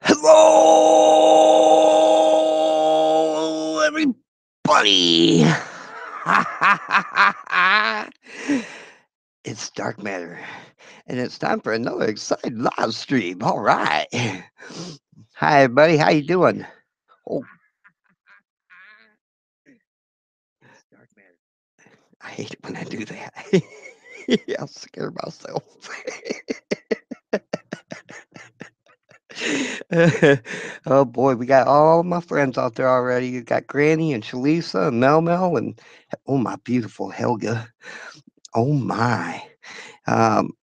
Hello, everybody. It's Dark Matter, and it's time for another exciting live stream. All right. Hi, everybody. How you doing? Oh, Dark Matter. I hate it when I do that. I'll scare myself. Oh boy, we got all my friends out there already. You got Granny and Shalisa and Mel Mel and oh my beautiful Helga. Oh my.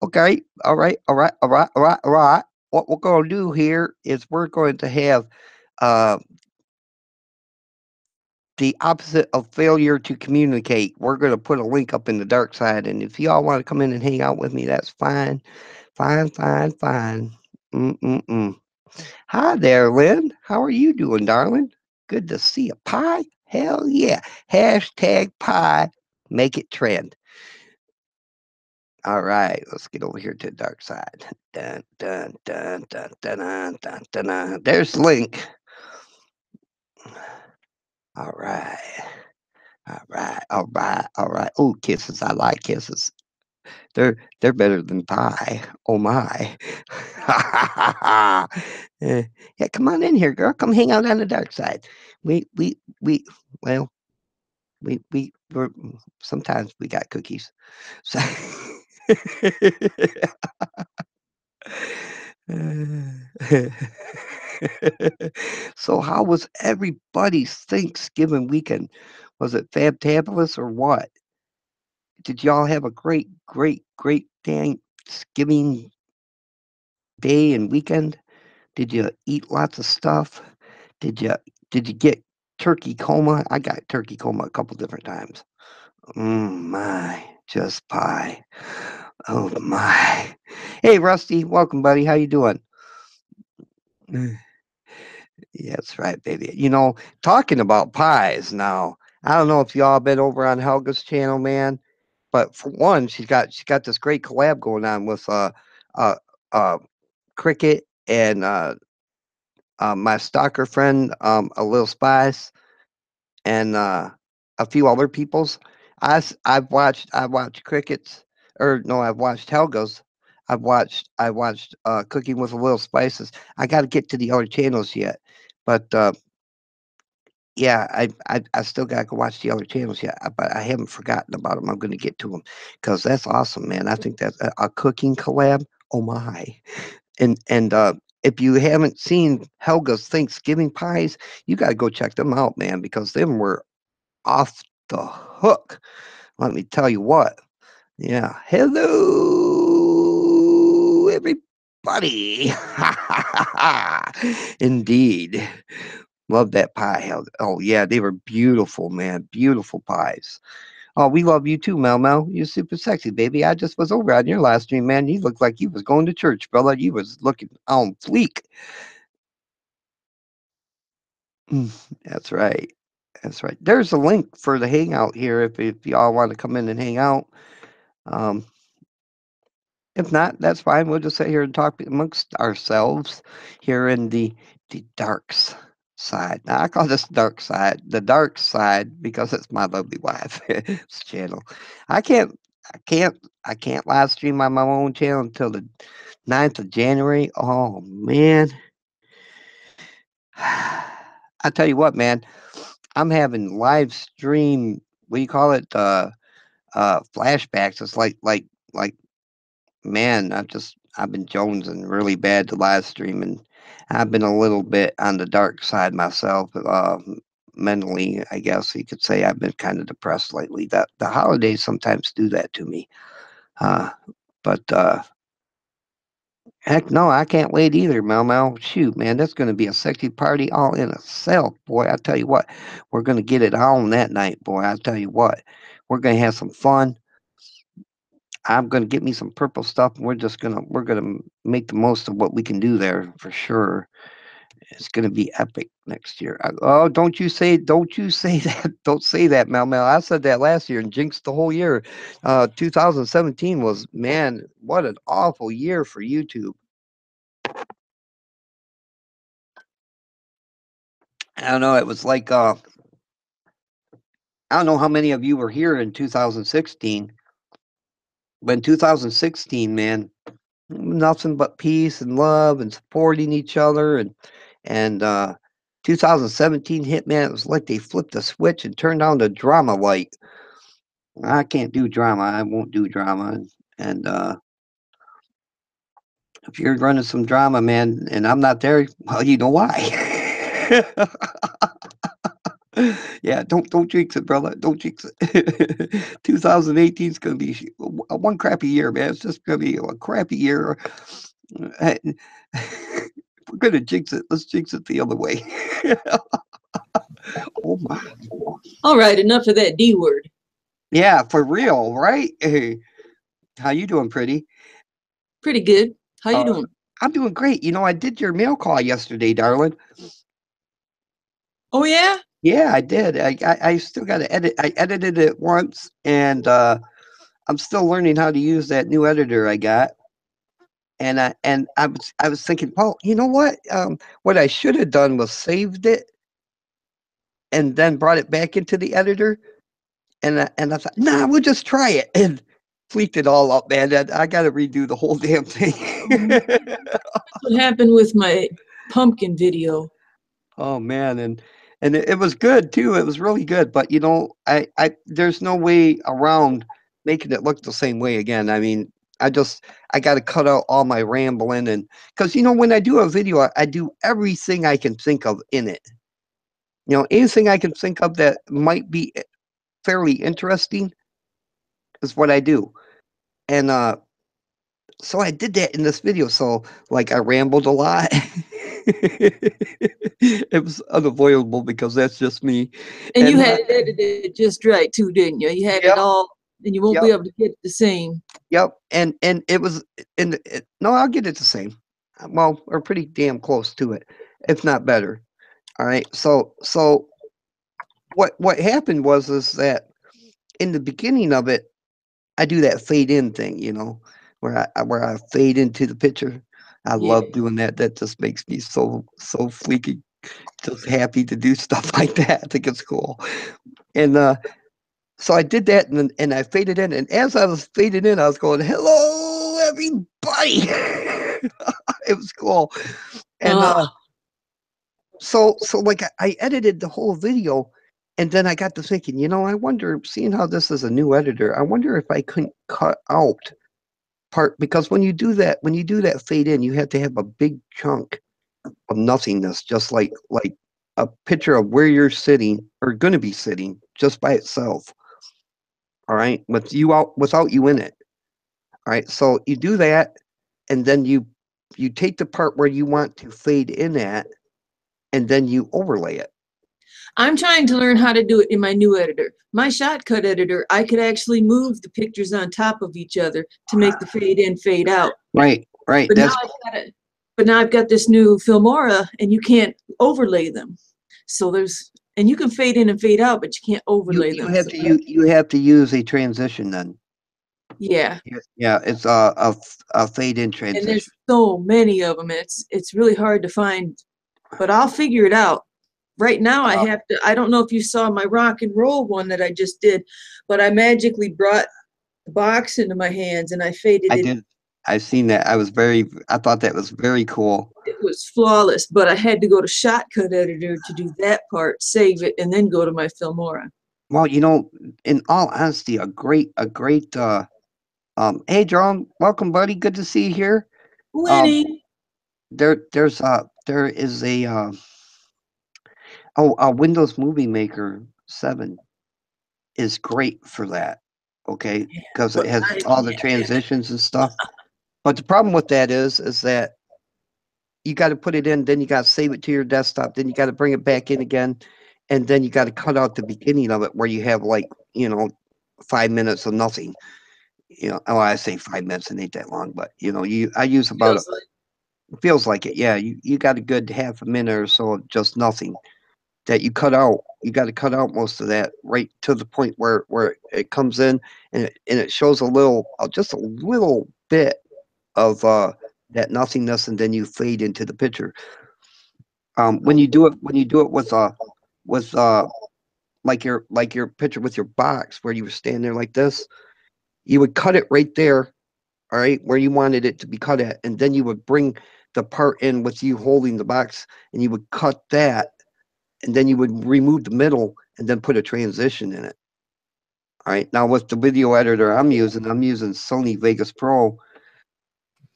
Okay, all right. What we're gonna do here is we're going to have uh the opposite of failure to communicate. We're gonna put a link up in the dark side, and if y'all want to come in and hang out with me, that's fine. Fine, fine, fine. Mm-mm-mm. Hi there, Lynn. How are you doing, darling? Good to see a pie. Hell yeah. Hashtag pie. Make it trend. All right, let's get over here to the dark side. Dun, dun, dun, dun, dun, dun, dun, dun, dun. There's Link. All right. All right. All right. All right. Oh, kisses. I like kisses. They're better than pie. Oh my. Eh, yeah, come on in here, girl. Come hang out on the dark side. We well, we're sometimes we got cookies. So so how was everybody's Thanksgiving weekend? Was it fantabulous or what? Did y'all have a great Thanksgiving day and weekend? Did you eat lots of stuff? Did you did you get turkey coma? I got turkey coma a couple different times. My, just pie. Oh my. Hey Rusty, welcome buddy. How you doing? Yeah, that's right, baby. Talking about pies now. I don't know if y'all been over on Helga's channel, man. But for one, she's got this great collab going on with uh uh Cricket and my stalker friend a little spice and a few other people's. I've watched Cricket's or no, I've watched Helga's. I watched Cooking with a Little Spices. I got to get to the other channels yet, but yeah, I still gotta go watch the other channels yet, but I haven't forgotten about them. I'm gonna get to them because that's awesome, man. I think that's a cooking collab. Oh my! And if you haven't seen Helga's Thanksgiving pies, you gotta go check them out, man, because them were off the hook. Let me tell you what. Yeah. Hello, everybody. Indeed. Love that pie. Oh, yeah, they were beautiful, man. Beautiful pies. Oh, we love you too, Mel Mel. You're super sexy, baby. I just was over on your last stream, man. You looked like you was going to church, brother. You was looking on fleek. Mm, that's right. That's right. There's a link for the hangout here if y'all want to come in and hang out. Um, if not, that's fine. We'll just sit here and talk amongst ourselves here in the side. Now I call this the dark side because it's my lovely wife's channel. I can't, I can't, I can't live stream on my own channel until the 9th of January. Oh man, I tell you what, man, I'm having live stream. What do you call it? Flashbacks. It's like man, I've been jonesing really bad to live stream, and I've been a little bit on the dark side myself. Mentally, I guess you could say I've been kind of depressed lately. That the holidays sometimes do that to me. Uh, but heck no, I can't wait either, Mel Mel. Shoot, man, that's going to be a sexy party all in itself, boy. I tell you what, we're going to get it on that night, boy. I tell you what, we're going to have some fun. I'm gonna get me some purple stuff, and we're gonna make the most of what we can do there for sure. It's gonna be epic next year. Oh, don't you say that, don't say that, Mel Mel. I said that last year and jinxed the whole year. 2017 was man, what an awful year for YouTube. I don't know. It was like I don't know how many of you were here in 2016. But in 2016, man, nothing but peace and love and supporting each other. And 2017 hit, man. It was like they flipped a switch and turned on the drama light. I can't do drama. I won't do drama. And if you're running some drama, man, and I'm not there, well, you know why. Yeah, don't jinx it, brother. Don't jinx it. 2018 is gonna be one crappy year, man. It's just gonna be a crappy year. Uh, If we're gonna jinx it, let's jinx it the other way. Oh my. All right, enough of that D word. Yeah, for real, right? Hey, how you doing, pretty? Pretty good. How you Uh, doing? I'm doing great. You know, I did your mail call yesterday, darling. Oh yeah? Yeah, I did. I still got to edit. I edited it once, and I'm still learning how to use that new editor I got. And I was thinking, well, you know what I should have done was saved it and then brought it back into the editor. And I thought, nah, we'll just try it and tweaked it all up, man. I got to redo the whole damn thing. That's what happened with my pumpkin video. Oh man, and it was good too. It was really good, but you know, I there's no way around making it look the same way again. I mean, I got to cut out all my rambling and because you know when I do a video, I do everything I can think of in it. You know, anything I can think of that might be fairly interesting is what I do. And so I did that in this video. So like I rambled a lot. It was unavoidable because that's just me. And you And had it edited just right too, didn't you? You had it yep, all, and you won't be yep, able to get the same. yep. And it was no, I'll get it the same. Well, or pretty damn close to it, if not better. All right. So what happened was is that in the beginning of it, I do that fade in thing, you know, where I fade into the picture. I Yeah. love doing that. That just makes me so freaking just happy to do stuff like that. I think it's cool. And so I did that and I faded in. And as I was fading in, I was going, "Hello, everybody." It was cool. And Oh, so like I edited the whole video, and then I got to thinking, you know, I wonder, seeing how this is a new editor, I wonder if I couldn't cut out part because when you do that fade in, you have to have a big chunk of nothingness, just like a picture of where you're sitting or going to be sitting just by itself. All right, with you out without you in it. All right, so you do that, and then you take the part where you want to fade in at, and then you overlay it. I'm trying to learn how to do it in my new editor. My shotcut editor, I could actually move the pictures on top of each other to make the fade in, fade out. Right, right. But now That's I've got it. But now I've got this new Filmora, and you can't overlay them. So and you can fade in and fade out, but you can't overlay you them. have So to you have to use a transition then. yeah, Yeah, it's a fade in and there's transition. so many of them. It's really hard to find, but I'll figure it out. Right now, I Uh, have to. I don't know if you saw my rock and roll one that I just did, but I magically brought the box into my hands and I faded I it. did. I've seen that. I thought that was very cool. It was flawless, but I had to go to Shotcut Editor to do that part, save it, and then go to my Filmora. Well, you know, in all honesty, a great hey Jerome, welcome buddy. Good to see you here. Um Winning. there is a Windows Movie Maker 7 is great for that. Okay? Because it But has I, all the transitions and stuff. But the problem with that is that you got to put it in, then you got to save it to your desktop, then you got to bring it back in again, and then you got to cut out the beginning of it where you have like, you know, 5 minutes of nothing. You know, oh, I say 5 minutes, it ain't that long, but you know, I use about feels like it feels like it. Yeah, you got a good half a minute or so of just nothing that you cut out. You got to cut out most of that right to the point where it comes in and it shows a little, just a little bit of that nothingness, and then you fade into the picture. when you do it with like your picture with your box where you were standing there like this, you would cut it right there, all right, where you wanted it to be cut at, and then you would bring the part in with you holding the box, and you would cut that, and then you would remove the middle, and then put a transition in it. All right. Now with the video editor I'm using Sony Vegas Pro.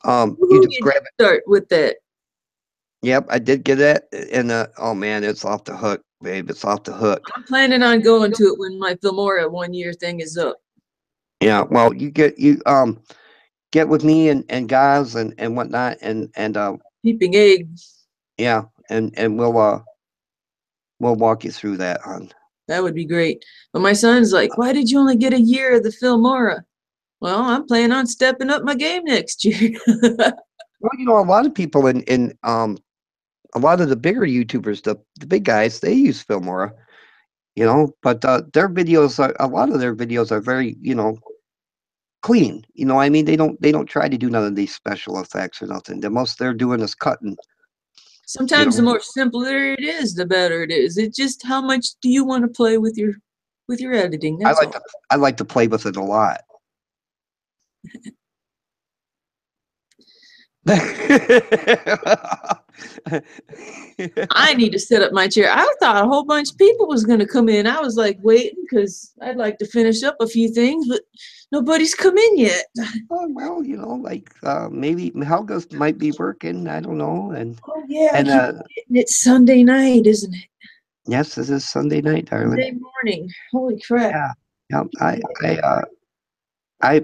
You Woohoo, just you did grab it. start with that. Yep, I did get it, and oh man, it's off the hook, babe. It's off the hook. I'm planning on going to it when my Filmora 1 year thing is up. Yeah. Well, you get with me and guys and whatnot, and Peeping egg. yeah, and we'll walk you through that, hon. That would be great. But my son's like, why did you only get a year of the Filmora? Well, I'm planning on stepping up my game next year. Well, a lot of people in a lot of the bigger YouTubers, the big guys, they use Filmora, but their videos are a lot of their videos are very, clean. I mean, they don't try to do none of these special effects or nothing. The most they're doing is cutting, you Sometimes the know. more simpler it is, the better it is. It's just how much do you want to play with your editing? I That's like all. to I like to play with it a lot. I need to set up my chair. I thought a whole bunch of people was going to come in. I was like waiting because I'd like to finish up a few things, but nobody's come in yet. Oh, well, like maybe Helga might be working. I don't know. Oh yeah, I And keep forgetting it's Sunday night, isn't it? yes, this is Sunday night, darling. Sunday morning. Holy crap. Yeah, yeah. I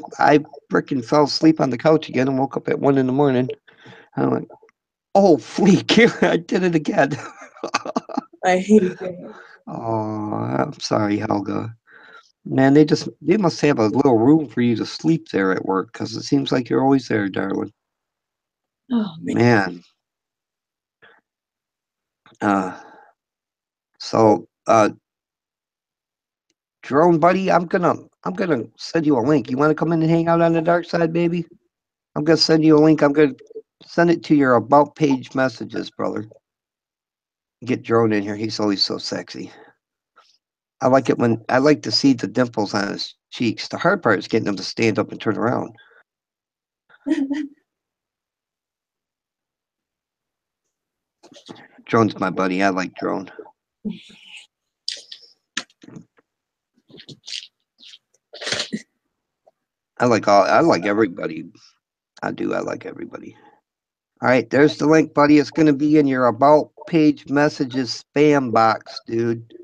frickin' fell asleep on the couch again and woke up at 1 in the morning. I'm like, oh, freak! I did it again. I hate that. Oh, I'm sorry, Helga. Man, they must have a little room for you to sleep there at work because it seems like you're always there, darling. Oh man. Man. Uh, so, Drone buddy, I'm gonna send you a link. You want to come in and hang out on the dark side, baby? I'm gonna send you a link. I'm gonna send it to your about page messages, brother. Get Drone in here. He's always so sexy. I like to see the dimples on his cheeks. The hard part is getting him to stand up and turn around. Drone's my buddy. I like Drone. I like everybody. I do. I like everybody. All right, there's the link, buddy. It's gonna be in your about page messages spam box, dude.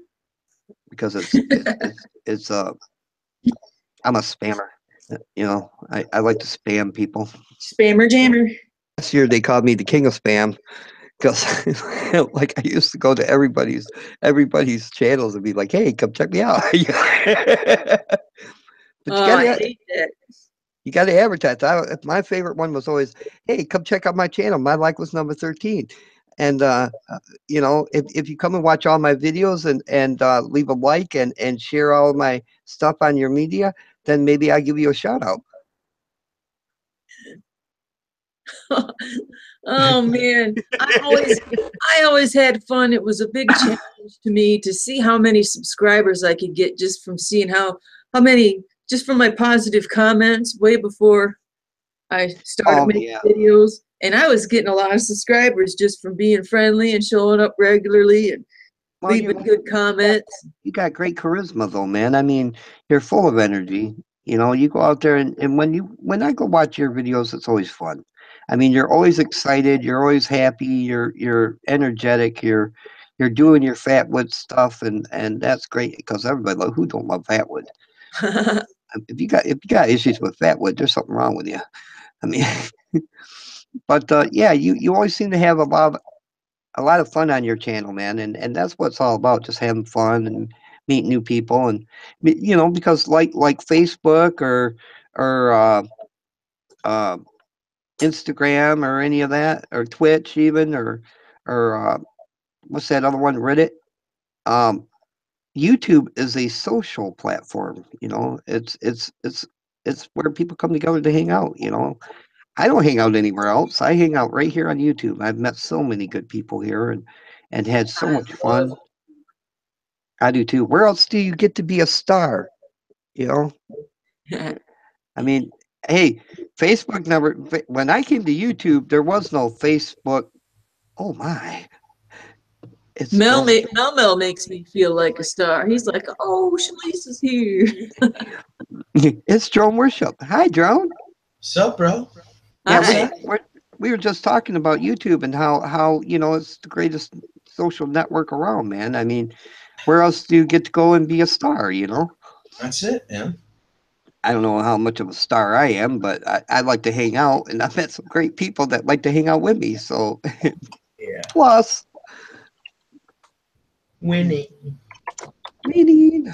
Because it's I'm a spammer. I like to spam people. Spammer jammer. Last year they called me the king of spam because like I used to go to everybody's channels and be like, hey, come check me out. But Oh, I hate that. you gotta advertise. My favorite one was always, hey, come check out my channel. My like was number 13. And if you come and watch all my videos and leave a like and share all of my stuff on your media, then maybe I'll give you a shout out. Oh man, I always had fun. It was a big challenge to me to see how many subscribers I could get just from seeing how many just from my positive comments way before I started Oh making yeah. videos. And I was getting a lot of subscribers just from being friendly and showing up regularly and Well, leaving good comments. you got great charisma though, man. I mean, you're full of energy. You go out there and when I go watch your videos, it's always fun. I mean, you're always excited, you're always happy, you're energetic, you're doing your Fatwood stuff and that's great because everybody who don't love Fatwood. If you got issues with Fatwood, there's something wrong with you. I mean, but yeah, you always seem to have a lot of fun on your channel, man, and that's what it's all about, just having fun and meeting new people and because like Facebook or uh, Instagram or any of that or Twitch even or what's that other one, Reddit? Um, YouTube is a social platform. It's where people come together to hang out. I don't hang out anywhere else. I hang out right here on YouTube. I've met so many good people here, and had so I much love fun. I do too. Where else do you get to be a star? You know, it. I mean, hey, Facebook never. When I came to YouTube, there was no Facebook. Oh my, it's just Mel makes me feel like a star. He's like, oh, Shalisa's here. it's drone worship. Hi, drone. Sup, bro? Yeah, What's Hi. up? we were just talking about YouTube and how it's the greatest social network around, man. I mean, where else do you get to go and be a star? You know, That's it, man. I don't know how much of a star I am, but I like to hang out, and I've met some great people that like to hang out with me. So Yeah. plus, Winning. meaning,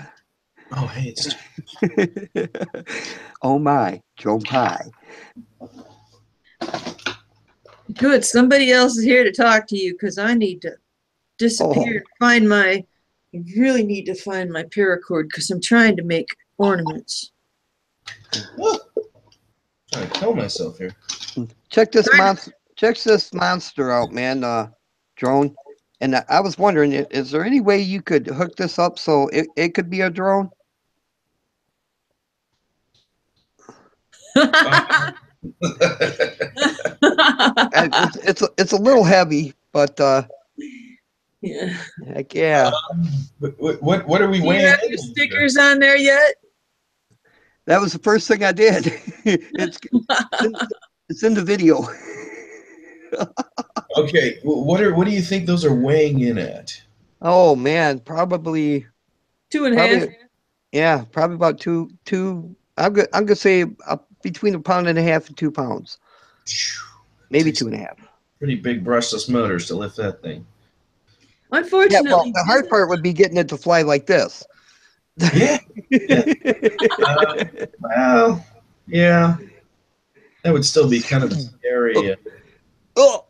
Oh, hey, it's oh my, Joe Pie. Good. Somebody else is here to talk to you because I need to disappear Oh, and find my. I really need to find my paracord because I'm trying to make ornaments. oh, trying to kill myself here. check this Trying to- monster. Check this monster out, man. Drone. And I was wondering, is there any way you could hook this up so it could be a drone? It's a little heavy, but Yeah. heck yeah, What are we Do you weighing have in your here? stickers on there yet? that was the first thing I did. It's in, it's in the video. Okay, what do you think those are weighing in at? Oh man, probably 2.5. probably yeah, probably about two. I'm gonna say between a pound and a half and 2 pounds, maybe Takes 2.5. pretty big brushless motors to lift that thing. Yeah, well, Unfortunately, the hard part would be getting it to fly like this. Yeah, yeah. Well, yeah. That would still be kind of a scary. Oh,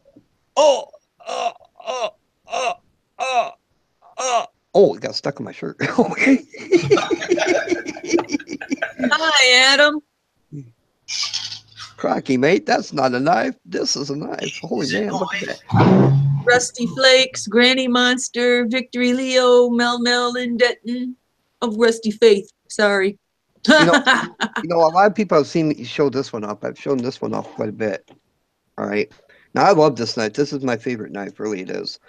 oh, oh, oh, oh, oh, oh. Oh, it got stuck in my shirt. hi, Adam. Crocky, mate, that's not a knife. This is a knife. Holy man, look at that. Rusty Flakes, Granny Monster, Victory Leo, Mel and Denton of Rusty Faith. Sorry. You know, a lot of people have seen me show this one up. I've shown this one off quite a bit. All right. Now I love this knife. This is my favorite knife, really it is.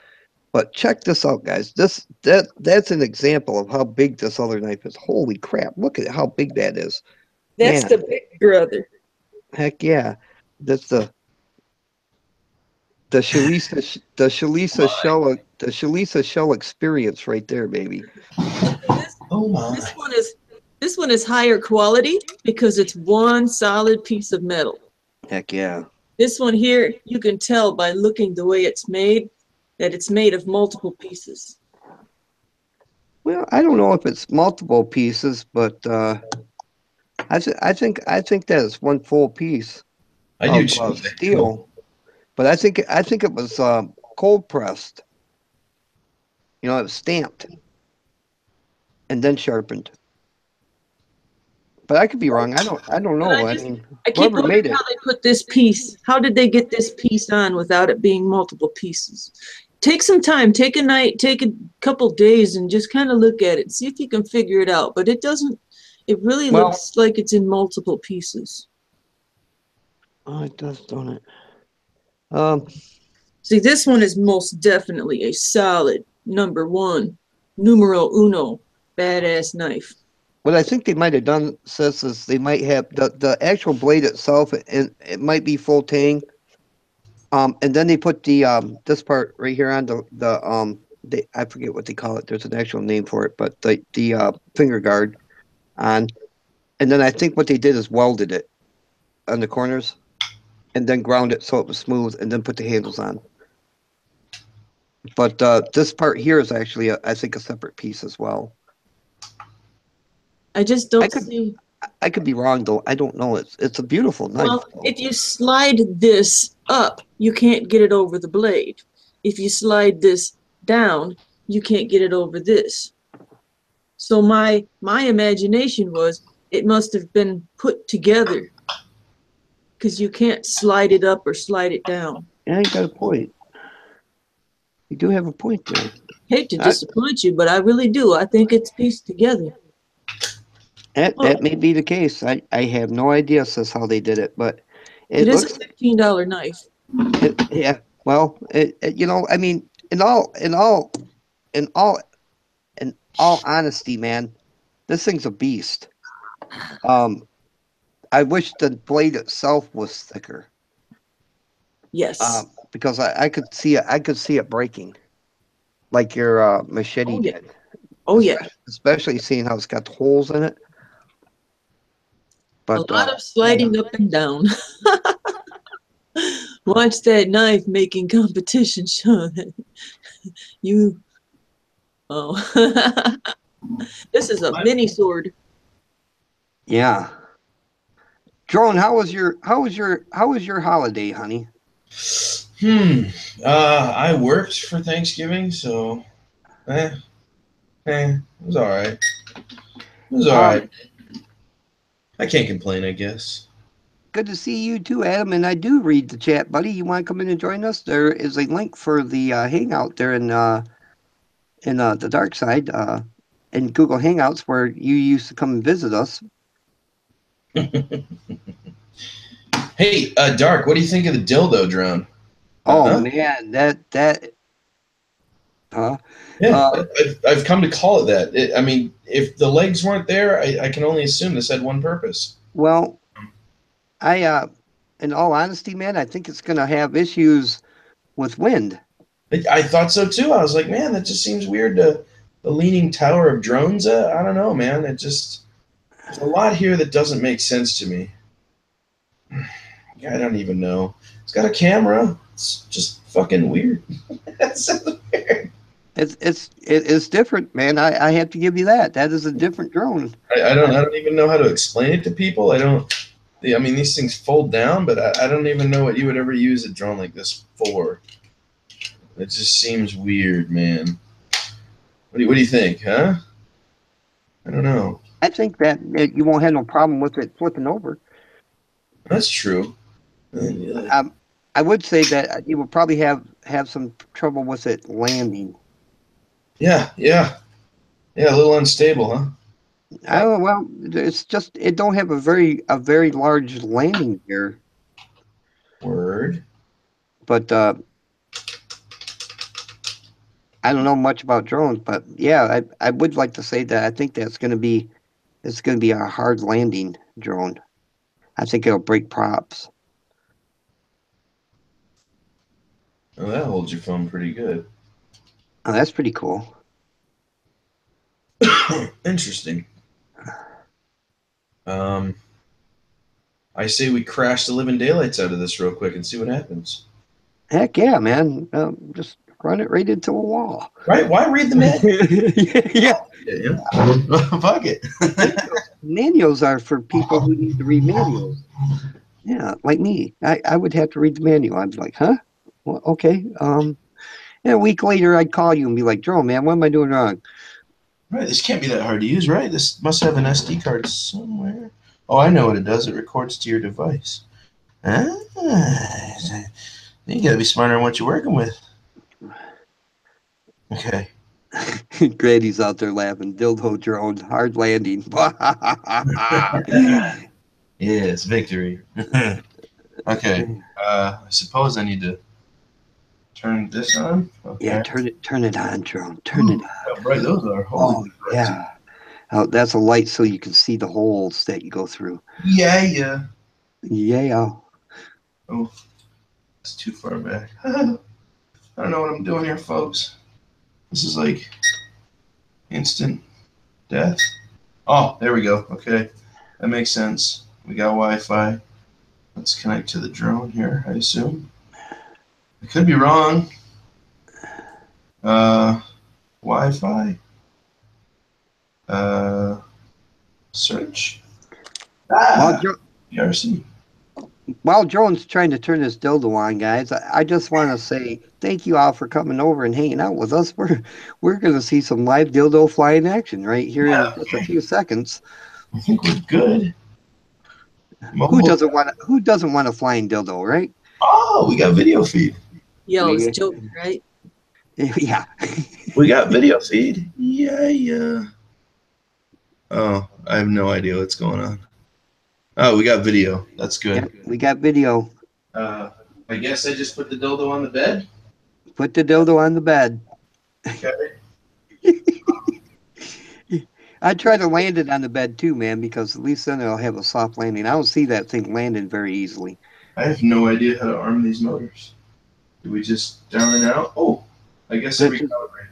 But check this out, guys. That's an example of how big this other knife is. Holy crap. Look at how big that is. That's Man, the big brother. heck yeah. That's the Shalisa shell experience right there, baby. This, Oh my. this one is higher quality because it's one solid piece of metal. Heck yeah. This one here, you can tell by looking the way it's made that it's made of multiple pieces. Well, I don't know if it's multiple pieces, but I think that is one full piece I do of too. steel. But I think it was cold pressed. You know, it was stamped and then sharpened. But I could be wrong. I don't But know. I mean, I keep whoever wondering made it. how they put this piece. How did they get this piece on without it being multiple pieces? Take some time, take a night, take a couple days and just kind of look at it. See if you can figure it out. But it doesn't, it really Well- looks like it's in multiple pieces. Oh, it does, don't it? See, this one is most definitely a solid #1, numero uno, badass knife. What I think they might have done, sis, is they might have the actual blade itself, and it might be full tang. And then they put the this part right here on I forget what they call it. There's an actual name for it, but the finger guard on, and then I think what they did is welded it on the corners, and then ground it so it was smooth, and then put the handles on. But this part here is actually, I think, a separate piece as well. I just I don't could see. I could be wrong though. I don't know. It's a beautiful knife. Well, though. if you slide this up, you can't get it over the blade. If you slide this down, you can't get it over this. So my imagination was it must have been put together because you can't slide it up or slide it down. Yeah, you got a point. You do have a point there. Hate to I- disappoint you, but I really do. I think it's pieced together. That may be the case. I have no idea, sis, how they did it, but It it is a looks $15 knife. yeah. Well, you know, I mean, in all honesty, man, this thing's a beast. Um, I wish the blade itself was thicker. Yes. Because I could see it. I could see it breaking, like your machete Oh, yeah. did. Oh, yeah. Especially seeing how it's got holes in it. A But lot of sliding up and down. Watch that knife making competition, Sean. You. Oh. This is a mini sword. yeah, Drone, how was your holiday, honey? Hmm. I worked for Thanksgiving, so it was all right. It was all right. I can't complain, I guess. Good to see you too, Adam. And I do read the chat, buddy. You want to come in and join us? There is a link for the hangout there in the dark side in Google Hangouts where you used to come and visit us. Hey, Dark, what do you think of the dildo drone? Oh man, that Yeah, I've come to call it that. I mean, if the legs weren't there, I can only assume this had one purpose. well, in all honesty, man, I think it's gonna have issues with wind. I thought so too. I was like, man, that just seems weird. The leaning tower of drones. I don't know, man. There's a lot here that doesn't make sense to me. I don't even know. It's got a camera. It's just fucking weird. That's so weird. It's different, man. I have to give you that. That is a different drone. I don't even know how to explain it to people. I mean, these things fold down, but I don't even know what you would ever use a drone like this for. It just seems weird, man. What do you think, huh? I don't know. I think that you won't have no problem with it flipping over. That's true. I would say that you will probably have some trouble with it landing. Yeah, a little unstable, huh? Oh well, it's just it don't have a very large landing gear. Word. But I don't know much about drones. But yeah, I would like to say that I think it's going to be a hard landing drone. I think it'll break props. Oh, that holds your phone pretty good. Oh, that's pretty cool. Interesting. I say we crash the living daylights out of this real quick and see what happens. Heck yeah, man! Just run it right into a wall. Right? Why read the manual? Yeah. Fuck it. Manuals are for people who need to read manuals. Yeah, like me. I would have to read the manual. I'd be like, huh? Well, okay. And a week later, I'd call you and be like, Joe, man, what am I doing wrong? Right, this can't be that hard to use, right? This must have an SD card somewhere. Oh, I know what it does. It records to your device. Ah, you gotta be smarter on what you're working with. Okay. Granny's out there laughing. Dildo drone, hard landing. Yes, victory. Okay. I suppose I need to turn this on. Okay. Yeah, turn it on, drone. Turn it on. How bright those are. Holy Christ. Yeah. Oh, that's a light so you can see the holes that you go through. Yeah. Yeah. Oh, it's too far back. I don't know what I'm doing here, folks. This is like instant death. Oh, there we go. Okay. That makes sense. We got Wi-Fi. Let's connect to the drone here, I assume. I could be wrong. Wi-Fi. Search. PRC. While Drone's trying to turn this dildo on, guys, I just want to say thank you all for coming over and hanging out with us. We're going to see some live dildo flying action right here in just a few seconds. I think we're good. Who doesn't want a flying dildo, right? Oh, we got video feed. Yeah, I was joking, right? Yeah. We got video feed. Yeah. Oh, I have no idea what's going on. Oh, we got video. That's Yeah, good. we got video. I guess I just put the dildo on the bed. Put the dildo on the bed. Okay. I try to land it on the bed too, man, because at least then it'll have a soft landing. I don't see that thing landing very easily. I have no idea how to arm these motors. Do we just down and out? Oh, I guess I recalibrated.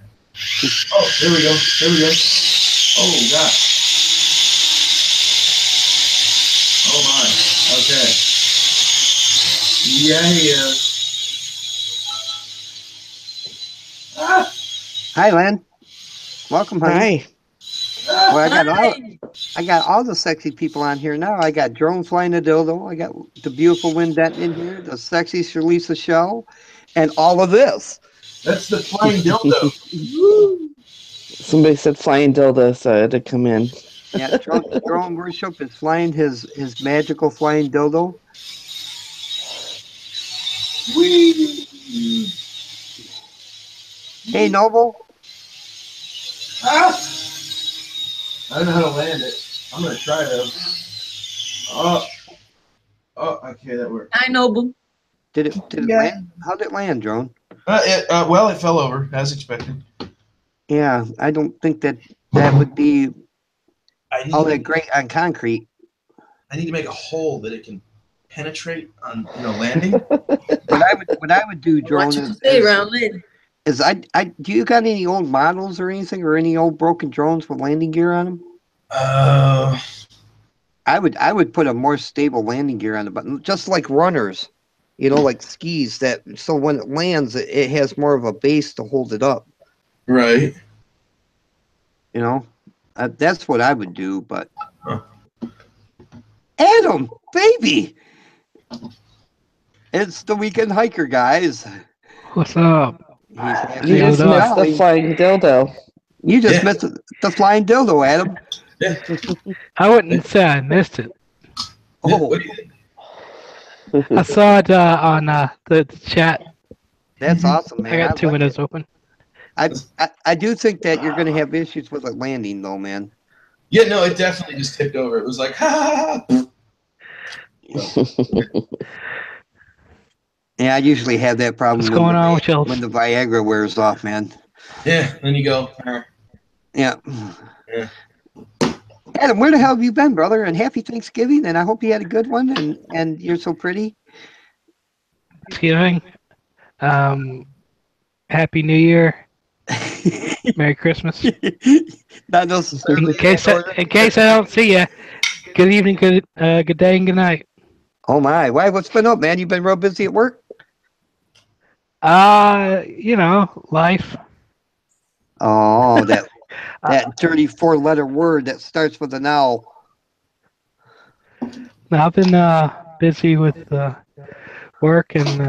Oh, there we go. There we go. Oh, God. Oh, my. Okay. Yeah. Ah! Hi, Len. Welcome, honey. Hi. Well, Hi. I got all the sexy people on here now. I got Drone Flying a Dildo. I got the beautiful Lynn Denton in here, the sexy Shalisa Show, and all of this. That's the flying dildo. Somebody said flying dildo, so I had to come in. Yeah, Drone Worship is flying his magical flying dildo. Whee! Hey, Noble. Ah! I don't know how to land it. I'm gonna try though. Oh, okay, that worked. Hi, Noble. Did it Yeah. land? How did it land, Drone? Well, it fell over as expected. Yeah, I don't think that would be I need, all that great on concrete. I need to make a hole that it can penetrate on, landing. What I would do, Drone, Watch what you say, Round Lynn. is do you got any old models or anything, or any old broken drones with landing gear on them? I would put a more stable landing gear on the button, just like runners, like skis. That so when it lands, it has more of a base to hold it up. Right. That's what I would do. But Huh. Adam, baby, it's the weekend hiker, guys. What's up? You just missed the flying dildo. You just Yeah. missed the flying dildo, Adam. I wouldn't say I missed it. Oh, What do you think? I saw it on the chat. that's awesome, man. I got two like windows it. open. I do think that you're going to have issues with it landing, though, man. Yeah, no, it definitely just tipped over. It was like, ha ha ha. Yeah, I usually have that problem. What's going on with y'all? When the Viagra wears off, man. Yeah, then you go. Yeah. Yeah. Adam, where the hell have you been, brother? And happy Thanksgiving, and I hope you had a good one. And you're so pretty. Thanksgiving. Happy New Year. Merry Christmas. Not necessarily. In case I don't see you, good evening, good day, and good night. Oh my! Why? What's been up, man? You been real busy at work? Life. Oh, that dirty 4-letter word that starts with an L. Now, I've been busy with work and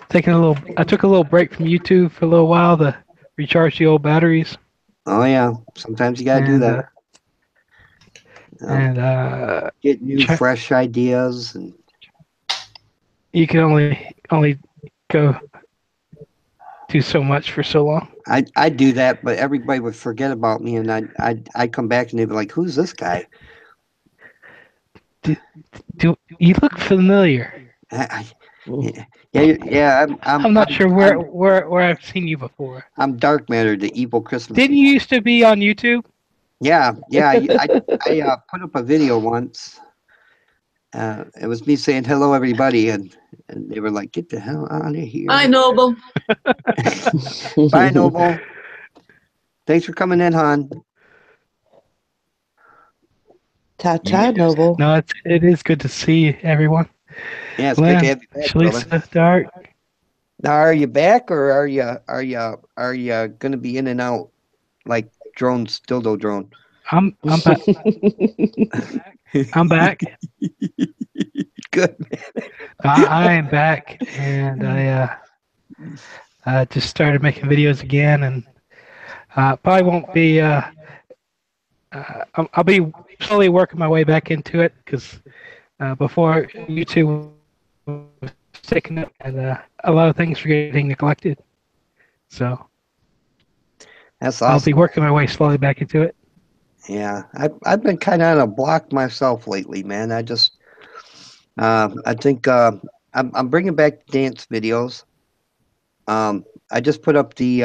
I took a little break from YouTube for a little while to recharge the old batteries. Oh yeah, sometimes you gotta do that. And Get new, fresh ideas, and you can only go do so much for so long. I do that, but everybody would forget about me, and I'd come back and they'd be like, "Who's this guy?" Do you look familiar? Yeah. I'm not sure where I've seen you before. I'm Dark Matter, the evil Christmas. Didn't you used to be on YouTube? Yeah. I put up a video once. It was me saying hello, everybody, and they were like, "Get the hell out of here!" Hi, Noble. Bye, Noble. Thanks for coming in, hon. Ta-ta, Noble. No, it is good to see everyone. Yeah, it's Len, good to have you back, brother. Shalisa, Dark. Now, are you back, or are you gonna be in and out like drones, dildo drone? I'm back. I'm back. Good. I am back, and I just started making videos again, and probably won't be. I'll be slowly working my way back into it because before YouTube was sticking up, and a lot of things are getting neglected. So That's I'll be awesome. working my way slowly back into it. Yeah, I've been kind of on a block myself lately, man. I think I'm bringing back dance videos. I just put up the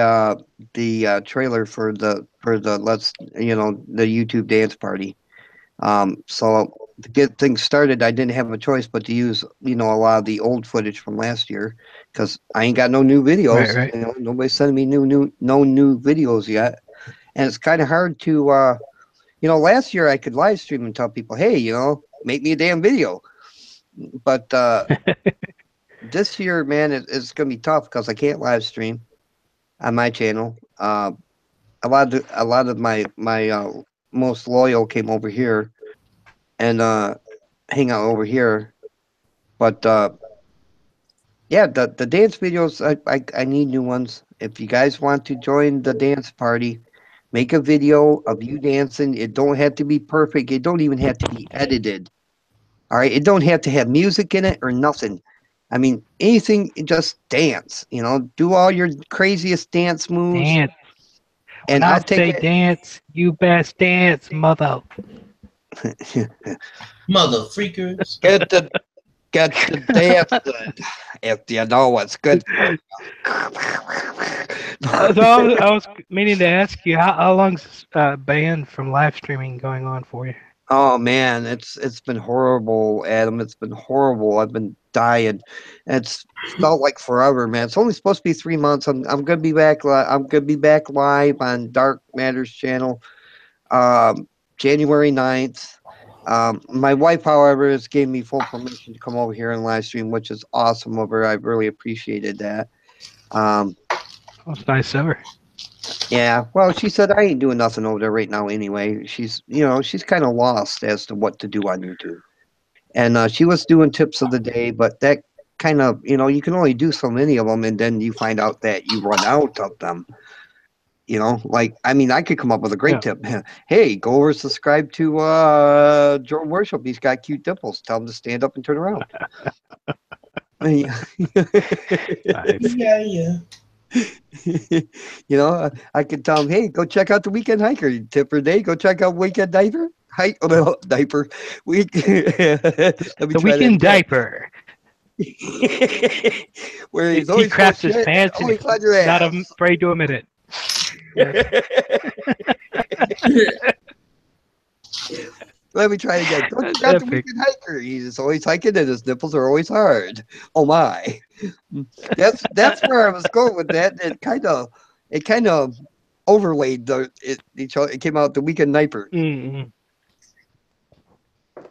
trailer for the the YouTube dance party. So to get things started, I didn't have a choice but to use a lot of the old footage from last year because I ain't got no new Right, videos. right. Nobody's sending me no new videos yet, and it's kind of hard to last year I could live stream and tell people, hey, make me a damn video, but this year, man, it's gonna be tough because I can't live stream on my channel. A lot of my most loyal came over here and hang out over here. But yeah, the dance videos, I need new ones. If you guys want to join the dance party, make a video of you dancing. It don't have to be perfect. It don't even have to be edited. All right, it don't have to have music in it or nothing. I mean, anything, just dance. Do all your craziest dance moves, Dance. and When I I'll take say dance, you best dance, mother. it. Mother freakers. Get the dancing if you know what's good for So I was meaning to ask you, how long's this ban from live streaming going on for you? Oh man, it's been horrible, Adam. It's been horrible. I've been dying. It's felt like forever, man. It's only supposed to be 3 months. I'm gonna be back. I'm gonna be back live on Dark Matters channel, January 9th. My wife, however, has gave me full permission to come over here and live stream, which is awesome of her. I really appreciated that. Um, Oh, it's nice of her. Yeah, well, she said I ain't doing nothing over there right now anyway. She's kind of lost as to what to do on YouTube. And she was doing tips of the day, but that kind of, you can only do so many of them, and then you find out that you run out of them. Like, I mean, I could come up with a great tip. Hey, go over subscribe to Jordan Worship. He's got cute dimples. Tell him to stand up and turn around. Nice. Yeah. I could tell him, hey, go check out the Weekend Hiker tip for the day. Go check out Weekend Diaper. Diaper. Let me The try weekend that diaper. again. Where he's He always craps full his shit, pants and always he's on your not ass. afraid to admit it. Let me try it again. Go That's check out the epic. Weekend Hiker. He's always hiking and his nipples are always hard. Oh my. That's where I was going with that. It kind of overlaid it came out the Weekend Niper. Mm-hmm.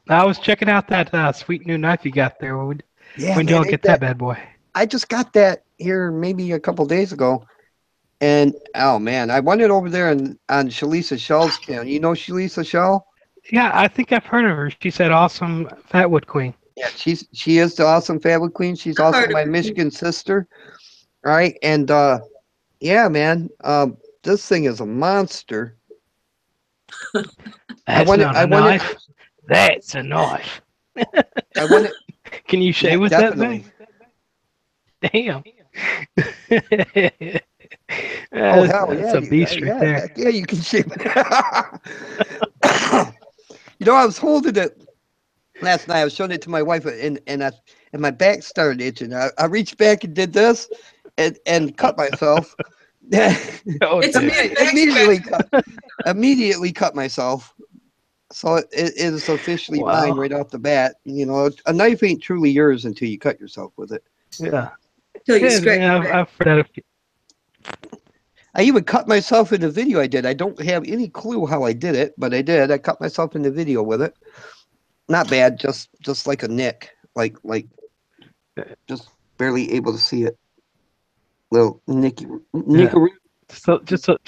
I was checking out that sweet new knife you got there. When Yeah, do man, y'all get that bad boy? I just got that here maybe a couple days ago. And oh man, I went it over there on Shalisa Shell's channel. You know Shalisa Shell? Yeah, I think I've heard of her. She's that awesome Fatwood Queen. Yeah, she is the awesome family queen. She's I've also heard of my her. Michigan sister. Right? And yeah, man, this thing is a monster. That's want it- not I a want it- knife. That's a knife. I want it. Can you Yeah, shave with definitely. that thing? Damn. Oh hell That's yeah, a beast right there. heck yeah, you can shave it. I was holding it last night. I was showing it to my wife, and my back started itching. I reached back and did this, and cut myself. Oh, It's a dude. man back Immediately cut myself. So it is officially Wow. mine right off the bat. A knife ain't truly yours until you cut yourself with it. Yeah. till you Yeah, scratch your back. I've heard that a few. I even cut myself in the video I did. I don't have any clue how I did it, but I did. I cut myself in the video with it. Not bad, just like a nick. Like just barely able to see it. Little nickaroo. So just the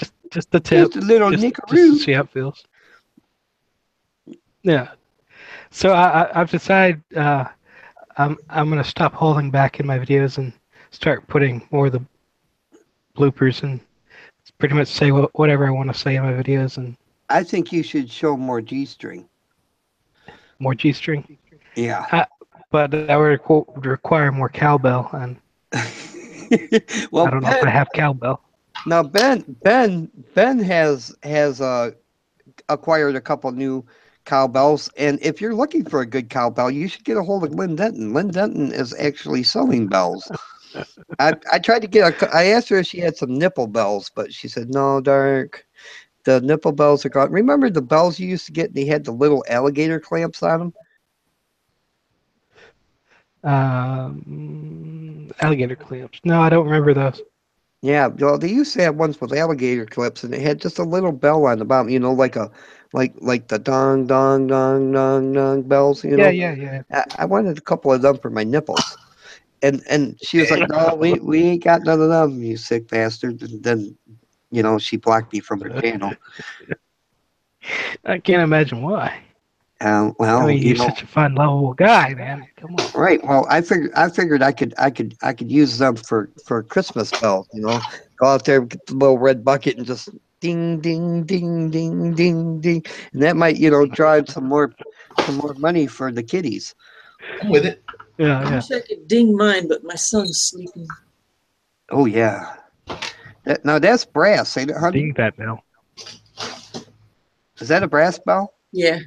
tip. Just a little Just to nickaroo. see how it feels. Yeah. So I've decided I'm gonna stop holding back in my videos and start putting more of the bloopers and pretty much say whatever I want to say in my videos and I think you should show more G-string. more G-string. Yeah. but that would require more cowbell, and Well, I don't know if I have cowbell. now Ben has acquired a couple new cowbells, and if you're looking for a good cowbell, you should get a hold of Lynn Denton. Lynn Denton is actually selling bells. I tried to get I asked her if she had some nipple bells, but she said no, Dark. The nipple bells are gone. Remember the bells you used to get? They had the little alligator clamps on them. Alligator clamps. No, I don't remember those. Yeah, well, they used to have ones with alligator clips, and it had just a little bell on the bottom. You know, like the dong dong dong dong dong bells. You know, Yeah. I wanted a couple of them for my nipples. And she was like, "No, we ain't got none of them, you sick bastard." And then, she blocked me from her channel. I can't imagine why. I Well, mean, you're such a fun, lovable guy, man. Come on. right. Well, I figured I could use them for Christmas bells. Go out there, get the little red bucket, and just ding ding ding ding ding ding, and that might drive some more money for the kiddies. I'm with it. I Yeah. wish I could ding mine, but my son's sleeping. Oh yeah. Now that's brass, ain't it, honey? Ding that bell. Is that a brass bell? Yeah,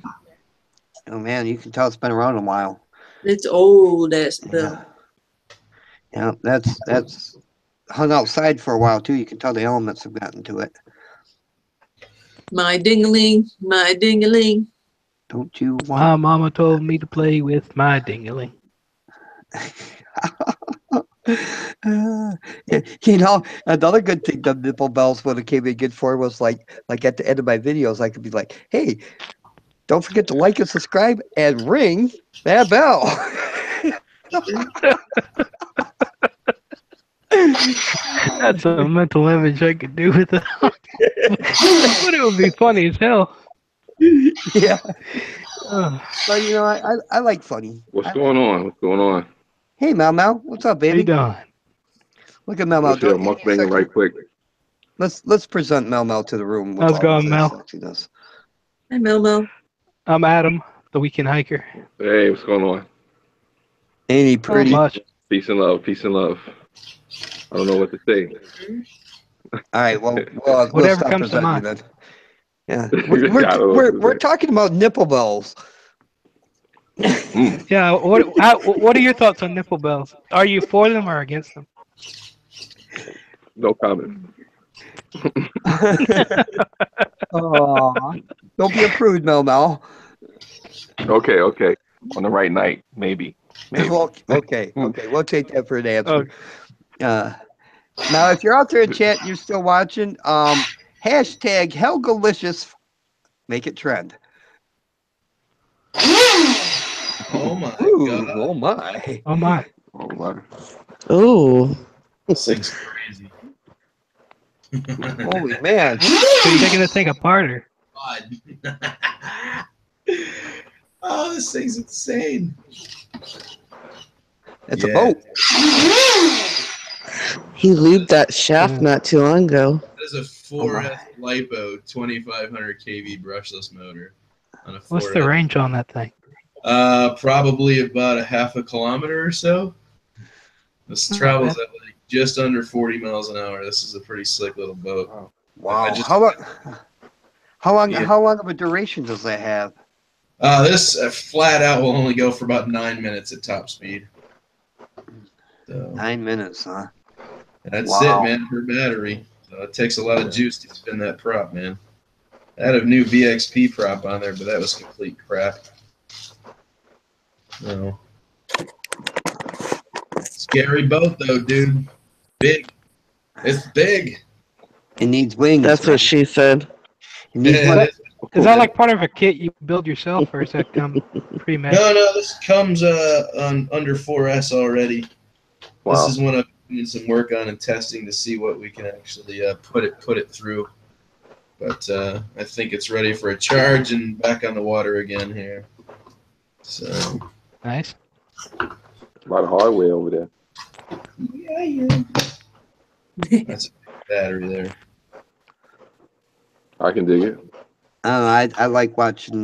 Oh man, you can tell it's been around a while. it's old ass bell. Yeah, that's hung outside for a while too. You can tell the elements have gotten to it. My ding-a-ling, my ding-a-ling. Don't you My want? mama told me to play with my dingaling. Another good thing the nipple bells would have came in good for was like at the end of my videos, I could be like, "Hey, don't forget to like and subscribe and ring that bell." That's a mental image I could do with it. But it would be funny as hell. Yeah, Oh, but I like funny. What's going on? What's going on? Hey, Mal, what's up, how you baby? doing? Look at Mal. Let's share mukbanging right quick. Let's present Mal to the room. With How's it all going, of Mel? his sexiness. Hi, Melmo. I'm Adam, the weekend hiker. Hey, what's going on? Ain't he Not pretty? much. Peace and love. Peace and love. I don't know what to say. All right, well, we'll Whatever stop comes to presenting you mind. then. Yeah, I don't know what to we're say. talking about nipple bells. Yeah. What are your thoughts on nipple bells? Are you for them or against them? No comment. Aw. Don't be a prude, Mel. Okay. On the right night, maybe. Okay. We'll take that for an answer. Okay. Now, if you're out there in chat and you're still watching, hashtag Helgalicious, make it trend. Oh my Ooh, god. oh my. Oh my. Oh, my. Ooh. This thing's crazy. Holy man. So you're taking this thing apart, or? God. Oh, this thing's insane. It's a boat. He lubed that shaft Yeah. not too long ago. That is a 4S LiPo 2500 kV brushless motor on a 4S. What's the range on that thing? Probably about a half a kilometer or so. This Not travels bad. at like just under 40 miles an hour. This is a pretty slick little boat. Wow. I just- How long Yeah. of a duration does that have? This flat out will only go for about 9 minutes at top speed. So 9 minutes, huh? that's Wow. it, man, per battery. So it takes a lot of juice to spin that prop, man. I had a new VXP prop on there, but that was complete crap. No. Scary boat though, dude. Big. It's big. It needs wings. That's what she said. It needs Yeah, wings. Is that like part of a kit you build yourself, or is that come pre-made? No, this comes on under 4S already. Wow. This is one I'm doing some work on and testing to see what we can actually put it through. But I think it's ready for a charge and back on the water again here. So Nice. A lot of hardware over there. yeah. That's a big battery there. I can dig it. I like watching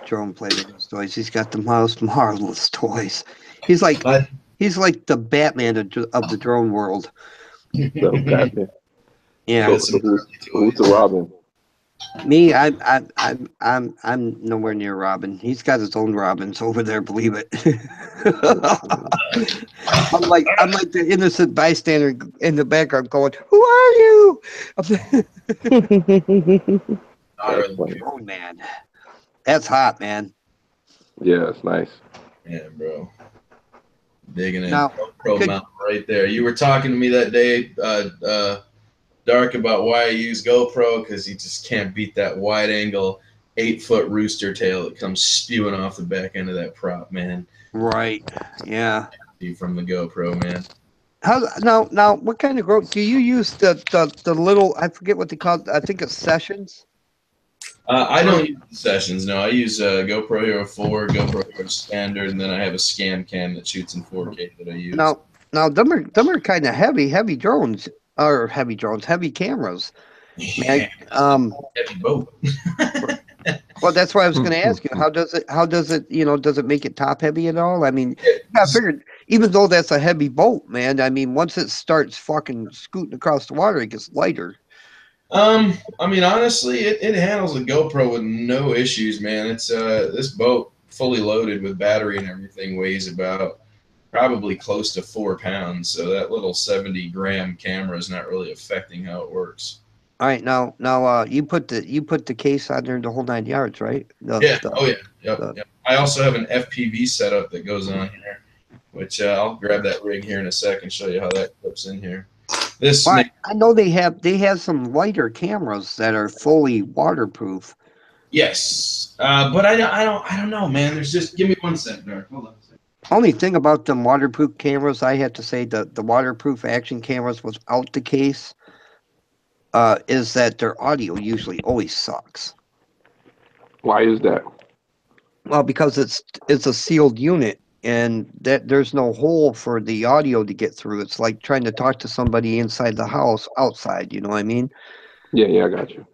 Jerome play with those toys. He's got the most marvelous toys. He's like But he's like the Batman of the drone world. So, gotcha. Yeah. So who's the Robin? Me, I'm nowhere near Robin. He's got his own Robins over there, believe it. I'm like the innocent bystander in the background going, "Who are you?" That's funny. Oh man, that's hot, man. Yeah, it's nice. yeah, bro. Digging in. Now, Pro could- mount right there. You were talking to me that day, Dark, about why I use GoPro, because you just can't beat that wide angle 8-foot rooster tail that comes spewing off the back end of that prop, man. Right? Yeah. From the GoPro, man. How now? What kind of growth do you use? The little, I forget what they call it. I think it's Sessions. I don't use the Sessions. No, I use GoPro Hero 4, GoPro Hero Standard, and then I have a Scam Cam that shoots in 4K that I use. Now them are kind of heavy drones, or heavy cameras. Man, heavy boat. well, that's why I was going to ask you. How does it? Does it make it top heavy at all? I mean, I figured even though that's a heavy boat, man. I mean, once it starts fucking scooting across the water, it gets lighter. I mean, honestly, it handles a GoPro with no issues, man. It's this boat fully loaded with battery and everything weighs about probably close to 4 pounds. So that little 70-gram camera is not really affecting how it works. All right, now, you put the case on there the whole 9 yards, right? Yeah. Oh yeah. Yep. I also have an FPV setup that goes on here, which I'll grab that rig here in a second, show you how that clips in here. This Well, I know they have some lighter cameras that are fully waterproof. yes, but I don't know, man. There's just give me 1 second, Dark. Hold on a second. Only thing about them waterproof cameras, I have to say, the waterproof action cameras without the case, is that their audio usually always sucks. Why is that? Well, because it's a sealed unit, and that there's no hole for the audio to get through. It's like trying to talk to somebody inside the house outside. You know what I mean? Yeah, I got you.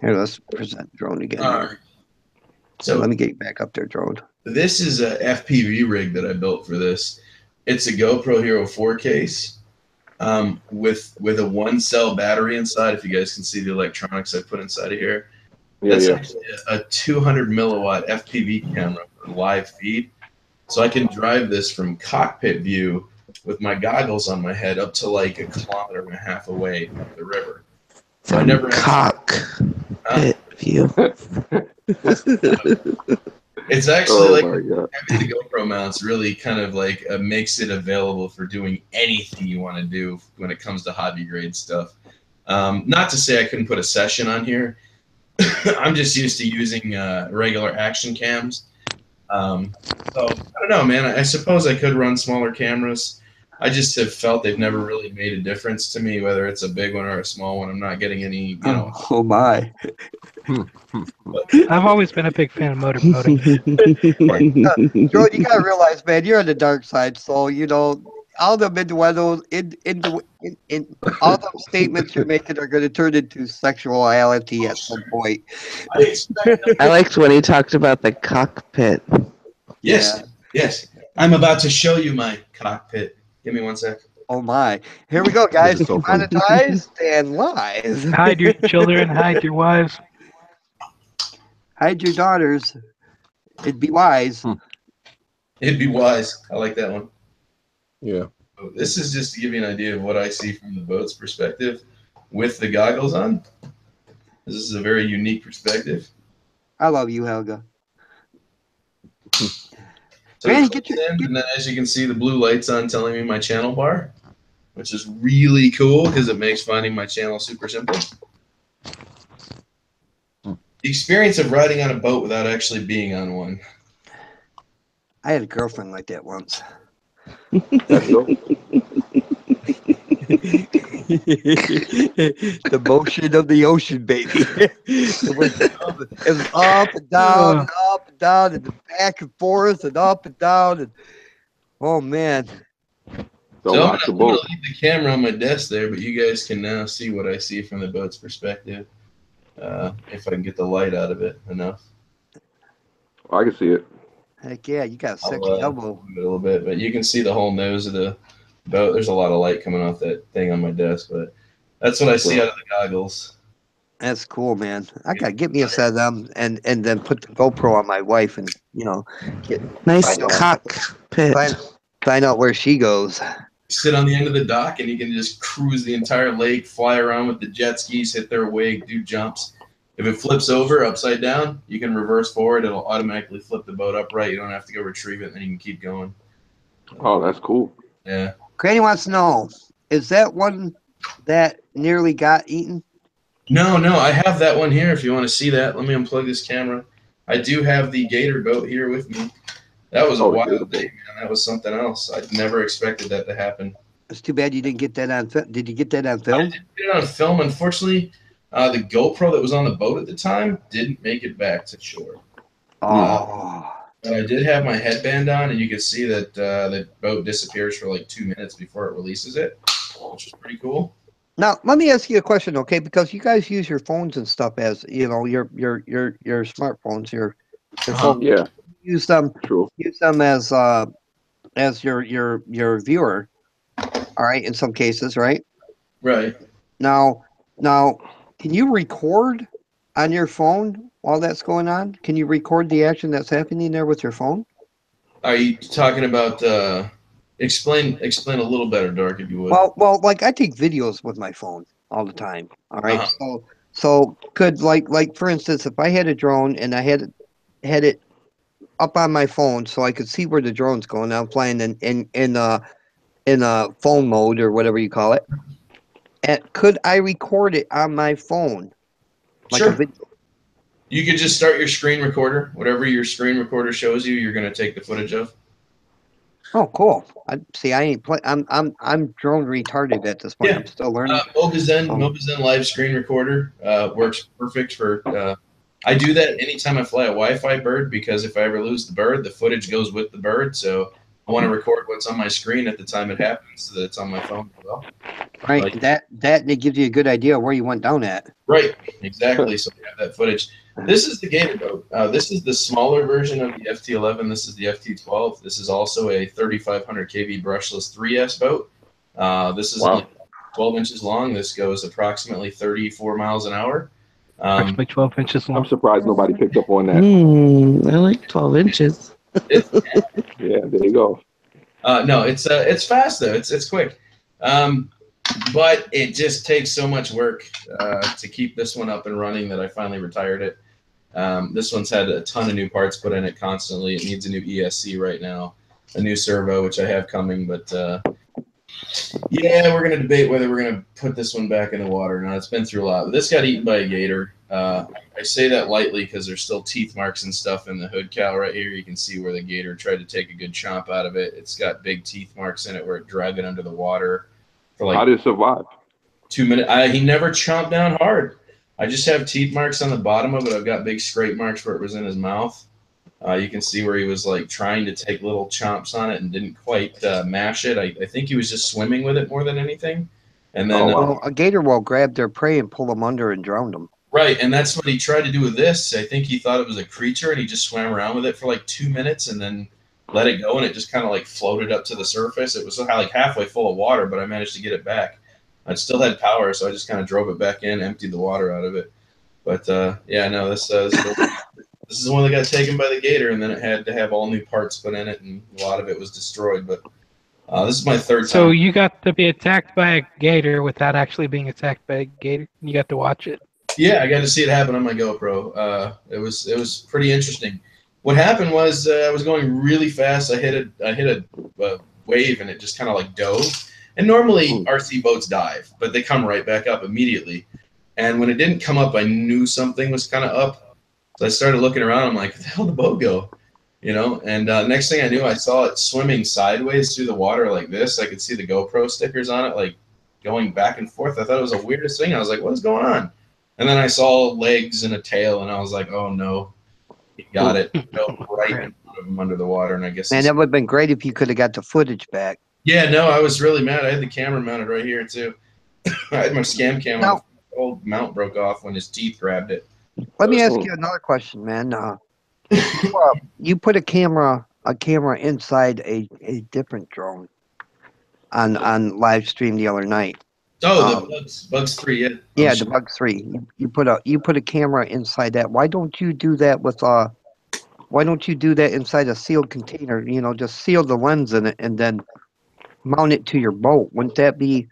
Here, let's present drone again. All Here. right. So Let me get you back up there, drone. this is a FPV rig that I built for this. It's a GoPro Hero 4 case with a 1-cell battery inside. If you guys can see the electronics I put inside of here, that's actually a 200 milliwatt FPV camera for live feed. So I can drive this from cockpit view with my goggles on my head up to like 1.5 kilometers away up the river. So I never Cockpit view. It's actually like my God. having the GoPro mounts really kind of like makes it available for doing anything you want to do when it comes to hobby grade stuff. Not to say I couldn't put a session on here. I'm just used to using regular action cams. So I don't know, man. I suppose I could run smaller cameras. I just have felt they've never really made a difference to me, whether it's a big one or a small one. I'm not getting any, you know. Oh my! I've always been a big fan of motorboating. Drone, you gotta realize, man, you're on the dark side. So all the innuendos in all those statements you're making are going to turn into sexuality at some point. I expect I liked when he talked about the cockpit. Yes, yes. I'm about to show you my cockpit. Give me 1 sec. Oh my! Here we go, guys. So funny. Monetized and live. Hide your children, hide your wives. Hide your daughters. It'd be wise. It'd be wise. I like that one. Yeah. This is just to give you an idea of what I see from the boat's perspective with the goggles on. This is a very unique perspective. I love you, Helga. So Man, and then as you can see, the blue light's on telling me my channel bar, which is really cool because it makes finding my channel super simple. The experience of riding on a boat without actually being on one. I had a girlfriend like that once. That's dope. The motion of the ocean, baby. It was up and down and up and down and back and forth and up and down and oh man. Don't So rock the I'm going boat. to leave the camera on my desk there, but you guys can now see what I see from the boat's perspective. If I can get the light out of it enough. I can see it. Heck yeah, you got a I'll, sexy elbow. a little bit, but you can see the whole nose of the boat. There's a lot of light coming off that thing on my desk, but that's what I see out of the goggles. That's cool, man. I gotta get me a set of them and then put the GoPro on my wife and get Nice find out, cockpit. find out where she goes. Sit on the end of the dock and you can just cruise the entire lake, fly around with the jet skis, hit their wake, do jumps. If it flips over upside down, you can reverse forward. It'll automatically flip the boat upright. You don't have to go retrieve it, and then you can keep going. Oh, that's cool. Yeah. Granny wants to know, is that one that nearly got eaten? No, I have that one here if you want to see that. Let me unplug this camera. I do have the gator boat here with me. That was a wild day, man. That was something else. I never expected that to happen. It's too bad you didn't get that on film. Did you get that on I film? didn't get it on film. Unfortunately, the GoPro that was on the boat at the time didn't make it back to shore. Oh. But I did have my headband on, and you can see that the boat disappears for like 2 minutes before it releases it, which is pretty cool. Now, let me ask you a question, okay? Because you guys use your phones and stuff as your smartphones, your phone. Yeah, Use them true. as your viewer. All right, in some cases, right? Right. Now, can you record on your phone while that's going on? Can you record the action that's happening there with your phone? Are you talking about? Explain a little better, Dark, if you would. Well, like I take videos with my phone all the time. All right, so could like for instance, if I had a drone and I had it up on my phone so I could see where the drone's going. I'm flying in phone mode or whatever you call it. And could I record it on my phone? Like Sure. a video? You could just start your screen recorder. Whatever your screen recorder shows you, you're going to take the footage of. Oh, cool. I ain't play. I'm drone retarded at this point. Yeah. I'm still learning. Mobizen live screen recorder works perfect for. I do that anytime I fly a Wi-Fi bird because if I ever lose the bird, the footage goes with the bird. So I want to record what's on my screen at the time it happens, so that it's on my phone as well. Right. Like, that it gives you a good idea of where you went down at. Right. Exactly. So we have that footage. This is the Gator boat. This is the smaller version of the FT11. This is the FT12. This is also a 3,500 kV brushless 3S boat. This is only 12 inches long. This goes approximately 34 miles an hour. Approximately 12 inches long. I'm surprised nobody picked up on that. I like 12 inches. Yeah, there you go. No, it's fast though. It's quick. But it just takes so much work to keep this one up and running that I finally retired it. This one's had a ton of new parts put in it constantly. It needs a new ESC right now, a new servo, which I have coming. But yeah, we're going to debate whether we're going to put this one back in the water or not. It's been through a lot. But this got eaten by a gator. I say that lightly because there's still teeth marks and stuff in the hood cowl right here. You can see where the gator tried to take a good chomp out of it. It's got big teeth marks in it where it dragged it under the water. For like How did it survive? 2 minutes. He never chomped down hard. I just have teeth marks on the bottom of it. I've got big scrape marks where it was in his mouth. You can see where he was like trying to take little chomps on it and didn't quite mash it. I think he was just swimming with it more than anything. And then Well, a gator will grab their prey and pull them under and drown them. right, and that's what he tried to do with this. I think he thought it was a creature and he just swam around with it for like 2 minutes and then let it go, and it just kind of like floated up to the surface. It was like halfway full of water, but I managed to get it back. It still had power, so I just kind of drove it back in, emptied the water out of it. But yeah, no, this is the one that got taken by the gator, and then it had to have all new parts put in it, and a lot of it was destroyed. But this is my third time. So you got to be attacked by a gator without actually being attacked by a gator. You got to watch it. Yeah, I got to see it happen on my GoPro. It was pretty interesting. What happened was I was going really fast. I hit a wave, and it just kind of like dove. And normally RC boats dive, but they come right back up immediately. And when it didn't come up, I knew something was kind of up. So I started looking around. I'm like, where the hell did the boat go? You know, and next thing I knew, I saw it swimming sideways through the water like this. I could see the GoPro stickers on it, like going back and forth. I thought it was the weirdest thing. I was like, what's going on? And then I saw legs and a tail, and I was like, oh no, he got it. Fell right in front of him under the water. And I guess Man, that would have been great if you could have got the footage back. yeah, no, I was really mad. I had the camera mounted right here too. I had my scam cam on. The old mount broke off when his teeth grabbed it. Let me ask you another question, man. You put a camera inside a different drone on live stream the other night. Oh, the Bugs 3, yeah. Yeah, the Bug 3. You put a camera inside that. Why don't you do that with why don't you do that inside a sealed container? You know, just seal the lens in it and then mount it to your boat. Wouldn't that be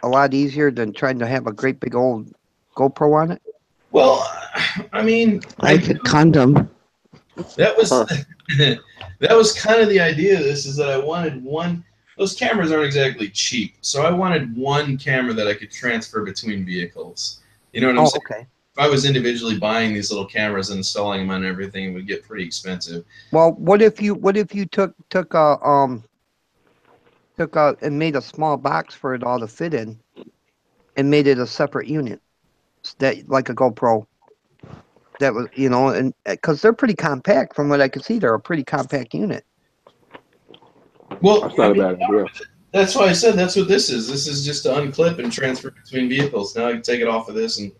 a lot easier than trying to have a great big old GoPro on it? Well, I mean, Like a condom. that was that was kind of the idea of this, is that I wanted one. Those cameras aren't exactly cheap, so I wanted one camera that I could transfer between vehicles. You know what I'm saying? Okay. If I was individually buying these little cameras and installing them on everything, it would get pretty expensive. Well, what if you took and made a small box for it all to fit in, and made it a separate unit, that like a GoPro. That was, you know, and because they're pretty compact, from what I could see, they're a pretty compact unit. Well, That's not a bad idea. that's why I said that's what this is. This is just to unclip and transfer between vehicles. Now I can take it off of this and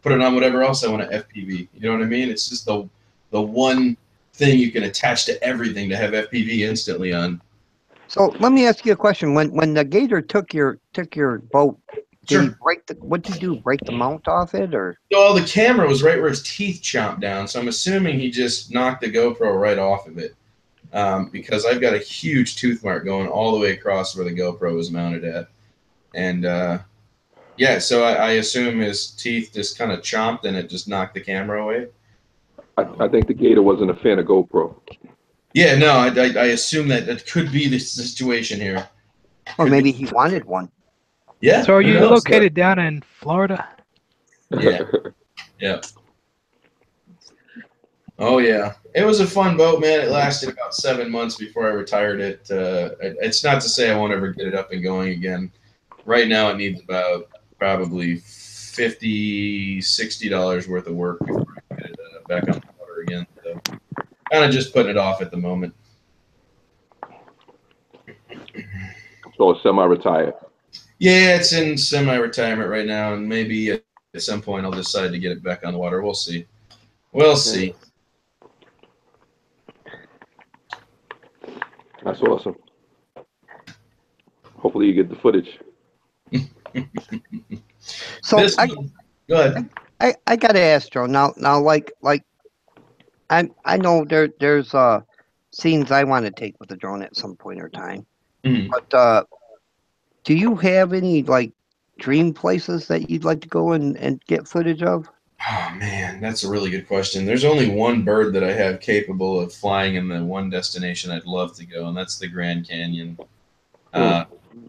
put it on whatever else I want to FPV. You know what I mean? It's just the one thing you can attach to everything to have FPV instantly on. So let me ask you a question: when the Gator took your boat, did he break the? What did he do? Break the mount off it, or? Well, the camera was right where his teeth chomped down, so I'm assuming he just knocked the GoPro right off of it. Because I've got a huge tooth mark going all the way across where the GoPro was mounted at. And yeah, so I assume his teeth just kind of chomped and it just knocked the camera away. I think the Gator wasn't a fan of GoPro. Yeah, no, I assume that could be the situation here. Or maybe he wanted one. Yeah. So are who you knows? located down in Florida? Yeah. Yeah. Oh yeah, it was a fun boat, man. It lasted about 7 months before I retired it. It's not to say I won't ever get it up and going again. Right now, it needs about probably $50-$60 worth of work before I get it back on the water again. So, kind of just putting it off at the moment. So semi-retired. Yeah, it's in semi-retirement right now, and maybe at some point I'll decide to get it back on the water. We'll see. We'll see. That's awesome. Hopefully you get the footage. So This one- go ahead. I gotta ask Joe now. Like I know there's scenes I want to take with the drone at some point or time. Mhm. But do you have any like dream places that you'd like to go and get footage of? Oh man, that's a really good question. There's only one bird that I have capable of flying in the one destination I'd love to go, and that's the Grand Canyon.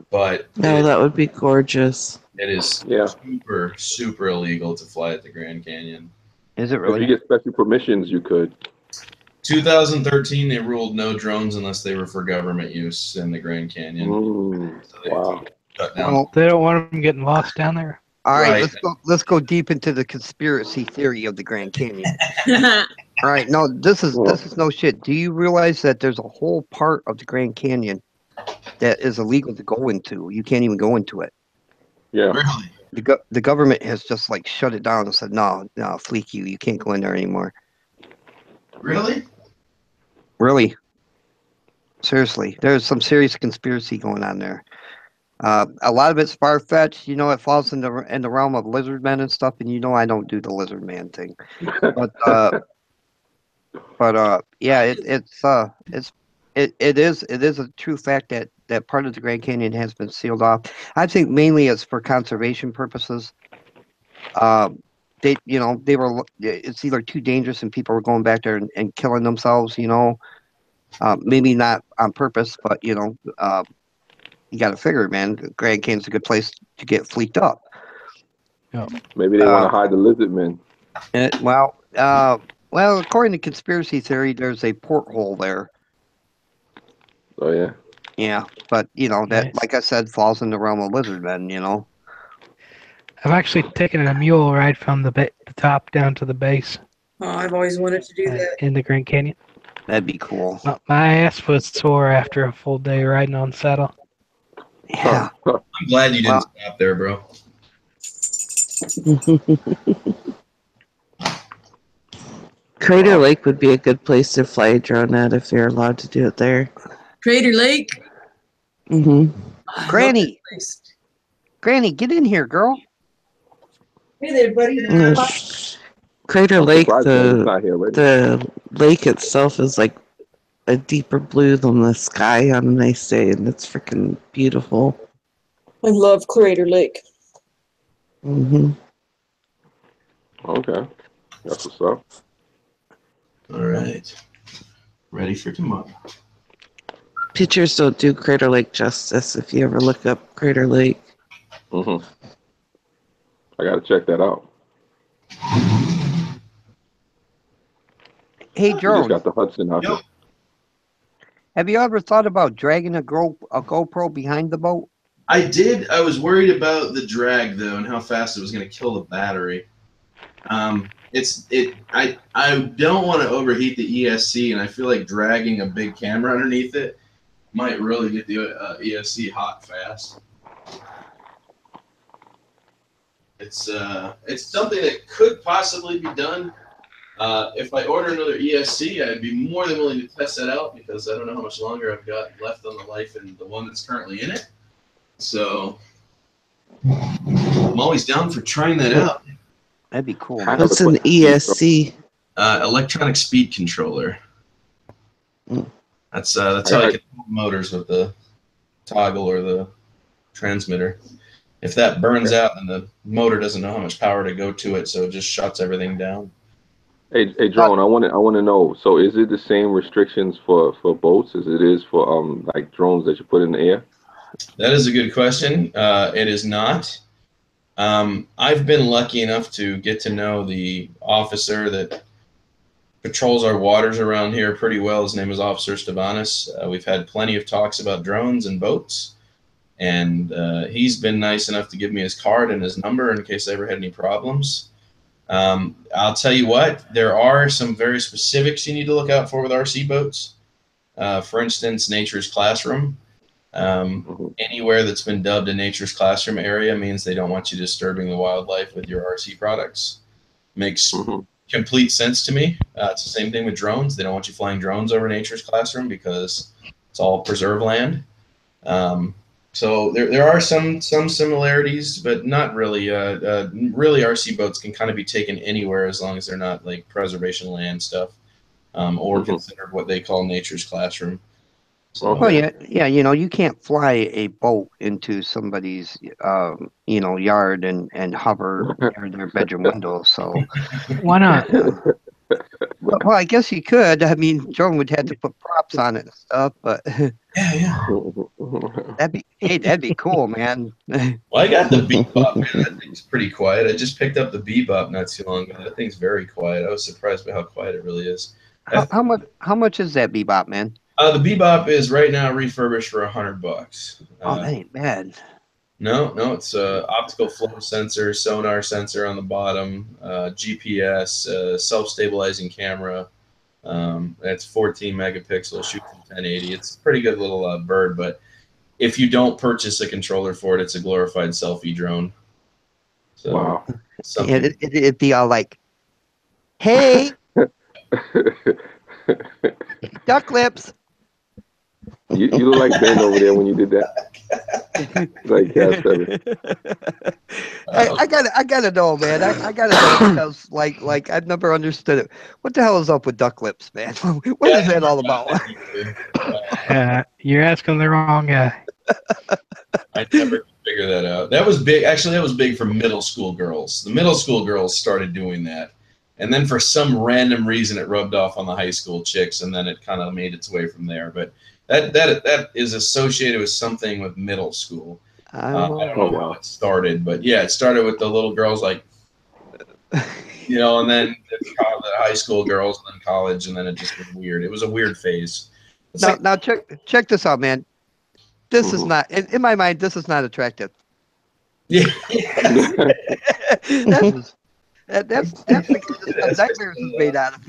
But No, that would be gorgeous. it is Yeah. super, super illegal to fly at the Grand Canyon. Is it If really? you get special permissions, you could. 2013, they ruled no drones unless they were for government use in the Grand Canyon. So they Wow. shut down. Well, They don't want them getting lost down there. all right, Right. let's go deep into the conspiracy theory of the Grand Canyon. All right, no, this is no shit. Do you realize that there's a whole part of the Grand Canyon that is illegal to go into? You can't even go into it. Yeah. Really? The government has just like shut it down and said, no, fleek you can't go in there anymore. Really? Really? Seriously, there's some serious conspiracy going on there. A lot of it's far fetched. You know, it falls in the realm of lizard men and stuff. And you know, I don't do the lizard man thing. But yeah, it is a true fact that part of the Grand Canyon has been sealed off. I think mainly it's for conservation purposes. It's either too dangerous and people were going back there and killing themselves. You know, maybe not on purpose, but you know, you got to figure, man. Grand Canyon's a good place to get fleeked up. Maybe they want to hide the lizard men. Well, according to conspiracy theory, there's a porthole there. Oh yeah. Yeah, but you know that, Nice. like I said, falls in the realm of lizard men. You know. I've actually taken a mule ride from the top down to the base Oh, I've always wanted to do that. in the Grand Canyon. That'd be cool. My ass was sore after a full day riding on saddle. Yeah. I'm glad you didn't Well- stop there, bro. Crater Lake would be a good place to fly a drone at if you're allowed to do it there. Crater Lake. Mm-hmm. I love Granny. that place. Granny, get in here, girl. Hey there, buddy. Crater I'm Lake, surprised Granny's not here already. the lake itself is like a deeper blue than the sky on a nice day, and it's freaking beautiful. I love Crater Lake. Mm-hmm. Okay. That's what's up. All right. Ready for tomorrow. Pictures don't do Crater Lake justice if you ever look up Crater Lake. Mm-hmm. I gotta check that out. Hey, You just Drone, got the Hudson out Yep. have you ever thought about dragging a GoPro behind the boat? I did. I was worried about the drag though, and how fast it was going to kill the battery. I don't want to overheat the ESC, and I feel like dragging a big camera underneath it might really get the ESC hot fast. It's something that could possibly be done. If I order another ESC, I'd be more than willing to test that out because I don't know how much longer I've got left on the life and the one that's currently in it. So I'm always down for trying that out. That'd be cool. I Man. have What's a an question. ESC? Electronic speed controller. Mm. That's how I can control motors with the toggle or the transmitter. If that burns out, then the motor doesn't know how much power to go to it, so it just shuts everything down. Hey, Drone, I want to know. So, is it the same restrictions for boats as it is for like drones that you put in the air? That is a good question. It is not. I've been lucky enough to get to know the officer that patrols our waters around here pretty well. His name is Officer Stavanis. We've had plenty of talks about drones and boats, and he's been nice enough to give me his card and his number in case I ever had any problems. I'll tell you what, there are some very specifics you need to look out for with RC boats. For instance, Nature's Classroom. Anywhere that's been dubbed a Nature's Classroom area means they don't want you disturbing the wildlife with your RC products. Makes complete sense to me. It's the same thing with drones. They don't want you flying drones over Nature's Classroom because it's all preserve land. So there are some similarities, but not really. Really, RC boats can kind of be taken anywhere as long as they're not like preservation land stuff or considered what they call Nature's Classroom. So, Well, yeah, you can't fly a boat into somebody's, yard and hover near their bedroom window. So, Why not? well, I guess you could. I mean, Drone would have to put props on it and stuff, but yeah. that'd be cool, man. Well, I got the Bebop, man. That thing's pretty quiet. I just picked up the Bebop not too long ago. That thing's very quiet. I was surprised by how quiet it really is. How much is that Bebop, man? The Bebop is right now refurbished for $100. Oh, that ain't bad. No, it's optical flow sensor, sonar sensor on the bottom, GPS, self-stabilizing camera. That's 14 megapixels, shoots in 1080. It's a pretty good little bird, but if you don't purchase a controller for it, it's a glorified selfie drone. So, wow. It'd be all like, hey, duck lips. You look like Ben over there when you did that. Like Cat 7. I gotta know, man. I gotta know because like I've never understood it. What the hell is up with duck lips, man? What is that all about? You're asking the wrong guy. I never could figure that out. That was big. Actually, that was big for middle school girls. The middle school girls started doing that. And then for some random reason, it rubbed off on the high school chicks, and then it kind of made its way from there. But that is associated with something with middle school. I don't know how it started, but yeah, it started with the little girls, like, and then the high school girls, and then college, and then it just was weird. It was a weird phase. Now check this out, man. This is not in my mind. This is not attractive. Yeah. That's the nightmares is made out of.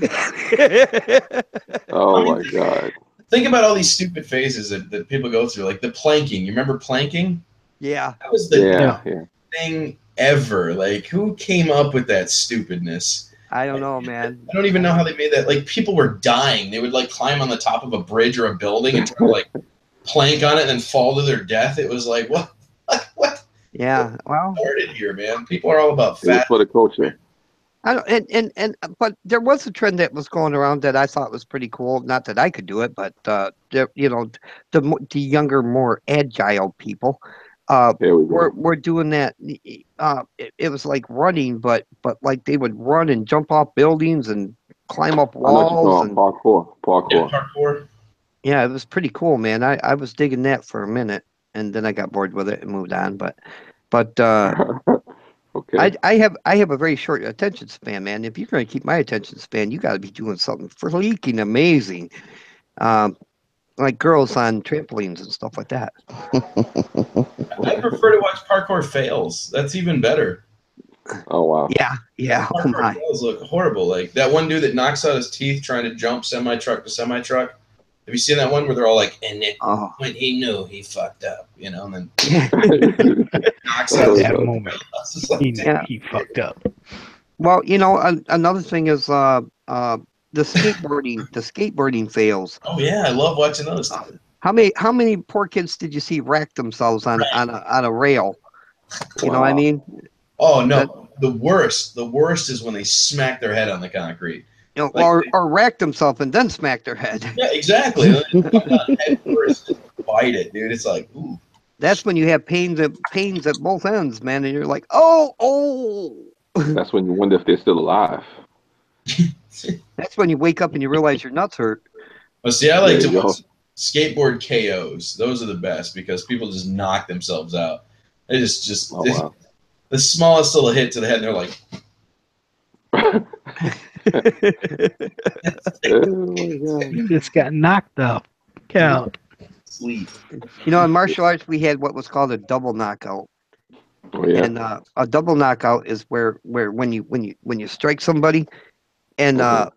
Oh my God. Think about all these stupid phases that people go through, like the planking. You remember planking? Yeah. That was the thing ever. Like, who came up with that stupidness? I don't know, man. I don't even know how they made that. Like, people were dying. They would like climb on the top of a bridge or a building and try to like plank on it and then fall to their death. It was like, what Yeah, well, started here, man? People are all about It was fat. for the culture. I don't, but there was a trend that was going around that I thought was pretty cool. Not that I could do it, but you know, the younger, more agile people, Here we go. were doing that. It was like running, but like they would run and jump off buildings and climb up I know what you're walls talking and about. Parkour. Yeah, parkour. yeah, it was pretty cool, man. I was digging that for a minute, and then I got bored with it and moved on. But Okay. I have a very short attention span, man. If you're going to keep my attention span, you got to be doing something freaking amazing, like girls on trampolines and stuff like that. I prefer to watch parkour fails. That's even better. Oh wow. Yeah. Oh Parkour my. fails look horrible. Like that one dude that knocks out his teeth trying to jump semi-truck to semi-truck. Have you seen that one where they're all like, and then Oh. when he knew he fucked up, you know, and then Yeah. knocks out his That Oh, moment, It's just like, he, Yeah. he fucked up. Well, you know, another thing is the skateboarding fails. oh yeah, I love watching those. How many poor kids did you see wreck themselves on a rail? You know what I Wow. mean? Oh no, the worst is when they smack their head on the concrete. You know, Like- or wreck themselves and then smack their head. Yeah, exactly. They come down head first, just bite it, dude. It's like, ooh. That's when you have pains at both ends, man, and you're like, oh. That's when you wonder if they're still alive. That's when you wake up and you realize your nuts hurt. Well, see, I like There to you go. watch skateboard KOs. Those are the best because people just knock themselves out. They just Oh wow. the smallest little hit to the head, and they're like, Oh my god. He just got knocked up. Count. sleep. You know, in martial arts, we had what was called a double knockout, Oh yeah. and a double knockout is where when you strike somebody, and Mhm.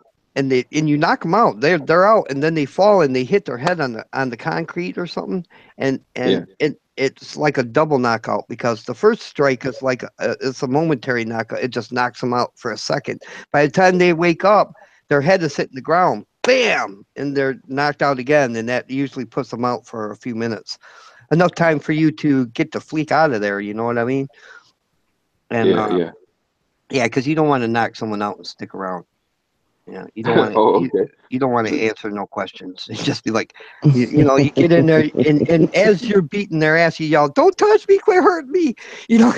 and you knock them out, they're out, and then they fall and they hit their head on the concrete or something, and it's like a double knockout because the first strike is like it's a momentary knockout. It just knocks them out for a second. By the time they wake up, their head is hitting the ground, bam, and they're knocked out again, and that usually puts them out for a few minutes, enough time for you to get the fleek out of there. You know what I mean? And Yeah. yeah, because you don't want to knock someone out and stick around. Yeah, you don't want to. Oh okay. You don't want to answer no questions. You just be like, you know, you get in there, and as you're beating their ass, you yell, "Don't touch me! Quit hurting me!" You know.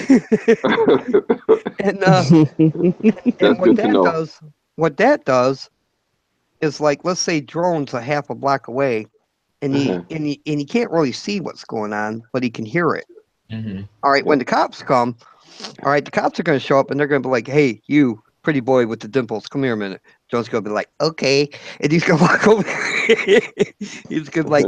and That's good to know. what that does is like, let's say drone's a half a block away, and he can't really see what's going on, but he can hear it. Mm-hmm. All right, when the cops come, all right, the cops are going to show up and they're going to be like, "Hey, you pretty boy with the dimples, come here a minute." John's going to be like, "Okay," and he's going to walk over. He's going to be like,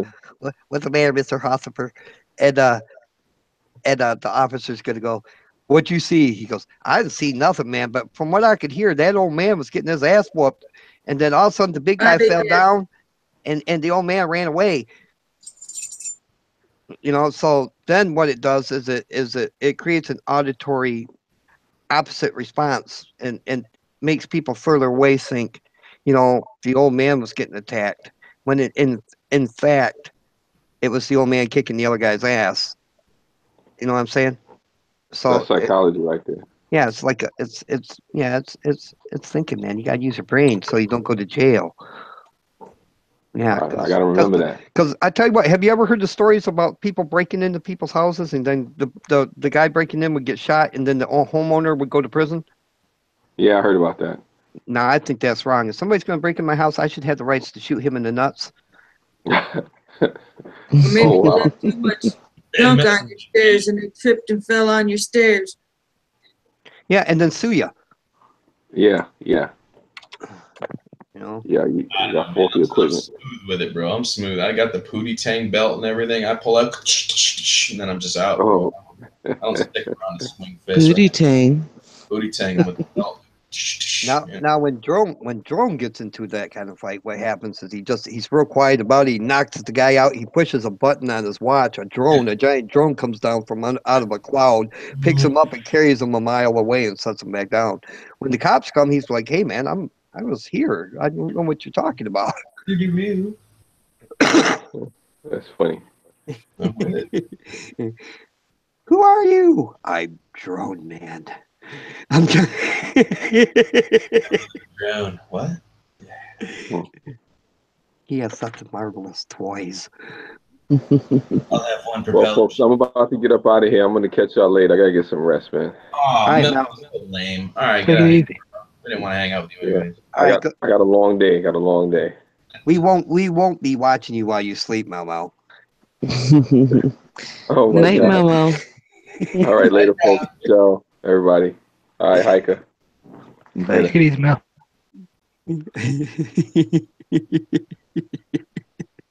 "What's the matter, Mr. Hossoper?" And the officer's going to go, "What'd you see?" He goes, "I didn't see nothing, man, but from what I could hear, that old man was getting his ass whooped, and then all of a sudden the big guy fell down, and the old man ran away." You know, so then what it does is it creates an auditory opposite response and makes people further away think, you know, the old man was getting attacked when in fact it was the old man kicking the other guy's ass. You know what I'm saying? So That's psychology right there. yeah, it's like it's thinking, man. You gotta use your brain so you don't go to jail. Yeah, I gotta remember that. because I tell you what, have you ever heard the stories about people breaking into people's houses and then the guy breaking in would get shot and then the homeowner would go to prison? Yeah, I heard about that. No, I think that's wrong. If somebody's going to break in my house, I should have the rights to shoot him in the nuts. Or maybe Oh, you wow. left too much junk on your stairs and it tripped and fell on your stairs. Yeah, and then sue you. Yeah. You know. Yeah, you got I'm faulty equipment. smooth with it, bro. I'm smooth. I got the Pootie Tang belt and everything. I pull out, and then I'm just out. Oh, I don't stick around to swing fists. Booty tang. Pootie Tang with the belt. Now when drone gets into that kind of fight, what happens is he's real quiet about it. He knocks the guy out. He pushes a button on his watch. A giant drone comes down from out of a cloud, picks him up and carries him a mile away and sets him back down. When the cops come, he's like, "Hey man, I was here. I don't know what you're talking about." That's funny. Who are you? I'm Drone Man. I'm Drone. What? He has such marvelous toys. I'll have one Well, propeller. folks, I'm about to get up out of here. I'm gonna catch y'all later. I gotta get some rest, man. Oh, right, no, now- lame. All right, Take good. it I easy. didn't want to hang out with you Yeah. anyways. All right, I got a long day. Got a long day. we won't be watching you while you sleep, Mel. Oh my Night, God. Momo. All right, later, folks. Ciao, everybody. All right, Hiker. Bye. Take it easy, Mel.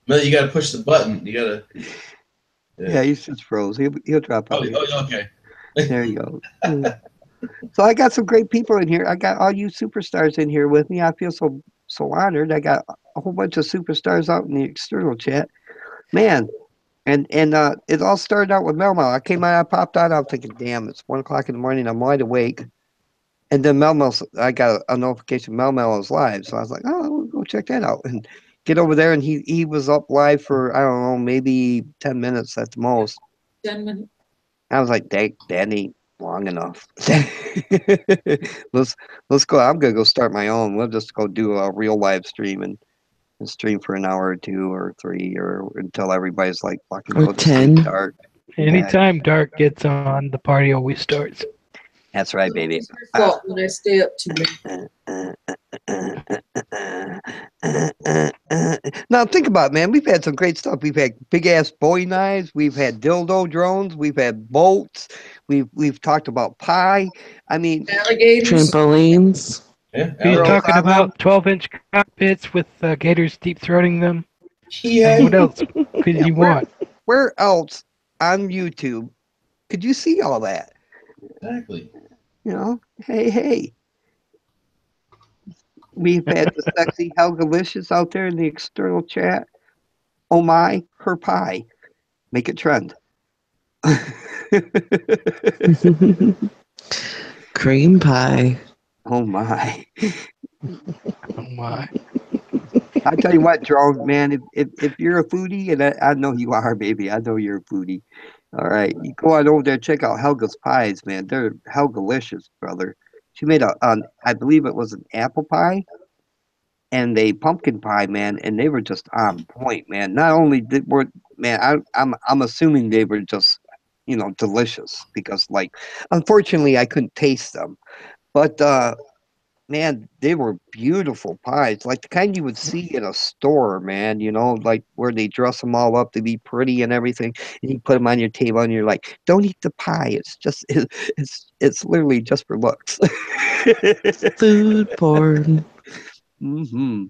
No, you got to push the button. You got to. Yeah, he's just froze. He'll drop out. Oh, okay. There you go. So I got some great people in here. I got all you superstars in here with me. I feel so honored. I got a whole bunch of superstars out in the external chat, man. And it all started out with Mel. I came out, I popped out. I'm thinking, damn, it's 1 o'clock in the morning. I'm wide awake. And then I got a notification Mel was live. So I was like, oh, we'll go check that out and get over there. And he was up live for, I don't know, maybe 10 minutes at the most. 10 minutes. I was like, that ain't long enough. let's go. I'm gonna go start my own. We'll just go do a real live stream and stream for an hour or 2 or 3 or until everybody's like fucking Or go to 10. sleep dark. Anytime Dark gets on, the party always starts. That's right, baby. It's your fault when I stay up too late. Now think about it, man. We've had some great stuff. We've had big ass Bowie knives. We've had dildo drones. We've had bolts. We've talked about pie. I mean, Alligators. Trampolines. Yeah. He's Girls talking on about 12-inch cockpits with gators deep throating them. Yeah. What else could you want? where else on YouTube could you see all that? Exactly. You know, hey. We've had the sexy Helgalicious out there in the external chat. Oh my, her pie. Make it trend. Cream pie. Oh my. Oh my. I tell you what, Drone, man, if you're a foodie, and I know you are, baby. I know you're a foodie. All right. You go on over there, check out Helga's pies, man. They're Helgalicious, brother. She made I believe it was an apple pie and a pumpkin pie, man, and they were just on point, man. Not only I'm assuming they were just, delicious because, like, unfortunately, I couldn't taste them, but man, they were beautiful pies, like the kind you would see in a store, man. Like where they dress them all up to be pretty and everything, and you put them on your table, and you're like, "Don't eat the pie. It's just, it's literally just for looks." Food porn. Mm-hmm.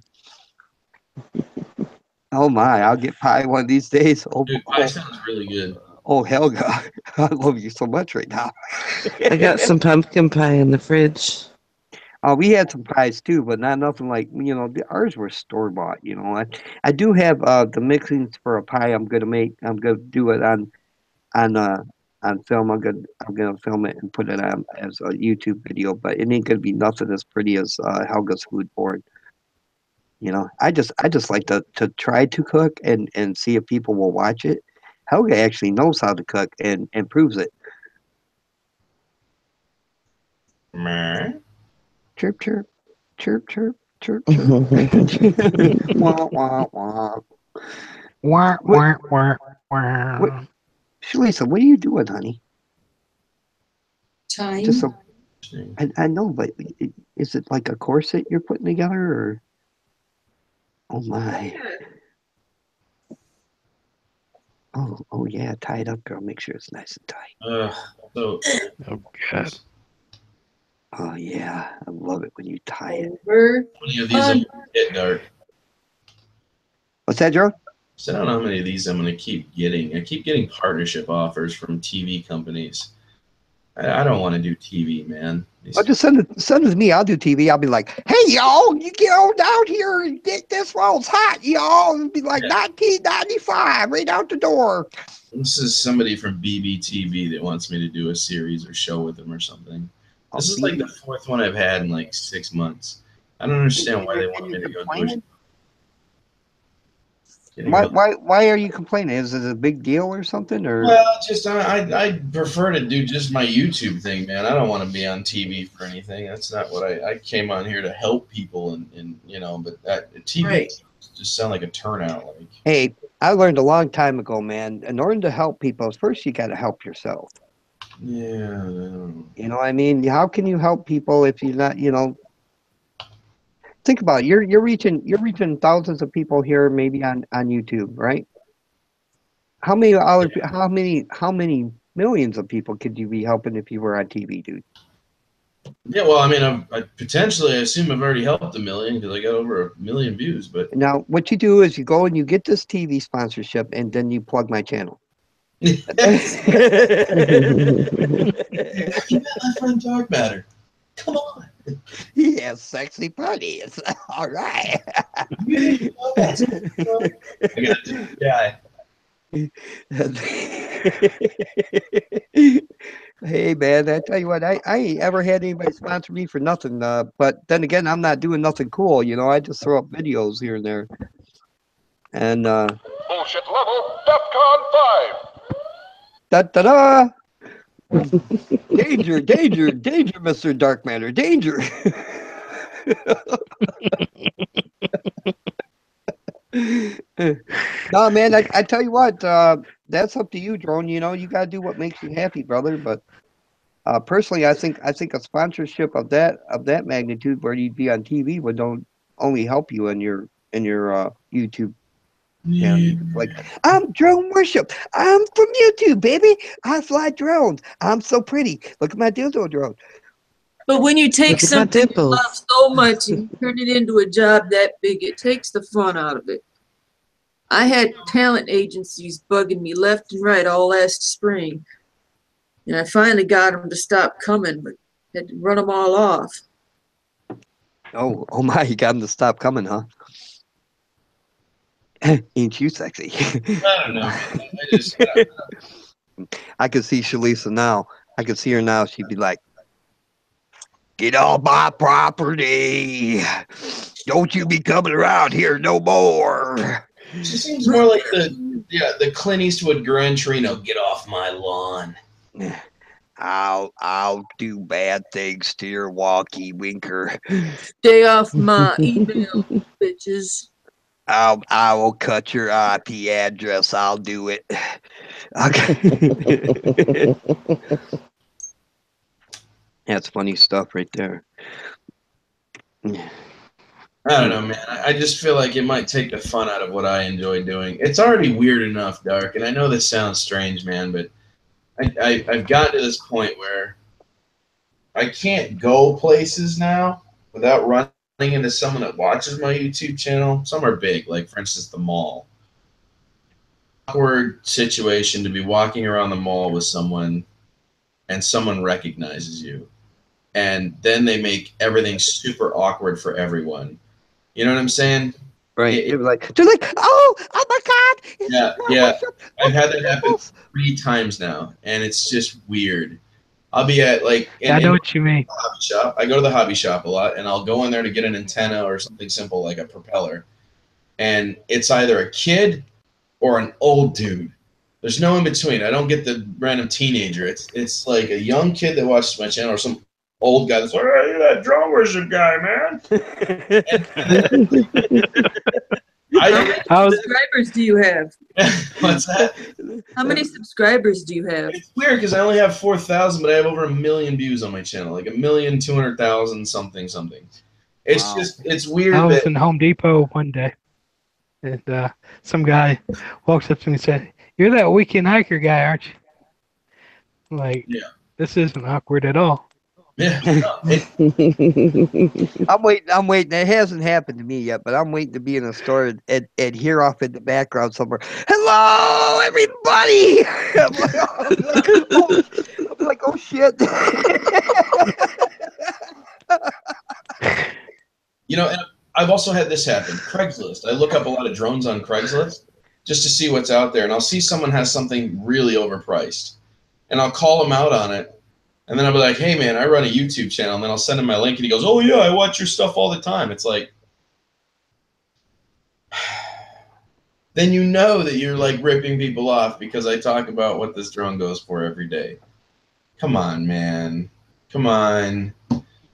Oh my, I'll get pie one of these days. Dude, pie sounds really good. Oh Helga, I love you so much right now. I got some pumpkin pie in the fridge. We had some pies too, but not nothing like ours were store bought. I do have the mixings for a pie. I'm gonna make. I'm gonna do it on film. I'm gonna film it and put it on as a YouTube video. But it ain't gonna be nothing as pretty as Helga's food board. I just like to try to cook and see if people will watch it. Helga actually knows how to cook and proves it. Meh. Chirp chirp, chirp chirp, chirp chirp. Wah wah wah. Wah, wah, wah, wah. What? Shalisa, what are you doing, honey? Time. Just so I know, but is it like a corset you're putting together, or? Oh my! Oh yeah, tie it up, girl. Make sure it's nice and tight. So Oh God. Oh yeah, I love it when you tie it. Over. how many of these I'm gonna get, Dark? What's that, Joe? So I don't know how many of these I'm gonna keep getting. I keep getting partnership offers from TV companies. I don't want to do TV, man. I'll just send it to me. I'll do TV. I'll be like, hey, y'all, you get on down here and get this one's hot, y'all. It'll be like 1995 right out the door. This is somebody from BBTV that wants me to do a series or show with them or something. This is like the fourth one I've had in like 6 months. I don't understand why they want me to go do it. Why are you complaining? Is it a big deal or something? Or well, just I prefer to do just my YouTube thing, man. I don't want to be on TV for anything. That's not what I came on here to help people and you know. But TV just sound like a turnout. Like, hey, I learned a long time ago, man. In order to help people, first you got to help yourself. Yeah. You know what I mean? How can you help people if you're not, you know? Think about it. You're reaching thousands of people here, maybe on YouTube, right? How many millions of people could you be helping if you were on TV, dude? Yeah, well, I mean, I assume I've already helped 1 million because I got over 1 million views. But now, what you do is you go and you get this TV sponsorship, and then you plug my channel. Keep my friend Dark Matter. Come on. Yeah, sexy putties. All right. I got this guy. Hey man, I tell you what, I ain't ever had anybody sponsor me for nothing. But then again, I'm not doing nothing cool. You know, I just throw up videos here and there. And bullshit level DEFCON 5. Da da da. Danger, danger, danger, Mr. Dark Matter, danger. No, man, I tell you what, that's up to you, Drone. You know, you gotta do what makes you happy, brother. But personally, I think a sponsorship of that magnitude, where you'd be on TV, would only help you in your YouTube. Yeah, like, I'm Drone Worship. I'm from YouTube, baby. I fly drones. I'm so pretty. Look at my dildo drone. But when you take Look at my something you dimples. love so much and you turn it into a job that big, it takes the fun out of it. I had talent agencies bugging me left and right all last spring, and I finally got them to stop coming, but had to run them all off. Oh my, you got them to stop coming, huh? Ain't you sexy? I don't know. I could see Shalisa now. I could see her now. She'd be like, "Get off my property. Don't you be coming around here no more." She seems more like the Clint Eastwood Gran Torino. Get off my lawn. I'll do bad things to your walkie winker. Stay off my email, bitches. I will cut your IP address. I'll do it. Okay. That's funny stuff right there. I don't know, man. I just feel like it might take the fun out of what I enjoy doing. It's already weird enough, Dark, and I know this sounds strange, man, but I've gotten to this point where I can't go places now without running into someone that watches my YouTube channel. Some are big, like, for instance, the mall. Awkward situation to be walking around the mall with someone and someone recognizes you. And then they make everything super awkward for everyone. You know what I'm saying? Right. They're like, oh my God. Yeah. I've had that happen 3 times now, and it's just weird. I'll be at, like, I know what you mean. Hobby shop. I go to the hobby shop a lot, and I'll go in there to get an antenna or something simple like a propeller. And it's either a kid or an old dude. There's no in between. I don't get the random teenager. It's like a young kid that watches my channel or some old guy that's like, "Hey, you're that Drone Worship guy, man." How many subscribers do you have? What's that? How many subscribers do you have? It's weird because I only have 4,000, but I have over 1 million views on my channel, like 1,200,000 something. It's Wow. just, it's weird. I was that, in Home Depot one day, and some guy walks up to me and said, "You're that weekend hiker guy, aren't you?" I'm like, Yeah. This isn't awkward at all. yeah, I'm waiting. It hasn't happened to me yet, but I'm waiting to be in a store and hear off in the background somewhere, "Hello, everybody!" I'm like, oh shit. shit. You know, and I've also had this happen. Craigslist. I look up a lot of drones on Craigslist just to see what's out there, and I'll see someone has something really overpriced, and I'll call them out on it, and then I'll be like, "Hey, man, I run a YouTube channel," and then I'll send him my link, and he goes, "Oh yeah, I watch your stuff all the time." It's like, then you know that you're like ripping people off because I talk about what this drone goes for every day. Come on, man. Come on.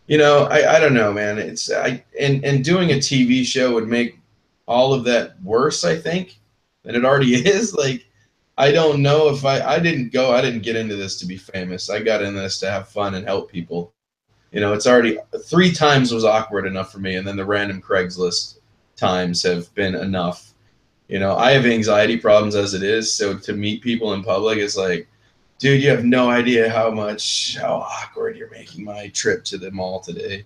You know, I don't know, man. And doing a TV show would make all of that worse, I think, than it already is. Like, I don't know if I didn't get into this to be famous. I got into this to have fun and help people. You know, it's already 3 times was awkward enough for me, and then the random Craigslist times have been enough. You know, I have anxiety problems as it is, so to meet people in public is like, dude, you have no idea how awkward you're making my trip to the mall today.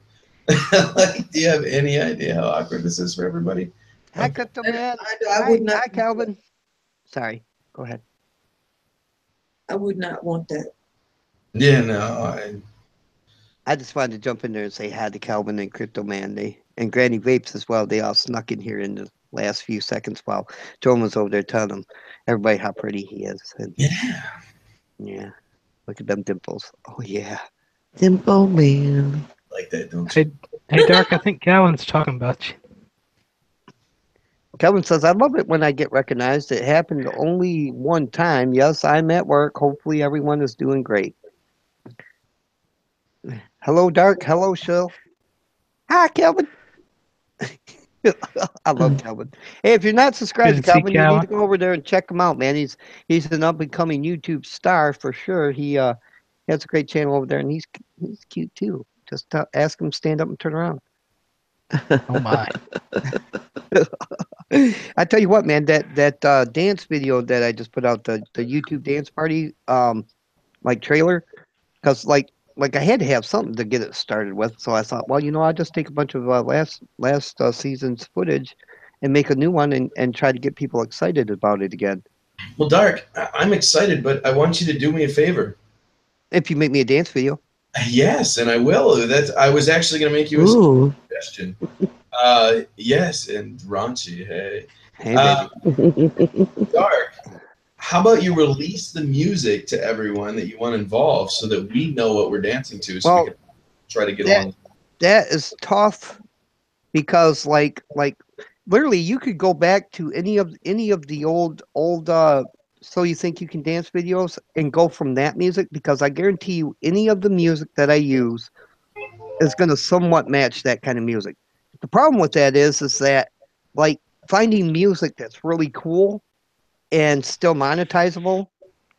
Like, do you have any idea how awkward this is for everybody? Hi, Crypto Man. I would not. Hi, Calvin. Sorry. Go ahead. I would not want that. Yeah, no, I just wanted to jump in there and say hi to Calvin and Crypto Man. And Granny Vapes as well. They all snuck in here in the last few seconds while Joan was over there telling everybody how pretty he is. And yeah. Look at them dimples. Oh yeah. Dimple Man. like that, don't you? Hey, Dark, I think Calvin's talking about you. Calvin says, I love it when I get recognized. It happened only one time. Yes, I'm at work. Hopefully everyone is doing great. Hello, Dark. Hello, Shill. Hi, Calvin. I love Calvin. Hey, if you're not subscribed to Good to see Calvin, you need to Calvin. go over there and check him out, man. He's an up and coming YouTube star for sure. He has a great channel over there, and he's cute too. Just ask him to stand up and turn around. Oh my. I tell you what, man, that dance video that I just put out, the YouTube dance party like trailer, because like I had to have something to get it started with. So I thought, well, I'll just take a bunch of last season's footage and make a new one and try to get people excited about it again. Well, Dark, I'm excited, but I want you to do me a favor. If you make me a dance video. Yes, and I will. I was actually going to make you a Ooh. suggestion. Yes, and raunchy. Hey, Hey, baby. Dark. How about you release the music to everyone that you want involved, so that we know what we're dancing to, so we can try to get along. That is tough because like literally you could go back to any of the old So You Think You Can Dance videos and go from that music, because I guarantee you any of the music that I use is going to somewhat match that kind of music. The problem with that is that like finding music that's really cool and still monetizable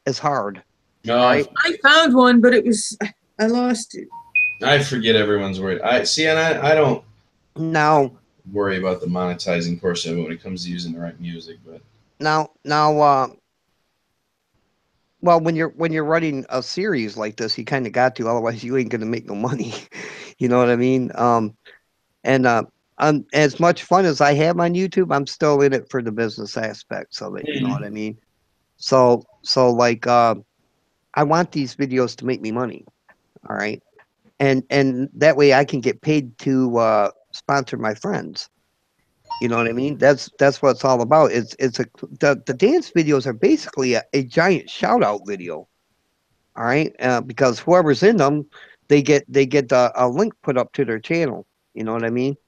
is hard. No, Right. I found one, but I lost it. I forget everyone's word. I don't Now worry about the monetizing portion of it when it comes to using the right music, but well, when you're running a series like this, you kind of got to, otherwise you ain't gonna make no money. You know what I mean? I'm as much fun as I have on YouTube, I'm still in it for the business aspects of it. You know what I mean? So like I want these videos to make me money. All right. And that way I can get paid to sponsor my friends. You know what I mean? That's what it's all about. The dance videos are basically a giant shout out video. All right, because whoever's in them, they get a link put up to their channel. You know what I mean?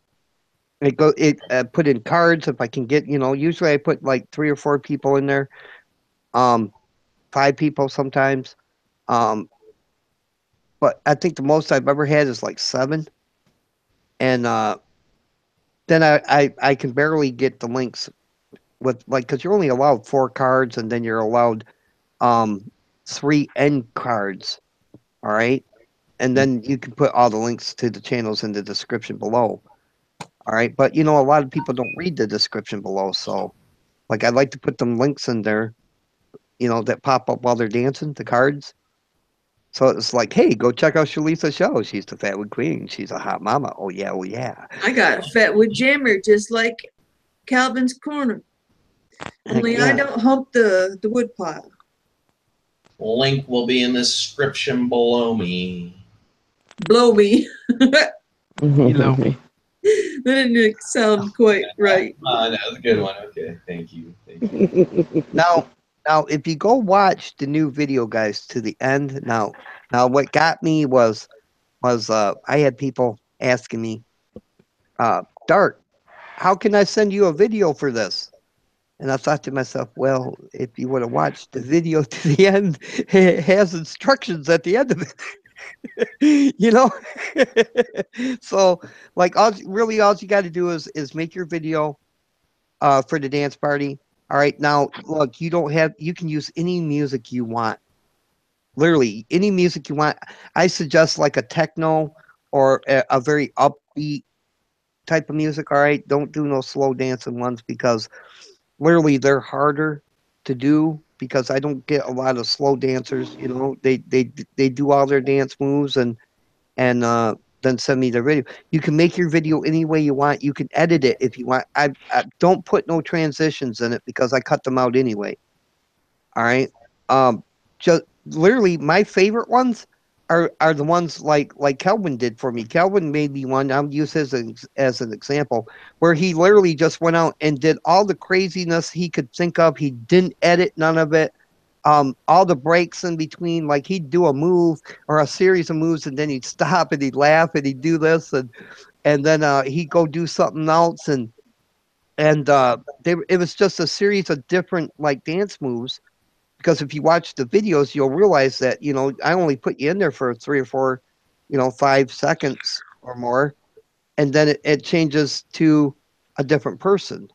It put in cards if I can get. Usually I put like 3 or 4 people in there, 5 people sometimes. But I think the most I've ever had is like 7, and then I can barely get the links with because you're only allowed 4 cards, and then you're allowed 3 end cards. All right, and then you can put all the links to the channels in the description below. All right, but a lot of people don't read the description below, so like I'd like to put them links in there, that pop up while they're dancing, the cards. So it's like, hey, go check out Shalisa's show. She's the Fatwood Queen. She's a hot mama. Oh yeah, oh yeah. I got a Fatwood Jammer just like Calvin's Corner. Only Yeah. I don't hump the wood pile. Link will be in the description below me. Blow me. Below me. That didn't sound quite right. That was a good one. Okay, thank you. Thank you. Now, if you go watch the new video, guys, to the end. Now, what got me was I had people asking me, Dart, how can I send you a video for this? And I thought to myself, well, if you would have watched the video to the end, it has instructions at the end of it. You know? So, like, all you got to do is make your video for the dance party. All right. Now, look, you can use any music you want. Literally, any music you want. I suggest like a techno or a very upbeat type of music. All right. Don't do no slow dancing ones because literally they're harder to do because I don't get a lot of slow dancers. You know, they do all their dance moves and then send me the video. You can make your video any way you want. You can edit it if you want. I don't put no transitions in it because I cut them out anyway. All right. Just literally my favorite ones are the ones like Kelvin did for me. Kelvin made me one. I'll use his as an example where he literally just went out and did all the craziness he could think of. He didn't edit none of it. All the breaks in between, like he'd do a move or a series of moves and then he'd stop and he'd laugh and he'd do this and then he'd go do something else and it was just a series of different like dance moves because if you watch the videos you'll realize that I only put you in there for 3 or 4 5 seconds or more and then it changes to a different person.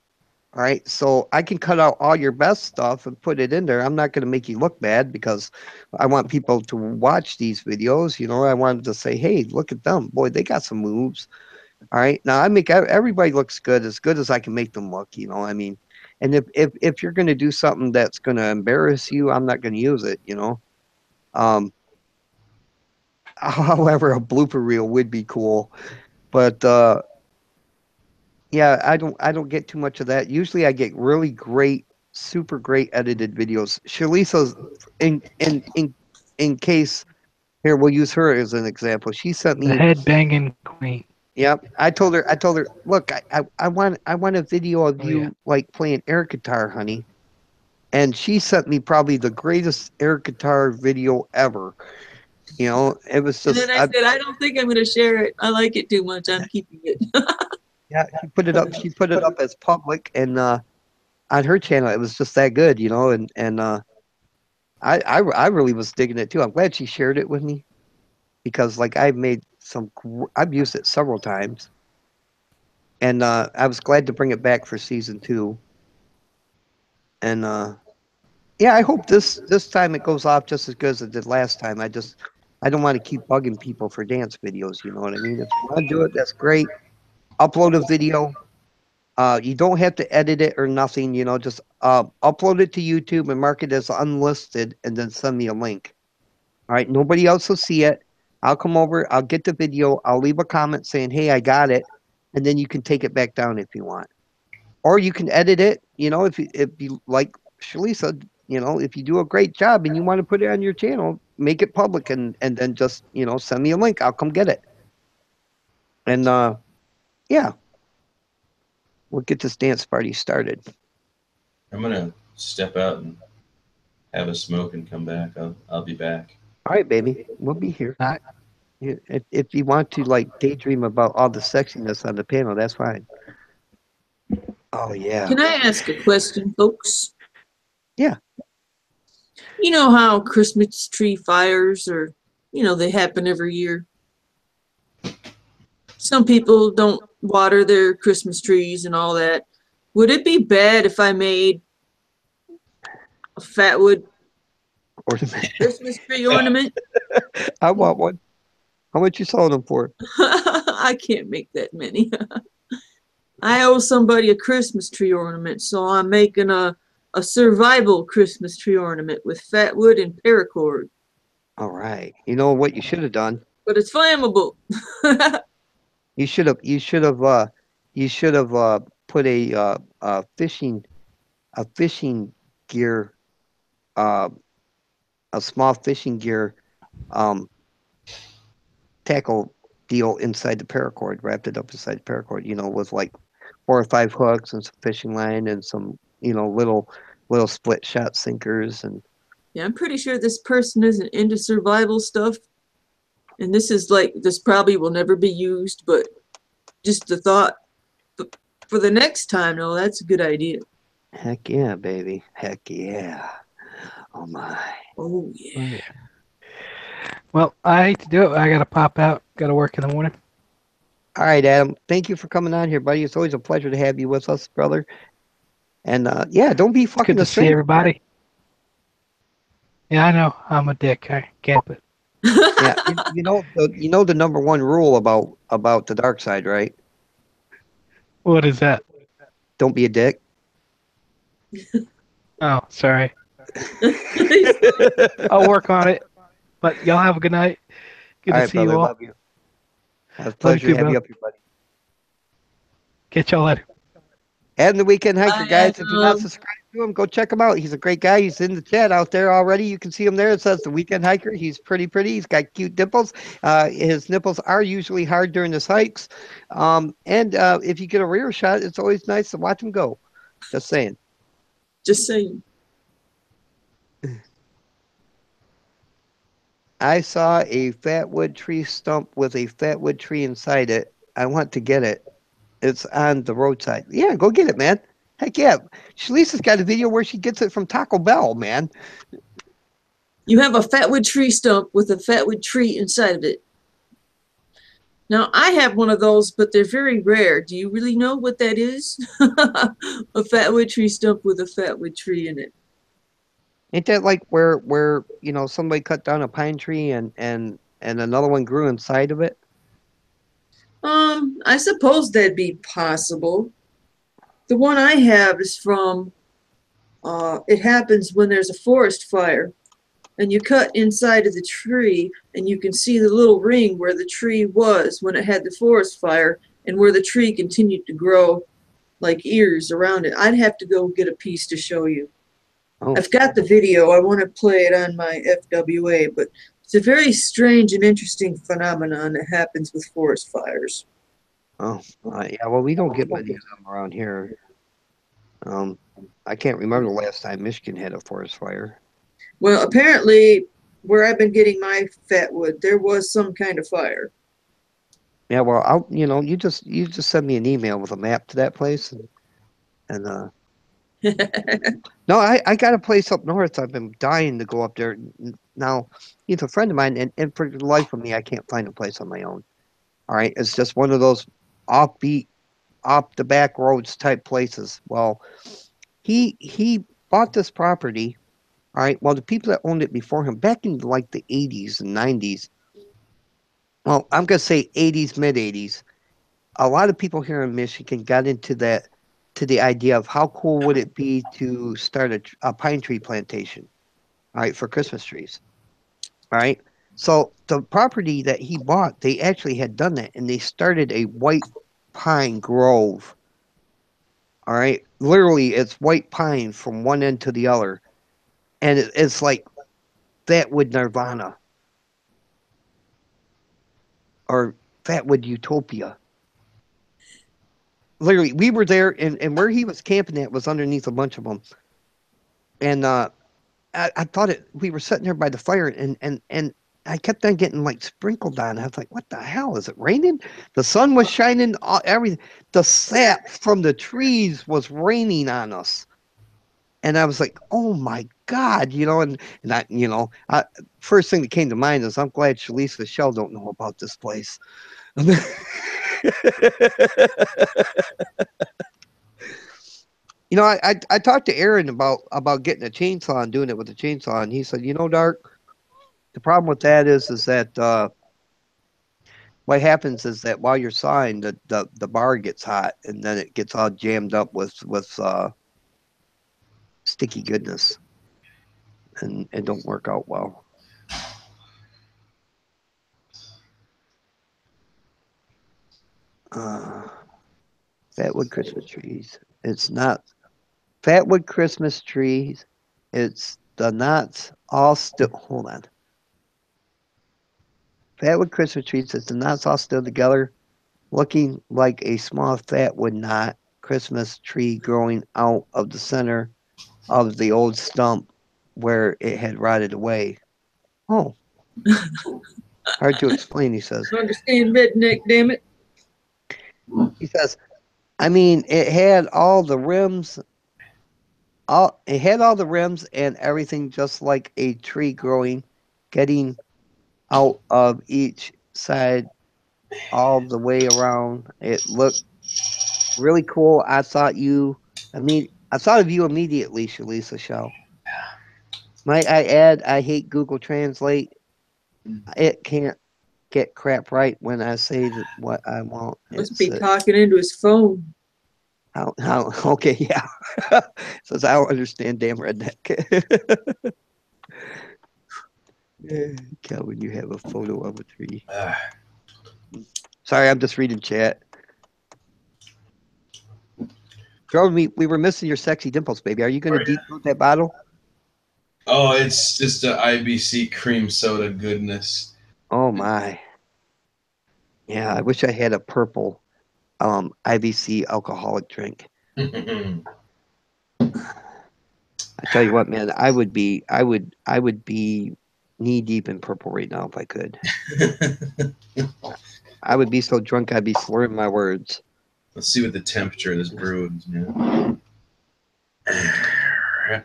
All right. So I can cut out all your best stuff and put it in there. I'm not going to make you look bad because I want people to watch these videos. I wanted to say, hey, look at them. Boy, they got some moves. All right. Now I make everybody looks good as I can make them look, I mean, and if you're going to do something that's going to embarrass you, I'm not going to use it, However, a blooper reel would be cool. But yeah, I don't get too much of that. Usually I get really great, super great edited videos. Shalisa's in case here, we'll use her as an example. She sent The me head banging queen. Yep. I told her, look, I want a video of Oh, you yeah. like playing air guitar, honey. And she sent me probably the greatest air guitar video ever. It was And just then I said, I don't think I'm going to share it. I like it too much. I'm keeping it. yeah, she put it up. She put it up as public and on her channel it was just that good, and I really was digging it too. I'm glad she shared it with me because like I've used it several times. And I was glad to bring it back for season 2. And yeah, I hope this time it goes off just as good as it did last time. I don't want to keep bugging people for dance videos. You know what I mean? If you want to do it, that's great. Upload a video. You don't have to edit it or nothing. Just upload it to YouTube and mark it as unlisted, and then send me a link. All right, nobody else will see it. I'll come over. I'll get the video. I'll leave a comment saying, "Hey, I got it." And then you can take it back down if you want, or you can edit it. If you like Shalisa, if you do a great job and you want to put it on your channel, make it public and then just send me a link. I'll come get it. And yeah, we'll get this dance party started. I'm gonna step out and have a smoke and come back. I'll be back. All right, baby, we'll be here. All right. If you want to like daydream about all the sexiness on the panel, that's fine. Oh yeah. Can I ask a question, folks? Yeah. You know how Christmas tree fires are, they happen every year. Some people don't water their Christmas trees and all that. Would it be bad if I made a Fatwood Ornament. Christmas tree ornament? I want one. How much you selling them for? I can't make that many. I owe somebody a Christmas tree ornament, so I'm making a survival Christmas tree ornament with Fatwood and paracord. All right. You know what you should have done? But it's flammable. You should have put a fishing gear a small fishing gear um, tackle deal inside the paracord, wrapped it up inside the paracord, with like 4 or 5 hooks and some fishing line and some, little split shot sinkers. And Yeah, I'm pretty sure this person isn't into survival stuff. And this probably will never be used, but just the thought, but for the next time, no, that's a good idea. heck yeah, baby. Heck yeah. Oh my. Oh, yeah. Oh, yeah. Well, I hate to do it. I gotta pop out. Gotta work in the morning. All right, Adam. Thank you for coming on here, buddy. It's always a pleasure to have you with us, brother. And yeah, don't be It's fucking good a to see stranger. everybody. Yeah, I know. I'm a dick. I can't help it. Yeah, the number one rule about the dark side, right? What is that? Don't be a dick. Oh, sorry. I'll work on it. But y'all have a good night. Good All to right, see you brother. all. Love you. It's a Love you pleasure too, to have you bro. up here, buddy. Catch y'all later. Adam the Weekend Hiker, Bye, guys. If you're not Adam. subscribed to him, go check him out. He's a great guy. He's in the chat out there already. You can see him there. It says the Weekend Hiker. He's pretty. He's got cute nipples. His nipples are usually hard during his hikes. And if you get a rear shot, it's always nice to watch him go. Just saying. Just saying. I saw a fatwood tree stump with a fatwood tree inside it. I want to get it. It's on the roadside. Yeah, go get it, man. Heck yeah. Shalisa's got a video where she gets it from Taco Bell, man. You have a fatwood tree stump with a fatwood tree inside of it. Now, I have one of those, but they're very rare. Do you really know what that is? A fatwood tree stump with a fatwood tree in it. Ain't that like where somebody cut down a pine tree and another one grew inside of it? I suppose that'd be possible. The one I have is from, it happens when there's a forest fire and you cut inside of the tree and you can see the little ring where the tree was when it had the forest fire and where the tree continued to grow like ears around it. I'd have to go get a piece to show you. Oh, I've got the video. I want to play it on my FWA, but it's a very strange and interesting phenomenon that happens with forest fires. oh, yeah. Well, we don't get many of them around here. I can't remember the last time Michigan had a forest fire. Well, apparently, where I've been getting my fatwood, there was some kind of fire. Yeah, well, you just send me an email with a map to that place, and no, I got a place up north. I've been dying to go up there. Now, he's a friend of mine, and for the life of me, I can't find a place on my own. All right, it's just one of those offbeat, off the back roads type places. Well, he bought this property. All right, well, the people that owned it before him, back in like the 80s and 90s, well, I'm gonna say 80s, mid 80s, a lot of people here in Michigan got into that, to the idea of how cool would it be to start a pine tree plantation, all right, for Christmas trees. All right. So the property that he bought, they actually had done that and they started a white pine grove. All right. Literally, it's white pine from one end to the other. And it's like Fatwood Nirvana or Fatwood Utopia. Literally, we were there, and where he was camping at was underneath a bunch of them. And I thought we were sitting there by the fire, and I kept on getting like sprinkled on. I was like, what the hell? Is it raining? The sun was shining, everything. The sap from the trees was raining on us. And I was like, oh my God, first thing that came to mind is I'm glad Shalisa and Shell don't know about this place. I talked to Aaron about getting a chainsaw and doing it with a chainsaw, and he said, Dark, the problem with that is that what happens is that while you're sawing, the bar gets hot, and then it gets all jammed up with sticky goodness, and it don't work out well. Fatwood Christmas trees. It's not Fatwood Christmas trees. It's the knots all still. Hold on. Fatwood Christmas tree says the knots all still together, looking like a small fatwood knot Christmas tree growing out of the center of the old stump where it had rotted away. Oh, hard to explain, he says. I understand redneck, damn it. He says, I mean, it had all the rims, and everything just like a tree growing, getting out of each side all the way around. It looked really cool. I thought of you immediately, Shalisa Shell. Might I add, I hate Google Translate. It can't get crap right when I say what I want. Must be talking into his phone. Okay, yeah. Says I don't understand damn redneck. Calvin, you have a photo of a tree. Sorry, I'm just reading chat. Drone, we were missing your sexy dimples, baby. Are you going to deep throat that bottle? Oh, it's just a IBC cream soda goodness. Oh my. Yeah, I wish I had a purple IBC alcoholic drink. I tell you what, man, I would be knee deep in purple right now if I could. I would be so drunk I'd be slurring my words. Let's see what the temperature of this brew is, man. Okay.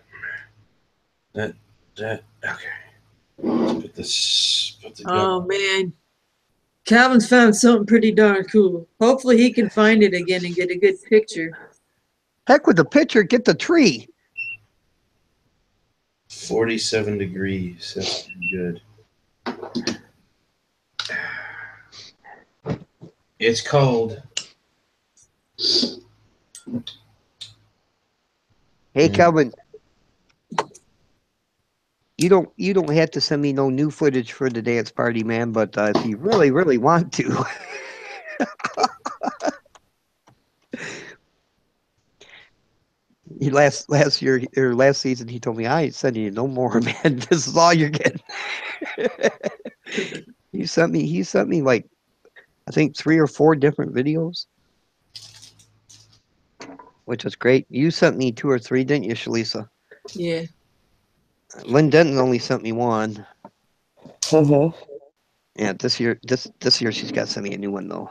Let's put this. Oh man, Calvin's found something pretty darn cool. Hopefully he can find it again and get a good picture. Heck with the picture, get the tree. 47 degrees. That's pretty good. It's cold. Hey, Calvin. You don't have to send me no new footage for the dance party, man. But if you really, really want to, last year or last season, he told me I ain't sending you no more, man. This is all you're getting. He sent me like I think 3 or 4 different videos, which was great. You sent me 2 or 3, didn't you, Shalisa? Yeah. Lynn Denton only sent me 1. Uh-huh. Yeah, this year she's got to send me a new one though.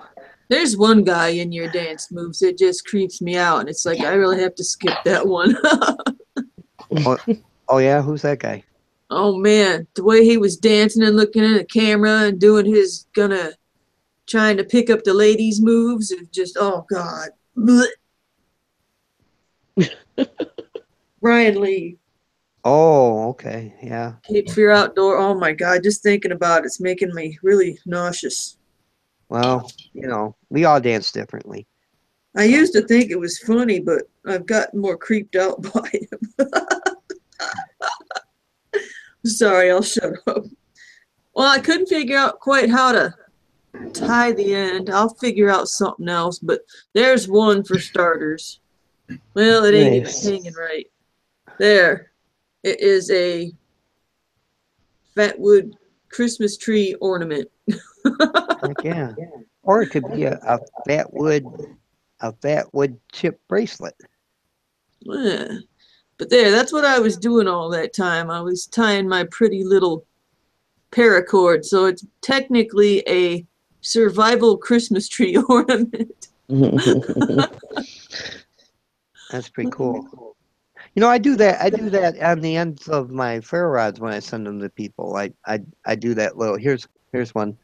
There's one guy in your dance moves that just creeps me out, and it's like I really have to skip that one. Oh yeah, who's that guy? Oh man, the way he was dancing and looking at the camera and doing his trying to pick up the ladies' moves of just, oh God. Brian Lee. Oh, okay, yeah. Cape Fear Outdoor. Oh my God, just thinking about it's making me really nauseous. Well, we all dance differently. I used to think it was funny, but I've gotten more creeped out by him. Sorry, I'll shut up. Well, I couldn't figure out quite how to tie the end. I'll figure out something else, but there's one for starters. Well, it ain't Nice. even hanging right. There. It is a Fatwood Christmas tree ornament. Heck yeah. Or it could be a fatwood chip bracelet. Yeah. But there, that's what I was doing all that time. I was tying my pretty little paracord, so it's technically a survival Christmas tree ornament. That's pretty cool. I do that on the ends of my ferro rods when I send them to people. I do that little. Here's one.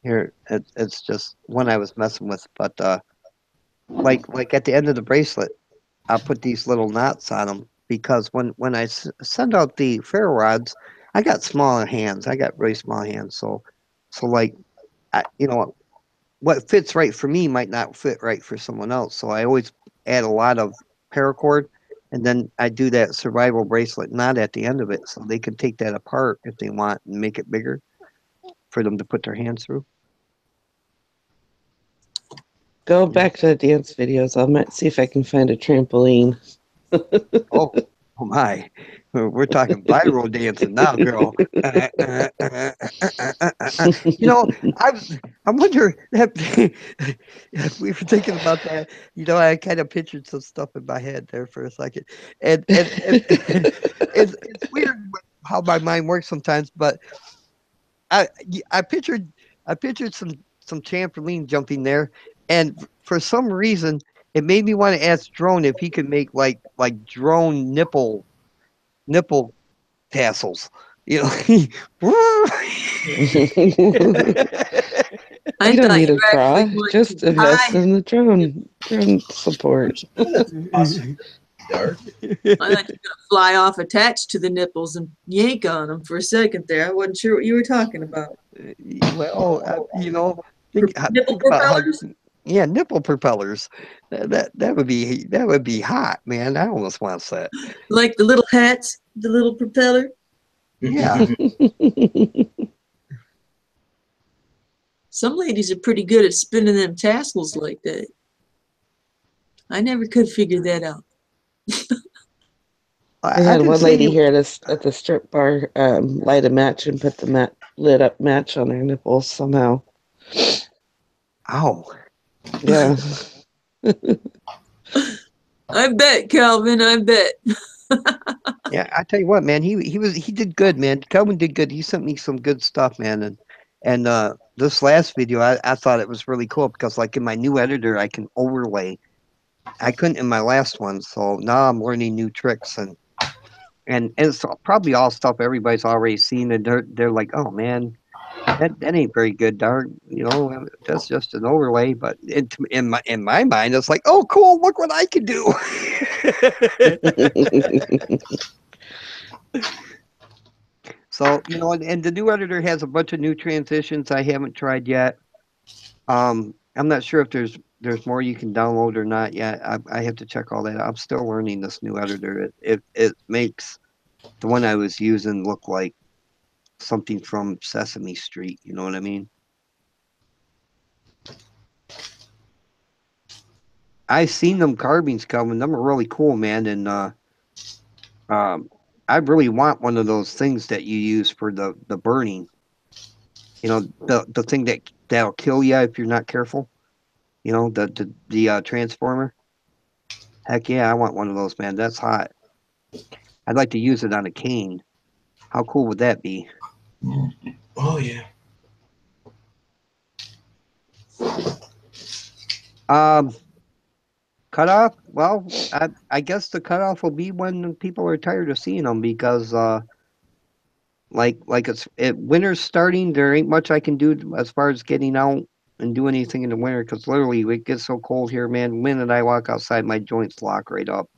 Here, it's just one I was messing with, but like at the end of the bracelet, I'll put these little knots on them because when I send out the ferro rods, I got smaller hands. I got really small hands, so like, what fits right for me might not fit right for someone else. So I always add a lot of paracord, and then I do that survival bracelet knot at the end of it, so they can take that apart if they want and make it bigger for them to put their hands through. Go back to the dance videos. I might see if I can find a trampoline. Oh my. We're talking viral dancing now, girl. You know, I wonder if we were thinking about that. You know, I kind of pictured some stuff in my head there for a second, and it's weird how my mind works sometimes. But I pictured some trampoline jumping there, and for some reason, it made me want to ask Drone if he could make like drone nipple tassels. You know. I You don't thought need you a were actually bra. going Just to invest tie. in the drone support. Awesome. Dark. I thought you were going to fly off attached to the nipples and yank on them for a second there. I wasn't sure what you were talking about. Well, you know, Nipple think about how. propellers? Yeah, nipple propellers. That would be hot, man. I almost want that. Like the little hats, the little propeller? Yeah. Some ladies are pretty good at spinning them tassels like that. I never could figure that out. We I've had been one lady saying, here at the strip bar light a match and put the lit up match on her nipples somehow. "Ow." Yeah. I bet, Calvin, I bet. Yeah, I tell you what, man, he did good, man. Kelvin did good. He sent me some good stuff, man, and this last video, I thought it was really cool because like in my new editor, I can overlay. I couldn't in my last one, so now I'm learning new tricks and it's probably all stuff everybody's already seen, and they're like, oh man, that ain't very good, darn. You know, that's just an overlay. But in my mind, it's like, oh cool, look what I can do. So, you know, and the new editor has a bunch of new transitions I haven't tried yet. I'm not sure if there's more you can download or not yet. I have to check all that out. I'm still learning this new editor. It makes the one I was using look like something from Sesame Street. You know what I mean? I've seen them carvings coming. Them are really cool, man. And I really want one of those things that you use for the burning. You know, the thing that'll kill you if you're not careful. You know, the transformer. Heck yeah, I want one of those, man. That's hot. I'd like to use it on a cane. How cool would that be? Oh yeah. Cutoff. Well, I guess the cutoff will be when people are tired of seeing them because like winter's starting. There ain't much I can do as far as getting out and do anything in the winter because literally it gets so cold here, man. The minute I walk outside, my joints lock right up.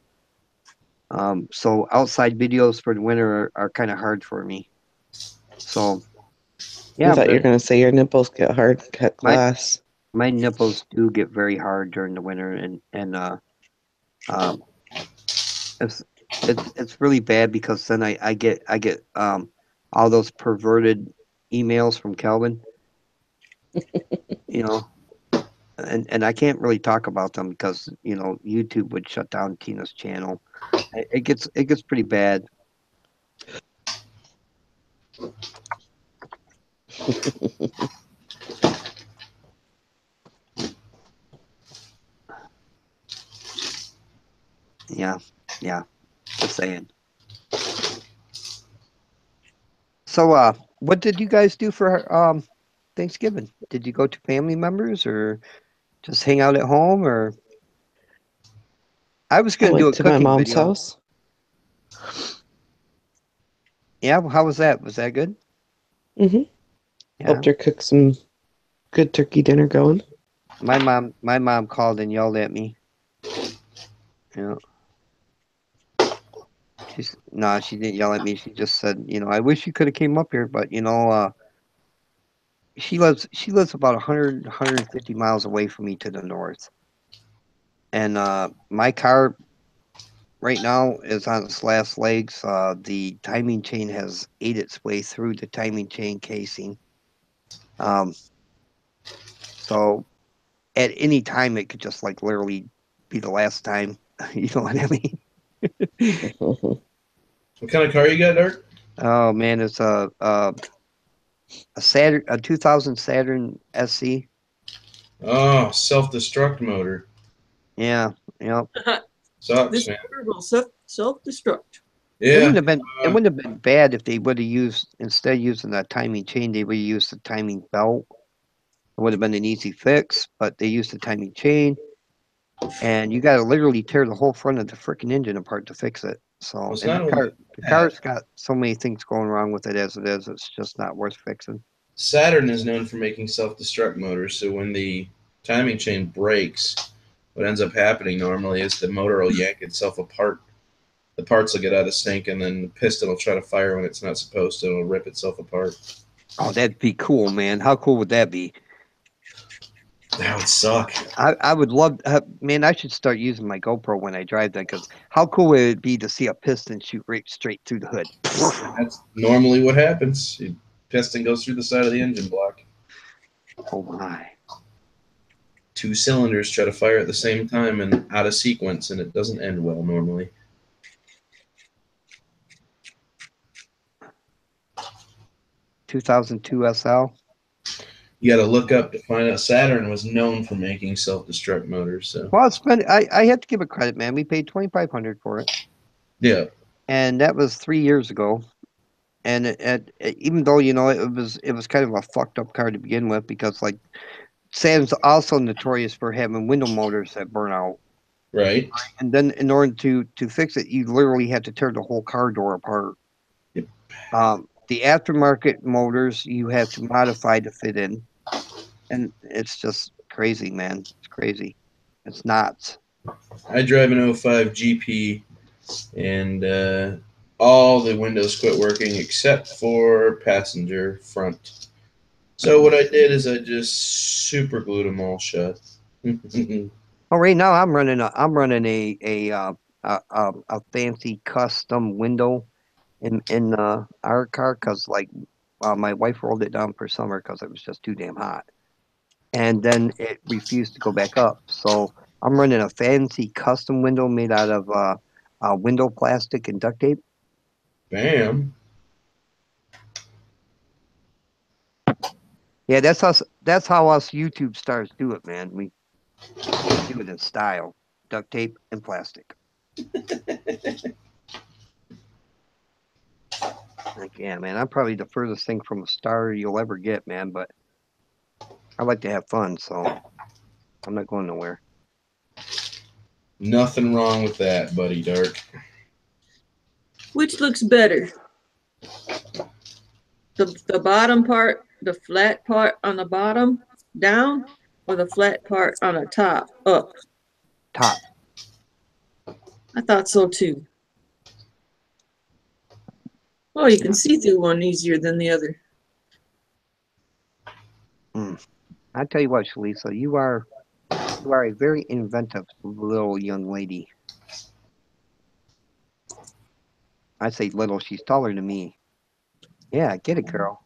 So outside videos for the winter are kind of hard for me. So I yeah, thought you were but gonna say your nipples get hard cut glass. my nipples do get very hard during the winter, and um, it's really bad because then I get all those perverted emails from Kelvin, you know, and I can't really talk about them because you know YouTube would shut down Tina's channel. It gets pretty bad. Yeah, yeah, just saying. So, what did you guys do for Thanksgiving? Did you go to family members or just hang out at home? Or I was I gonna do went a to my cooking mom's video. house. Yeah, well, how was that? Was that good? Hmm. Yeah, Helped her cook some good turkey dinner going. my mom called and yelled at me. You know, no, she didn't yell at me. She just said, you know, I wish you could have came up here, but you know, she lives about 150 miles away from me to the north, and my car right now is on its last legs. The timing chain has ate its way through the timing chain casing. Um, so at any time it could just like literally be the last time. You know what I mean? What kind of car you got, Dark? Oh man, it's a Saturn, a 2000 Saturn SC. Oh, self-destruct motor. Yeah, yep. Sucks, This man. motor will self-destruct. It Yeah. wouldn't have been it wouldn't have been bad if they would have used, instead of using that timing chain, they would have used the timing belt. It would have been an easy fix, but they used the timing chain, and you got to literally tear the whole front of the freaking engine apart to fix it. So, Well, it's and not only the that. car's got so many things going wrong with it as it is. It's just not worth fixing. Saturn is known for making self-destruct motors, so when the timing chain breaks, what ends up happening normally is the motor will yank itself apart. The parts will get out of sync, and then the piston will try to fire when it's not supposed to, and it'll rip itself apart. Oh, that'd be cool, man. How cool would that be? That would suck. I would love, man. I should start using my GoPro when I drive that, because how cool would it be to see a piston shoot right straight through the hood? That's normally what happens. The piston goes through the side of the engine block. Oh my! Two cylinders try to fire at the same time and out of sequence, and it doesn't end well normally. (2002 SL). You got to look up to find out. Saturn was known for making self-destruct motors. So Well, I have to give it credit, man. We paid $2,500 for it, yeah, and that was 3 years ago. And even though it was kind of a fucked up car to begin with, because like Sam's also notorious for having window motors that burn out. right. And then in order to fix it, you literally had to tear the whole car door apart. Yep. The aftermarket motors you have to modify to fit in, and it's just crazy, man. It's crazy. It's nuts. I drive an 05 GP, and all the windows quit working except for passenger front. So what I did is I just super glued them all shut. Oh, right now I'm running a fancy custom window in our car, because like my wife rolled it down for summer because it was just too damn hot, and then it refused to go back up. So I'm running a fancy custom window made out of window plastic and duct tape. Bam. Yeah, that's us. That's how us YouTube stars do it, man. We do it in style: duct tape and plastic. Like, yeah, man, I'm probably the furthest thing from a star you'll ever get, man. But I like to have fun, so I'm not going nowhere. Nothing wrong with that, buddy Dark. Which looks better? The bottom part, the flat part on the bottom, down, or the flat part on the top, up? Top. I thought so too. Oh, you can see through one easier than the other. I tell you what, Shalisa, you are a very inventive little young lady. I say little, she's taller than me. Yeah, get it, girl.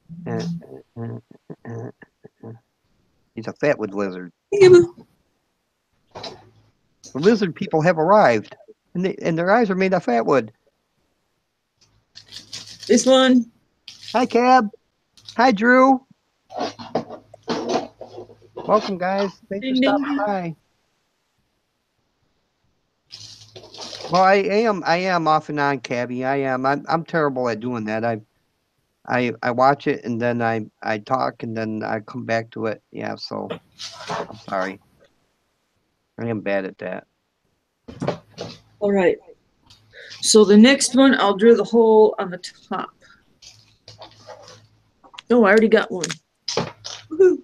He's a fatwood lizard. The lizard people have arrived, and their eyes are made of fatwood. This one. Hi, Cab. Hi, Drew. Welcome, guys. Thanks for Ding, ding, stopping ding. by. Well, I am off and on, Cabby. I am. I'm terrible at doing that. I watch it, and then I talk, and then I come back to it. Yeah, so I'm sorry. I am bad at that. All right. So the next one, I'll drill the hole on the top. Oh, I already got one. Woohoo.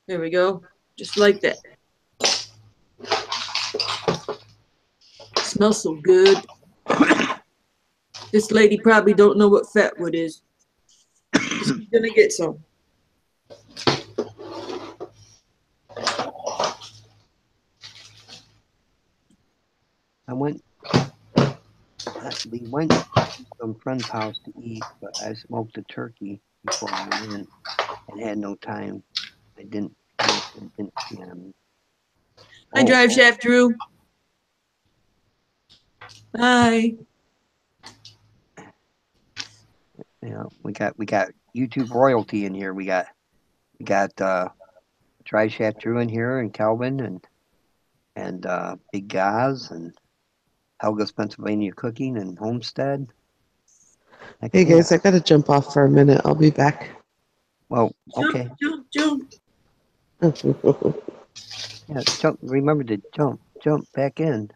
There we go. Just like that. Smells so good. This lady probably don't know what fatwood is. She's gonna get some. We went to some friend's house to eat, but I smoked a turkey before I went in and had no time. I didn't Hi, Drive Shaft Drew. Hi. Yeah, we got YouTube royalty in here. We got Dry Shaft Drew in here, and Calvin, and Big Gaz, and Helga's Pennsylvania Cooking, and Homestead. Heck Hey yeah. guys, I gotta jump off for a minute. I'll be back. Well, Jump, okay. jump. Yeah, jump. Remember to jump back in.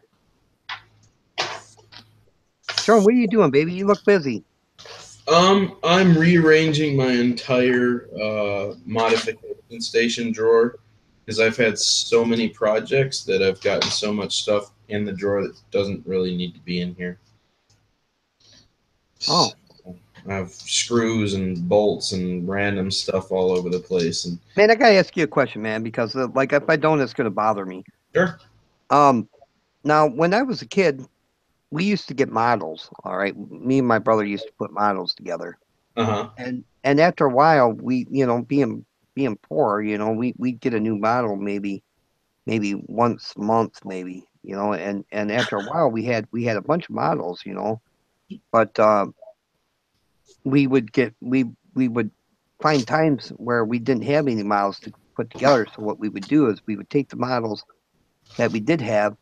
Jerome, what are you doing, baby? You look busy. I'm rearranging my entire modification station drawer because I've had so many projects that I've gotten so much stuff in the drawer that doesn't really need to be in here. Oh. I have screws and bolts and random stuff all over the place. And Man, I gotta ask you a question, man, because like if I don't, it's gonna bother me. sure. Now when I was a kid, we used to get models. All right, me and my brother used to put models together, Uh-huh. and after a while, we, being poor, we'd get a new model maybe once a month, maybe, and after a while, we had a bunch of models, but we would find times where we didn't have any models to put together. So what we would do is we would take the models that we did have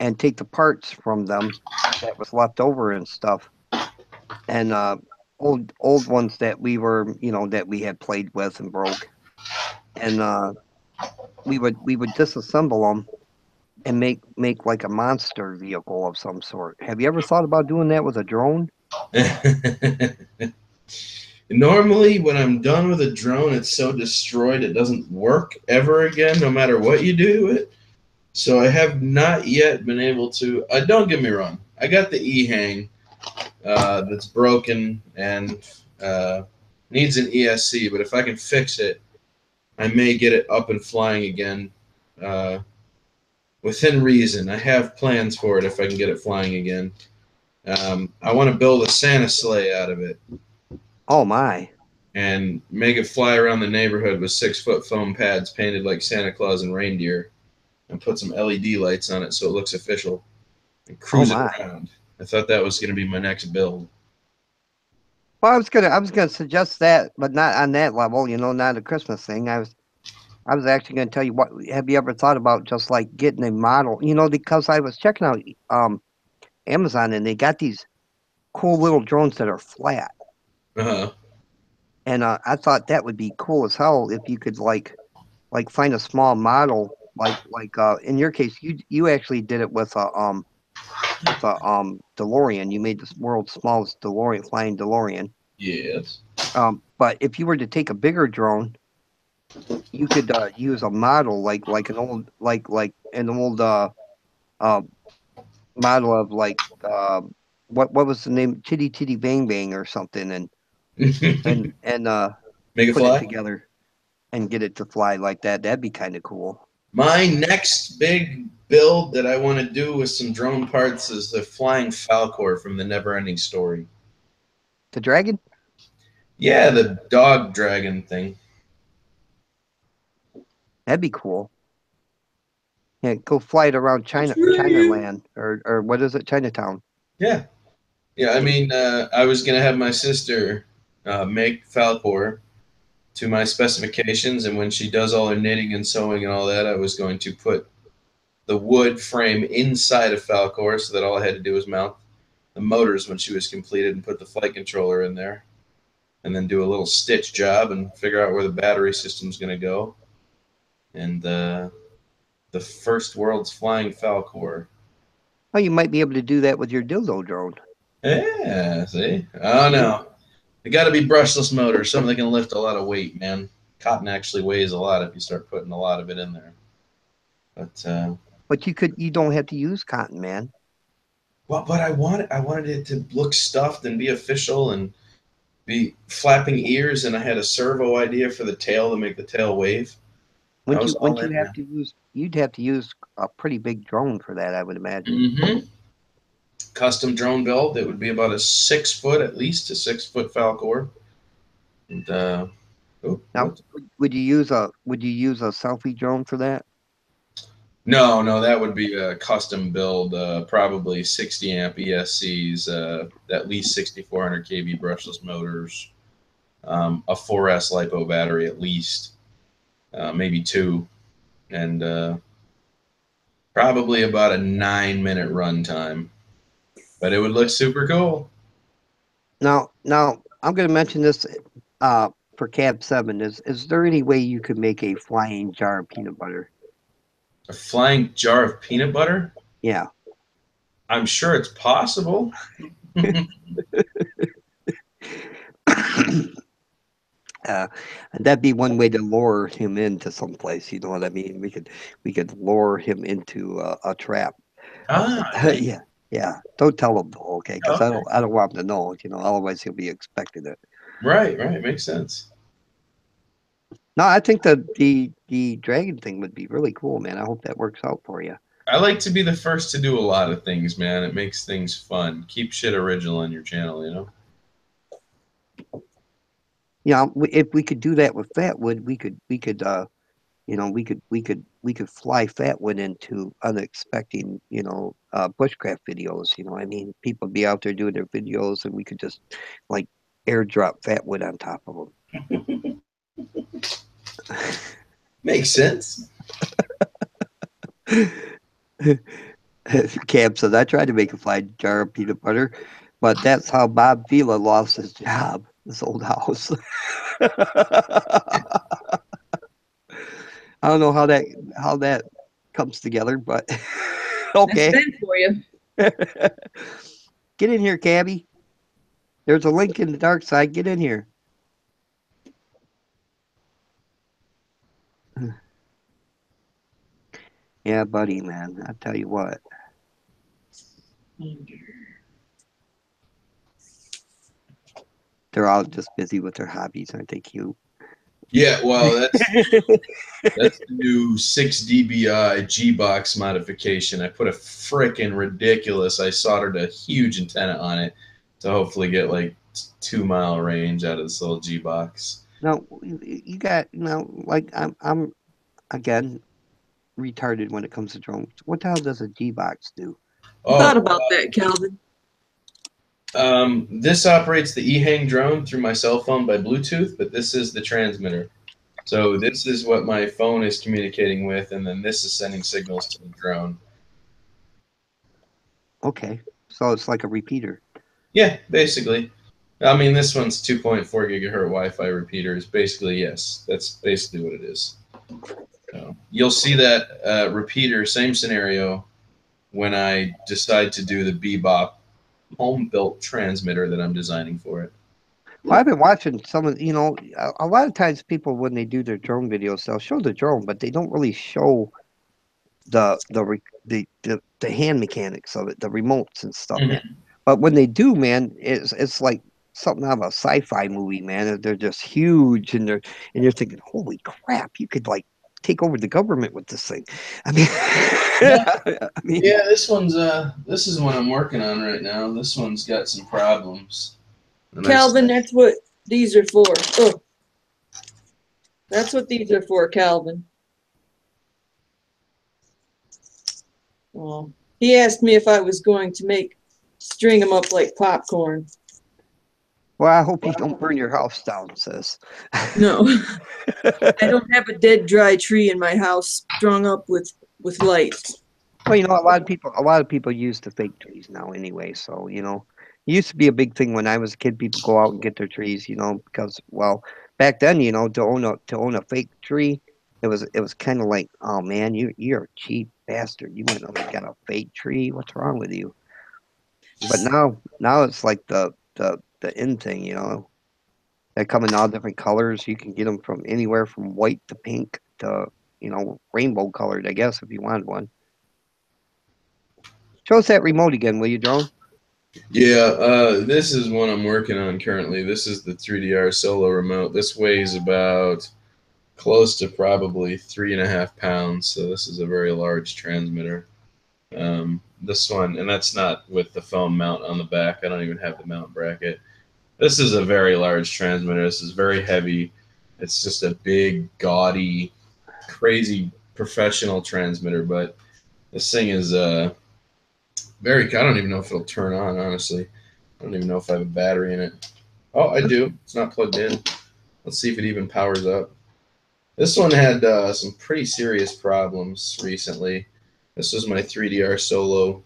and take the parts from them that was left over and stuff, and old ones that we were, that we had played with and broke, and we would disassemble them and make like a monster vehicle of some sort. Have you ever thought about doing that with a drone? Normally, when I'm done with a drone, it's so destroyed it doesn't work ever again, no matter what you do to it. So I have not yet been able to. Don't get me wrong. I got the E-hang that's broken and needs an ESC, but if I can fix it, I may get it up and flying again uh, within reason. I have plans for it if I can get it flying again. I want to build a Santa sleigh out of it Oh my. and make it fly around the neighborhood with 6-foot foam pads painted like Santa Claus and reindeer and put some LED lights on it so it looks official and cruise it my. around. I thought that was going to be my next build. Well, I was gonna suggest that, but not on that level, not a Christmas thing. I was actually gonna tell you, what have you ever thought about just like getting a model, because I was checking out Amazon, and they got these cool little drones that are flat. Uh-huh. And I thought that would be cool as hell if you could like find a small model, like in your case, you actually did it with a DeLorean. You made the world's smallest flying DeLorean. Yes. But if you were to take a bigger drone, you could use a model like an old uh model of what was the name, Chitty Chitty Bang Bang or something, and Make it put it fly? together and get it to fly like that. That'd be kind of cool. My next big build that I want to do with some drone parts is the flying Falcor from the Neverending Story. The dragon? Yeah, the dog dragon thing. That'd be cool. Yeah, go fly it around Chinaland, or what is it, Chinatown? Yeah. Yeah, I mean, I was going to have my sister make Falcor to my specifications, and when she does all her knitting and sewing and all that, I was going to put the wood frame inside of Falcor so that all I had to do was mount the motors when she was completed and put the flight controller in there, and then do a little stitch job and figure out where the battery system's going to go. And the first world's flying Falcor. Oh, you might be able to do that with your dildo drone. Yeah, see? Oh, no. They got to be brushless motors, something that can lift a lot of weight, man. Cotton actually weighs a lot if you start putting a lot of it in there. But you don't have to use cotton, man. Well, but I wanted it to look stuffed and be official and be flapping ears, and I had a servo idea for the tail to make the tail wave. You'd have to use a pretty big drone for that, I would imagine. Mm-hmm. Custom drone build. It would be about at least a 6-foot Falcor. And Now, would you use a selfie drone for that? No, no, that would be a custom build, probably 60 amp ESCs, at least 6400 kV brushless motors, a 4S LiPo battery at least, maybe two, and probably about a 9-minute run time. But it would look super cool. Now, I'm going to mention this for Cab 7. Is there any way you could make a flying jar of peanut butter? A flying jar of peanut butter? Yeah. I'm sure it's possible. That'd be one way to lure him into someplace. You know what I mean? We could lure him into a trap. Nice. Yeah. Don't tell him though, okay? Because Okay. I don't want him to know. You know, otherwise he'll be expecting it. Right, makes sense. No, I think the dragon thing would be really cool, man. I hope that works out for you. I like to be the first to do a lot of things, man. It makes things fun. Keep shit original on your channel, you know? Yeah, if we could do that with Fatwood, we could we could fly Fatwood into unexpected, bushcraft videos. You know, I mean, people be out there doing their videos, and we could just like airdrop Fatwood on top of them. Makes sense. Cam says, I tried to make a flying jar of peanut butter, but that's how Bob Vila lost his job, his old house. I don't know how that comes together, but okay. That's Ben for you. Get in here, Cabby. There's a link in the dark side. Get in here. Yeah, buddy, man. I tell you what. They're all just busy with their hobbies, aren't they cute? Yeah, well, that's the new 6 dBi G-Box modification. I put a frickin' ridiculous, I soldered a huge antenna on it to hopefully get like 2-mile range out of this little G-Box. No, you got like I'm again retarded when it comes to drones. What the hell does a G-Box do? Thought about that, Calvin. This operates the eHang drone through my cell phone by Bluetooth, but this is the transmitter. So this is what my phone is communicating with, and then this is sending signals to the drone. Okay, so it's like a repeater. Yeah, basically. I mean, this one's 2.4 gigahertz Wi-Fi repeaters. Basically, yes, that's basically what it is. So you'll see that repeater, same scenario, when I decide to do the Bebop home-built transmitter that I'm designing for it. Well, I've been watching some of, a lot of times people, when they do their drone videos, they'll show the drone, but they don't really show the hand mechanics of it, the remotes and stuff, man. But when they do, man, it's like something out of a sci-fi movie, man. They're just huge, and you're thinking, holy crap, you could like take over the government with this thing. I mean, yeah, this is one I'm working on right now. This one's got some problems. Calvin, that's what these are for. Oh, that's what these are for, Calvin. Well, he asked me if I was going to string them up like popcorn. Well, I hope you don't burn your house down, sis. No, I don't have a dead, dry tree in my house strung up with lights. Well, a lot of people use the fake trees now anyway. So it used to be a big thing when I was a kid. People go out and get their trees, because back then, to own a fake tree, it was kind of like, oh man, you're a cheap bastard. You went and got a fake tree. What's wrong with you? But now it's like the in thing, They come in all different colors. You can get them from anywhere from white to pink to rainbow colored, I guess, if you want one. Show us that remote again, will you, drone? Yeah, this is one I'm working on currently. This is the 3DR Solo remote. This weighs about close to probably 3.5 pounds. So this is a very large transmitter. This one, and that's not with the phone mount on the back. I don't even have the mount bracket. This is a very large transmitter. This is very heavy. It's just a big, gaudy, crazy professional transmitter, but this thing is very. I don't even know if it'll turn on. Honestly, I don't even know if I have a battery in it. Oh, I do. It's not plugged in. Let's see if it even powers up. This one had some pretty serious problems recently. This was my 3DR Solo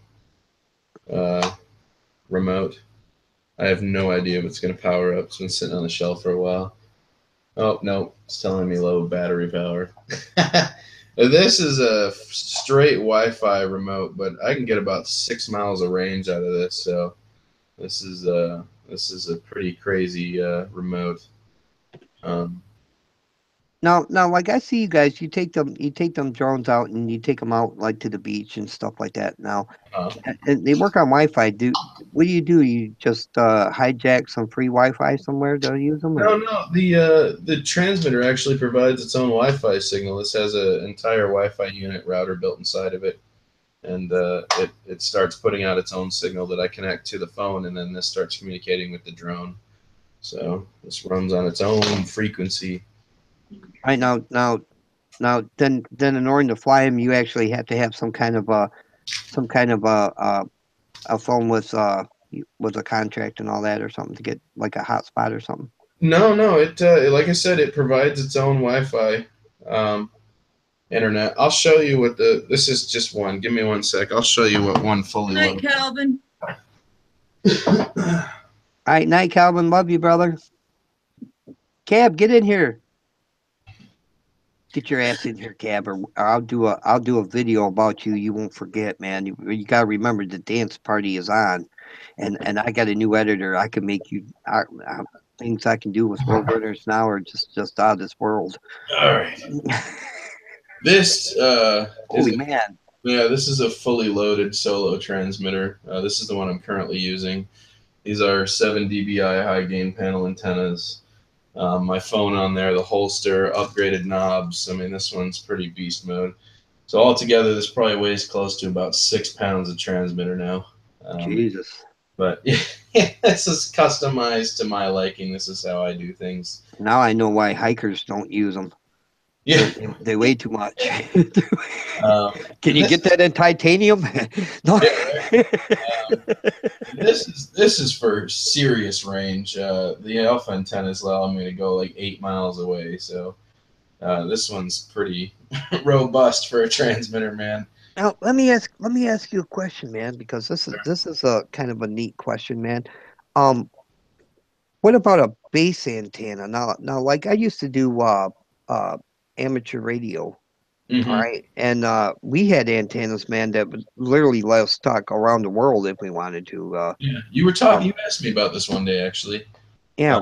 remote. I have no idea if it's going to power up. It's been sitting on the shelf for a while. Oh, no. It's telling me low battery power. This is a straight Wi-Fi remote, but I can get about 6 miles of range out of this. So this is a pretty crazy remote. Now, like I see you guys, you take them drones out and you take them out like to the beach and stuff like that. Now, Uh, and they work on Wi-Fi. What do? You just hijack some free Wi-Fi somewhere to use them? no, no. The transmitter actually provides its own Wi-Fi signal. This has an entire Wi-Fi unit router built inside of it, and it starts putting out its own signal that I connect to the phone, and then this starts communicating with the drone. So this runs on its own frequency. Right now, then in order to fly them, you actually have to have some kind of a phone with a contract and all that or something to get like a hotspot or something. No, no. It like I said, it provides its own Wi-Fi internet. I'll show you what this is just one. Give me 1 sec. I'll show you what one fully Good night, loaded. Calvin. All right, night, Calvin. Love you, brother. Cab, get in here. Get your ass in here, Cab, or I'll do a video about you. You won't forget, man. You gotta remember the dance party is on, and I got a new editor. I can make you things I can do with Roadrunners now are just out of this world. All right. This Holy man. Yeah, this is a fully loaded solo transmitter. This is the one I'm currently using. These are 7 dBi high gain panel antennas. My phone on there, the holster, upgraded knobs. I mean, this one's pretty beast mode. So altogether, this probably weighs close to about 6 pounds of transmitter now. Jesus. But yeah, this is customized to my liking. This is how I do things. Now I know why hikers don't use them. Yeah. They weigh too much. Can you this get that in titanium? No. This is for serious range. The alpha antennas allow me to go like 8 miles away. So this one's pretty robust for a transmitter, man. Now let me ask you a question, man, because this is a kind of a neat question, man. What about a base antenna? Now like I used to do amateur radio. Mm-hmm. All right. And we had antennas, man, that would literally let us talk around the world if we wanted to. Yeah, you were talking. You asked me about this one day, actually. Yeah.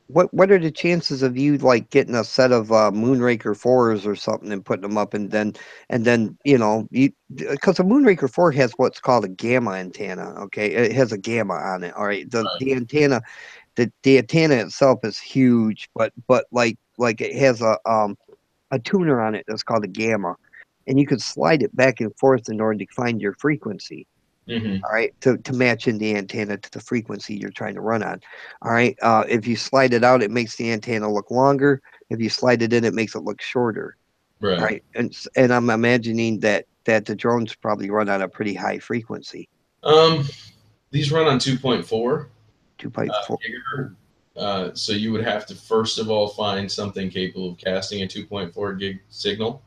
What are the chances of you like getting a set of Moonraker 4s or something and putting them up and then because a Moonraker 4 has what's called a gamma antenna. Okay, it has a gamma on it. All right. The antenna, the antenna itself is huge, but like it has a tuner on it that's called a gamma, and you could slide it back and forth in order to find your frequency. Mm-hmm. All right, to match in the antenna to the frequency you're trying to run on. All right, if you slide it out, it makes the antenna look longer. If you slide it in, it makes it look shorter. Right. All right, and I'm imagining that the drones probably run on a pretty high frequency. These run on 2.4 2.4 gigahertz. So you would have to first of all find something capable of casting a 2.4 gig signal.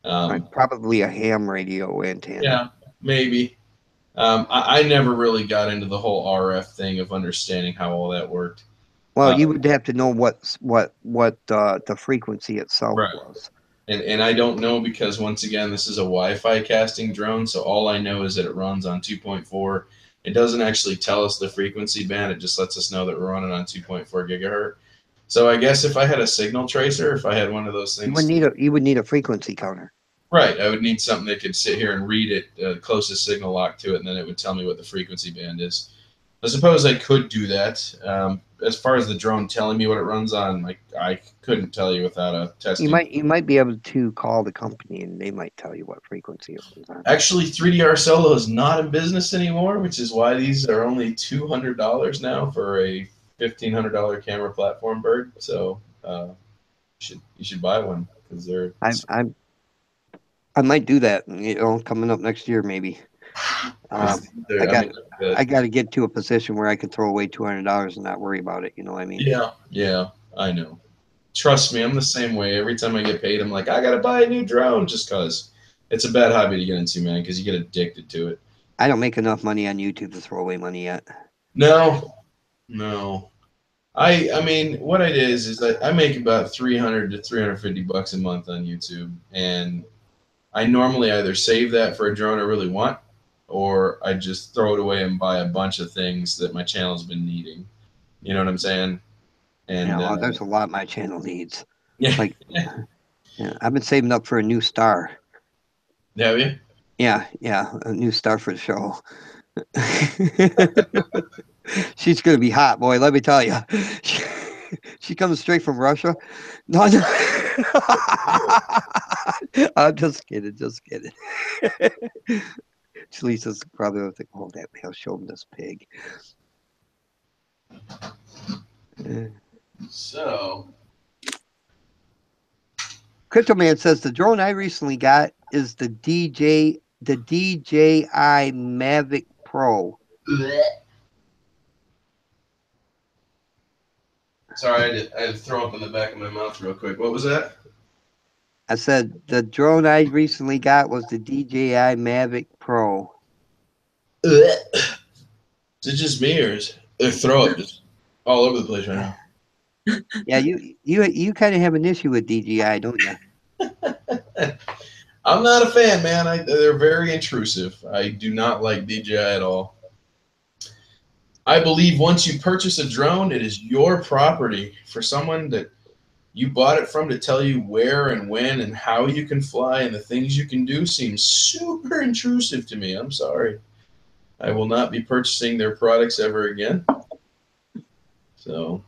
Probably a ham radio antenna. Yeah, maybe. I never really got into the whole RF thing of understanding how all that worked. Well, you would have to know what the frequency itself was. And I don't know because, once again, this is a Wi-Fi casting drone, so all I know is that it runs on 2.4. It doesn't actually tell us the frequency band. It just lets us know that we're running on 2.4 gigahertz. So I guess if I had a signal tracer, if I had one of those things... You would need a frequency counter. Right. I would need something that could sit here and read it, closest signal lock to it, and then it would tell me what the frequency band is. I suppose I could do that. As far as the drone telling me what it runs on, like I couldn't tell you without a testing. You might be able to call the company and they might tell you what frequency it runs on. Actually, 3DR Solo is not in business anymore, which is why these are only $200 now for a $1,500 camera platform bird. So you should buy one because they're. I might do that, coming up next year maybe. I got to get to a position where I can throw away $200 and not worry about it. You know what I mean? Yeah, I know. Trust me, I'm the same way. Every time I get paid, I'm like, I gotta buy a new drone just cause. It's a bad hobby to get into, man, because you get addicted to it. I don't make enough money on YouTube to throw away money yet. No. I mean, what it is that I make about 300 to 350 bucks a month on YouTube, and I normally either save that for a drone I really want, or I just throw it away and buy a bunch of things that my channel's been needing. You know what I'm saying? And there's a lot my channel needs. yeah, Like, I've been saving up for a new star. have you? Yeah, a new star for the show. She's gonna be hot, boy. Let me tell you. She comes straight from Russia. No, I'm just kidding. Lisa's probably gonna think, "Oh, that man, show him this pig." So, Crypto Man says the drone I recently got is the DJI Mavic Pro. sorry, I had to throw up in the back of my mouth real quick. What was that? I said the drone I recently got was the DJI Mavic Pro. Is it just me, or is their throw up just all over the place right now? Yeah, you kind of have an issue with DJI, don't you? I'm not a fan, man. They're very intrusive. I do not like DJI at all. I believe once you purchase a drone, it is your property. For someone that you bought it from to tell you where and when and how you can fly and the things you can do seems super intrusive to me. I'm sorry. I will not be purchasing their products ever again. So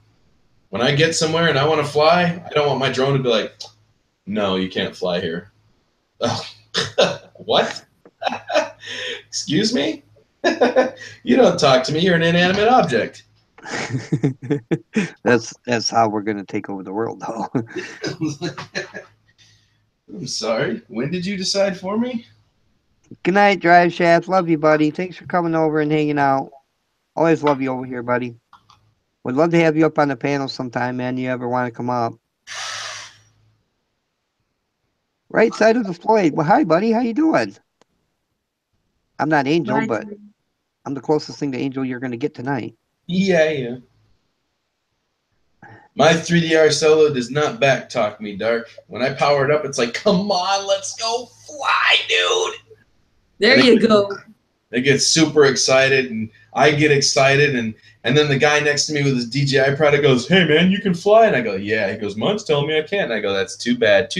when I get somewhere and I want to fly, I don't want my drone to be like, no, you can't fly here. Oh, what? Excuse me? You don't talk to me. You're an inanimate object. That's how we're gonna take over the world, though. I'm sorry. When did you decide for me? Good night, Drive Shaft. Love you, buddy. Thanks for coming over and hanging out. Always love you over here, buddy. Would love to have you up on the panel sometime, man. You ever want to come up? Right side of the Floyd. Well, hi, buddy. How you doing? I'm not Angel, Bye. but I'm the closest thing to Angel you're going to get tonight. Yeah. My 3DR Solo does not backtalk me, Dark. When I power it up, it's like, come on, let's go fly, dude. There you go. They get super excited, and I get excited, and then the guy next to me with his DJI product goes, hey, man, you can fly? And I go, yeah. He goes, Mine's telling me I can't. And I go, that's too bad.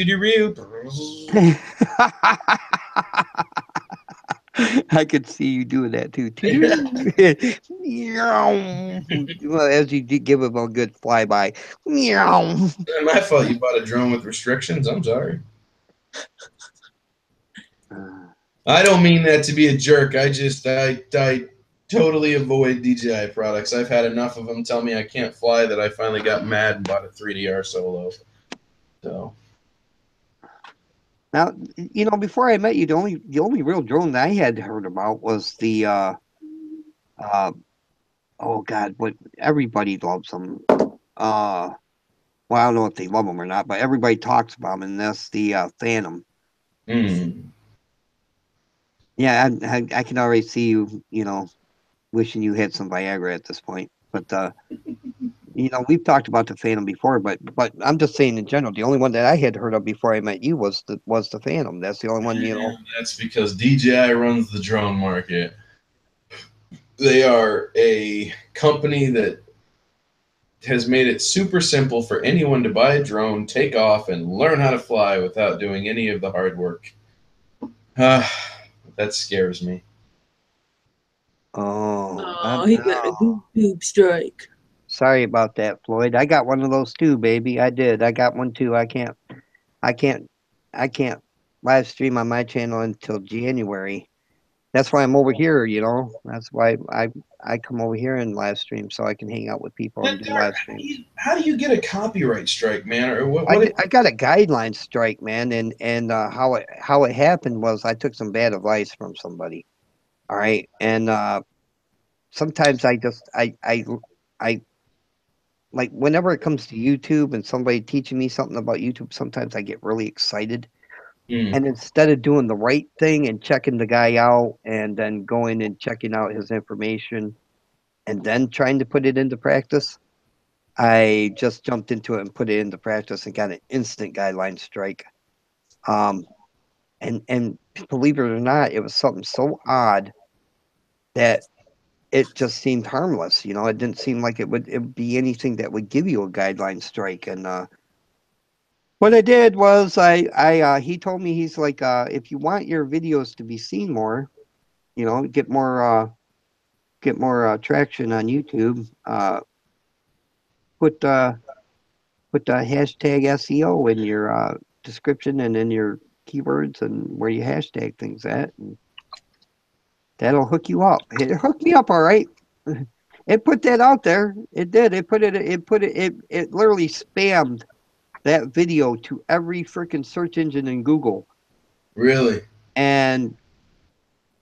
I could see you doing that too. Well, as you give him a good flyby. My fault you bought a drone with restrictions. I'm sorry. I don't mean that to be a jerk. I totally avoid DJI products. I've had enough of them tell me I can't fly that I finally got mad and bought a 3DR Solo. So. Now, before I met you, the only real drone that I had heard about was the oh God, what everybody loves them. Well, I don't know if they love them or not, but everybody talks about them, and that's the Phantom. Yeah, I can already see you, wishing you had some Viagra at this point. But we've talked about the Phantom before, but I'm just saying in general, the only one that I had heard of before I met you was the Phantom. That's the only one, That's because DJI runs the drone market. They are a company that has made it super simple for anyone to buy a drone, take off, and learn how to fly without doing any of the hard work. That scares me. Oh, he got a boob strike. Sorry about that, Floyd. I got one of those too, baby. I did. I got one too. I can't live stream on my channel until January. That's why I'm over here, you know. That's why I come over here and live stream so I can hang out with people and do Dark, live streams. how do you get a copyright strike, man? Or what? I got a guideline strike, man, and how it happened was I took some bad advice from somebody. All right, and sometimes I like whenever it comes to YouTube and somebody teaching me something about YouTube, sometimes I get really excited. Mm. And instead of doing the right thing and checking the guy out and then going and checking out his information and then trying to put it into practice, I just jumped into it and put it into practice and got an instant guideline strike. And believe it or not, it was something so odd that it just seemed harmless. You know, it didn't seem like it would be anything that would give you a guideline strike. And what I did was he told me, he's like, if you want your videos to be seen more, you know, get more traction on YouTube, put the hashtag SEO in your description and in your keywords and where you hashtag things at, and that'll hook you up. It hooked me up all right. It put that out there. It did. It literally spammed that video to every freaking search engine in Google. Really? And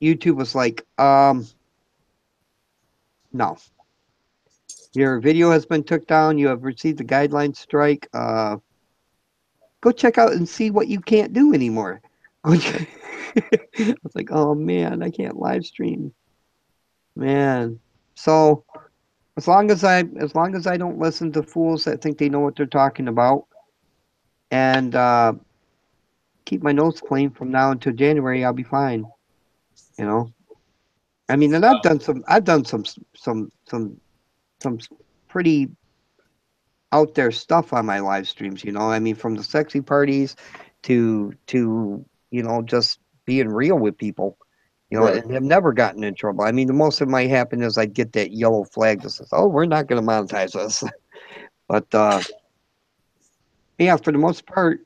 YouTube was like, no. Your video has been took down. You have received a guideline strike. Go check out and see what you can't do anymore. I was like, oh man, I can't live stream. Man. So as long as I don't listen to fools that think they know what they're talking about and keep my nose clean from now until January, I'll be fine. You know? I mean, and I've done some pretty out there stuff on my live streams, you know. I mean, from the sexy parties to you know, just being real with people, you know, Right. and have never gotten in trouble. I mean, the most that might happen is I'd get that yellow flag that says, "Oh, we're not going to monetize this." But yeah, for the most part,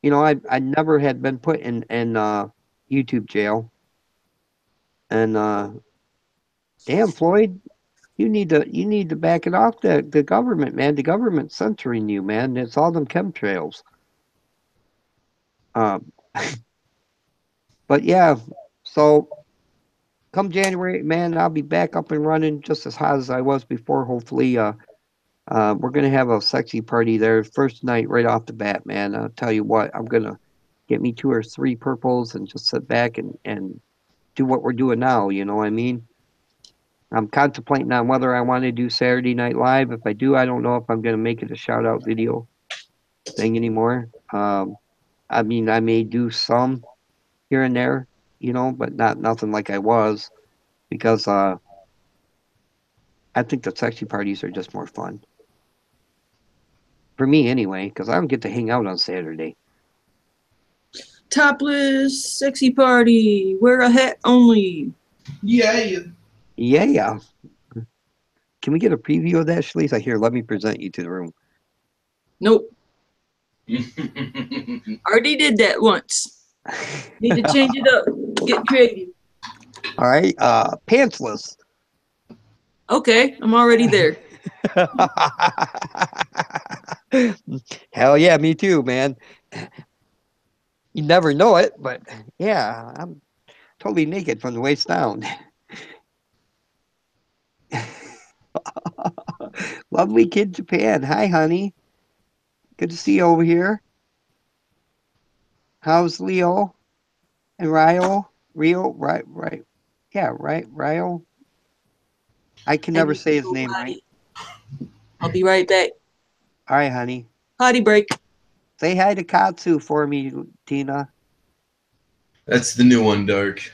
you know, I never had been put in YouTube jail. And damn, Floyd, you need to back it off the government, man. The government's censoring you, man. It's all them chemtrails. But yeah, so come January, man, I'll be back up and running just as hot as I was before. Hopefully, we're gonna have a sexy party there first night right off the bat, man. I'll tell you what, I'm gonna get me 2 or 3 purples and just sit back and do what we're doing now. You know what I mean? I'm contemplating on whether I want to do Saturday Night Live. If I do, I don't know if I'm gonna make it a shout out video thing anymore. I mean, I may do some here and there, you know, but nothing like I was, because I think the sexy parties are just more fun for me anyway, because I don't get to hang out on Saturday. Topless sexy party. Wear a hat only. Yeah. Yeah. Can we get a preview of that, Shalice? Here, let me present you to the room. Nope. Already did that once. Need to change it up. Get creative. All right, pantsless. Okay, I'm already there. Hell yeah, me too, man. You never know it, but yeah, I'm totally naked from the waist down. Lovely Kid Japan. Hi, honey. Good to see you over here. How's Leo and Ryo? Right. Yeah, right, Ryo. I can never say his name right. I'll be right back. All right, honey. Potty break. Say hi to Katsu for me, Tina. That's the new one, Dark.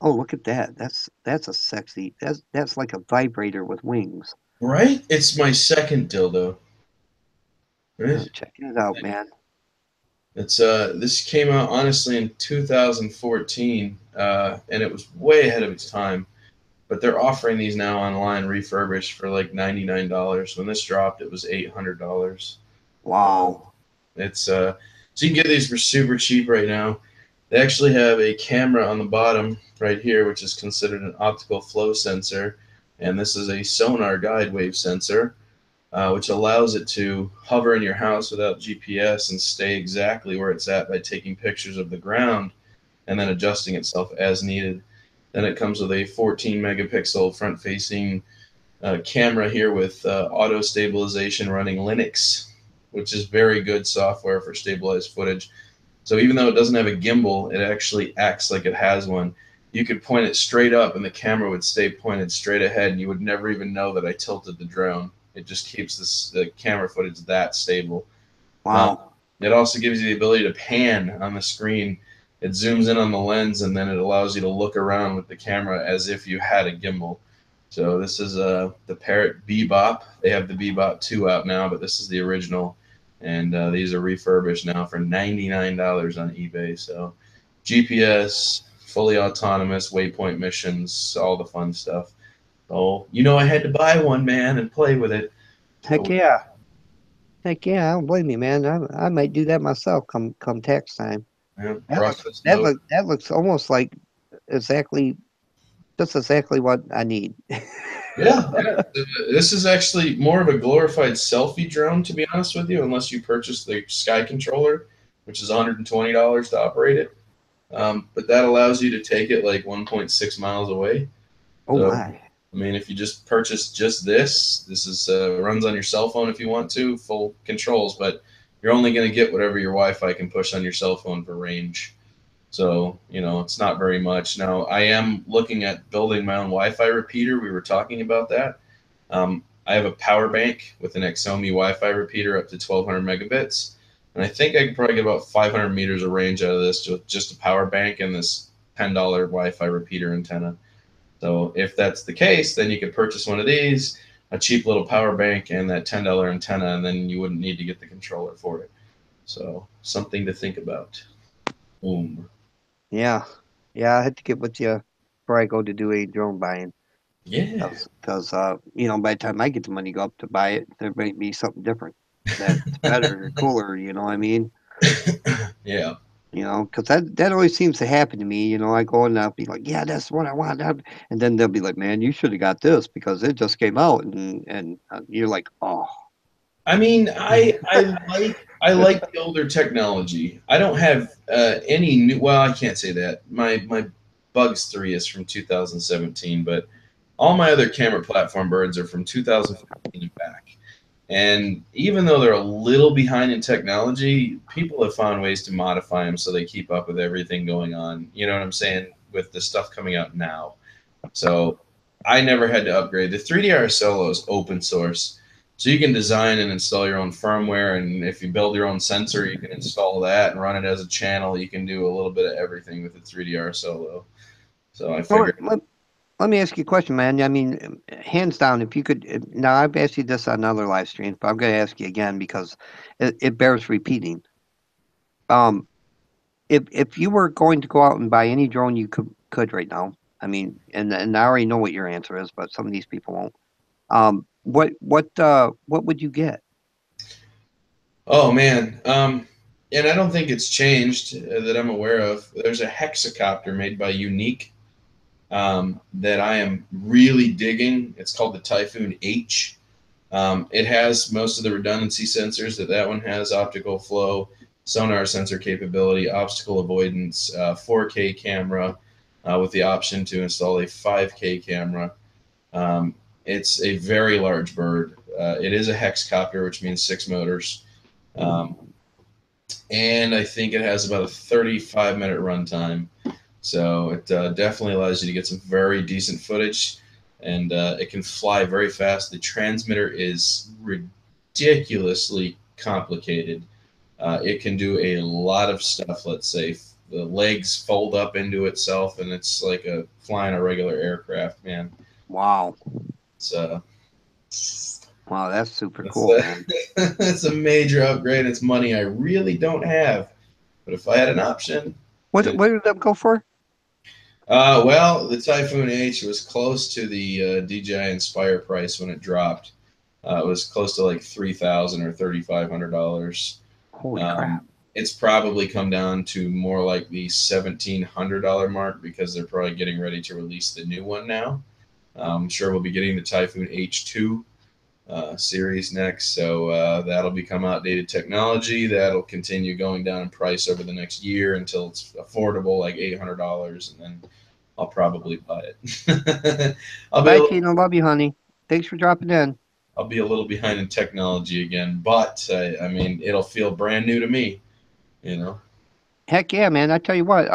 Oh, look at that. That's a sexy. That's like a vibrator with wings. Right? It's my second dildo. Right? Oh, check it out, man. It's this came out honestly in 2014, and it was way ahead of its time. But they're offering these now online refurbished for like $99. When this dropped, it was $800. Wow. It's so you can get these for super cheap right now. They actually have a camera on the bottom right here, which is considered an optical flow sensor, and this is a sonar guide wave sensor, which allows it to hover in your house without GPS and stay exactly where it's at by taking pictures of the ground and then adjusting itself as needed. Then it comes with a 14 megapixel front facing camera here with auto stabilization running Linux, which is very good software for stabilized footage. So even though it doesn't have a gimbal, it actually acts like it has one. You could point it straight up and the camera would stay pointed straight ahead and you would never even know that I tilted the drone. It just keeps the camera footage that stable. Wow. It also gives you the ability to pan on the screen. It zooms in on the lens and then it allows you to look around with the camera as if you had a gimbal. So this is the Parrot Bebop. They have the Bebop 2 out now, but this is the original. And these are refurbished now for $99 on eBay. So GPS, fully autonomous, waypoint missions, all the fun stuff. Oh, I had to buy one, man, and play with it. Heck yeah. Heck yeah, I don't blame you, man. I might do that myself come tax time. Yeah, That looks almost like just exactly what I need. Yeah, this is actually more of a glorified selfie drone, to be honest with you, unless you purchase the Sky Controller, which is $120 to operate it. But that allows you to take it like 1.6 miles away. Oh So, my. I mean, if you just purchase just this is runs on your cell phone if you want to, full controls, but you're only going to get whatever your Wi-Fi can push on your cell phone for range. So, it's not very much. Now, I am looking at building my own Wi-Fi repeater. We were talking about that. I have a power bank with an Xomi Wi-Fi repeater up to 1200 megabits. And I think I could probably get about 500 meters of range out of this with just a power bank and this $10 Wi-Fi repeater antenna. So if that's the case, then you could purchase one of these, a cheap little power bank, and that $10 antenna, and then you wouldn't need to get the controller for it. So something to think about. Boom. Yeah. Yeah, I had to get with you before I go to do a drone buying. Yeah. Because by the time I get the money go up to buy it, there might be something different that's better or cooler, you know what I mean? Yeah. Because that always seems to happen to me. I go and I'll be like, yeah, that's what I want. And then they'll be like, man, you should have got this because it just came out. And you're like, oh. I mean, I like the older technology. I don't have any new. Well, I can't say that. My Bugs 3 is from 2017, but all my other camera platform birds are from 2015 and back. And even though they're a little behind in technology, people have found ways to modify them so they keep up with everything going on. You know what I'm saying? With the stuff coming out now. So I never had to upgrade. The 3DR Solo is open source. So you can design and install your own firmware. And if you build your own sensor, you can install that and run it as a channel. You can do a little bit of everything with the 3DR Solo. So I figured. Let me ask you a question, man. I mean, hands down, if you could. Now, I've asked you this on other live streams, but I'm going to ask you again because it bears repeating. If you were going to go out and buy any drone you could right now, I mean, and I already know what your answer is, but some of these people won't. What would you get? Oh man, and I don't think it's changed that I'm aware of. There's a hexacopter made by Unique that I am really digging. It's called the Typhoon H. It has most of the redundancy sensors that one has: optical flow, sonar sensor capability, obstacle avoidance, 4K camera with the option to install a 5K camera. It's a very large bird. It is a hexcopter, which means 6 motors. And I think it has about a 35-minute runtime. So it definitely allows you to get some very decent footage, and it can fly very fast. The transmitter is ridiculously complicated. It can do a lot of stuff, let's say. The legs fold up into itself, and it's like flying a regular aircraft, man. Wow. It's wow, that's super cool, man. It's a major upgrade. It's money I really don't have, but if I had an option. What did that go for? Well, the Typhoon H was close to the DJI Inspire price when it dropped. It was close to like $3,000 or $3,500. Holy crap! it's probably come down to more like the $1,700 mark because they're probably getting ready to release the new one now. I'm sure we'll be getting the Typhoon H2 series next, so that'll become outdated technology. That'll continue going down in price over the next year until it's affordable, like $800, and then I'll probably buy it. Bye, Tina. Love you, honey. Thanks for dropping in. I'll be a little behind in technology again, but I mean, it'll feel brand new to me, you know. Heck yeah, man! I tell you what,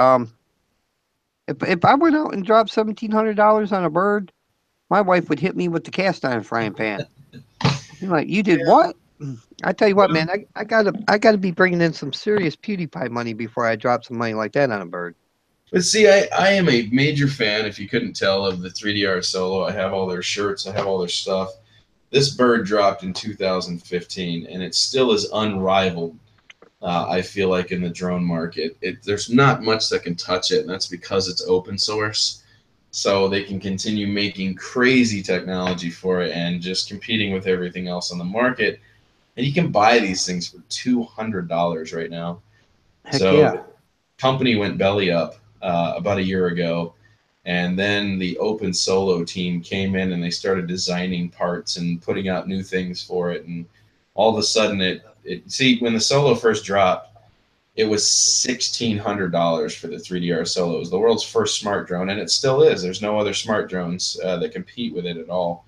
if I went out and dropped $1,700 on a bird, my wife would hit me with the cast iron frying pan. You're like, you did what? I tell you what, man, I gotta be bringing in some serious PewDiePie money before I drop some money like that on a bird. But see, I am a major fan, if you couldn't tell, of the 3DR Solo. I have all their shirts, I have all their stuff. This bird dropped in 2015, and it still is unrivaled. I feel like in the drone market, there's not much that can touch it, and that's because it's open source. So they can continue making crazy technology for it and just competing with everything else on the market. And you can buy these things for $200 right now. Heck so yeah. the company went belly up about a year ago, and then the Open Solo team came in and they started designing parts and putting out new things for it. And all of a sudden, see, when the Solo first dropped, it was $1,600 for the 3DR Solo. It was the world's first smart drone, and it still is. There's no other smart drones that compete with it at all.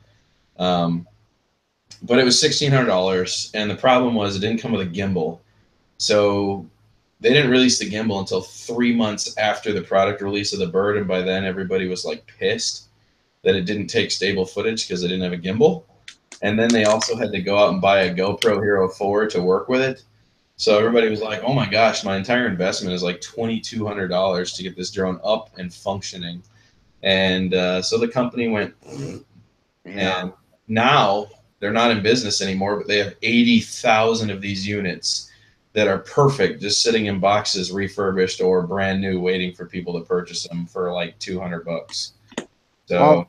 But it was $1,600, and the problem was it didn't come with a gimbal. So they didn't release the gimbal until 3 months after the product release of the bird, and by then everybody was like pissed that it didn't take stable footage because it didn't have a gimbal. And then they also had to go out and buy a GoPro Hero 4 to work with it. So everybody was like, oh my gosh, my entire investment is like $2,200 to get this drone up and functioning. And so the company went, and now they're not in business anymore, but they have 80,000 of these units that are perfect, just sitting in boxes, refurbished or brand new, waiting for people to purchase them for like $200. So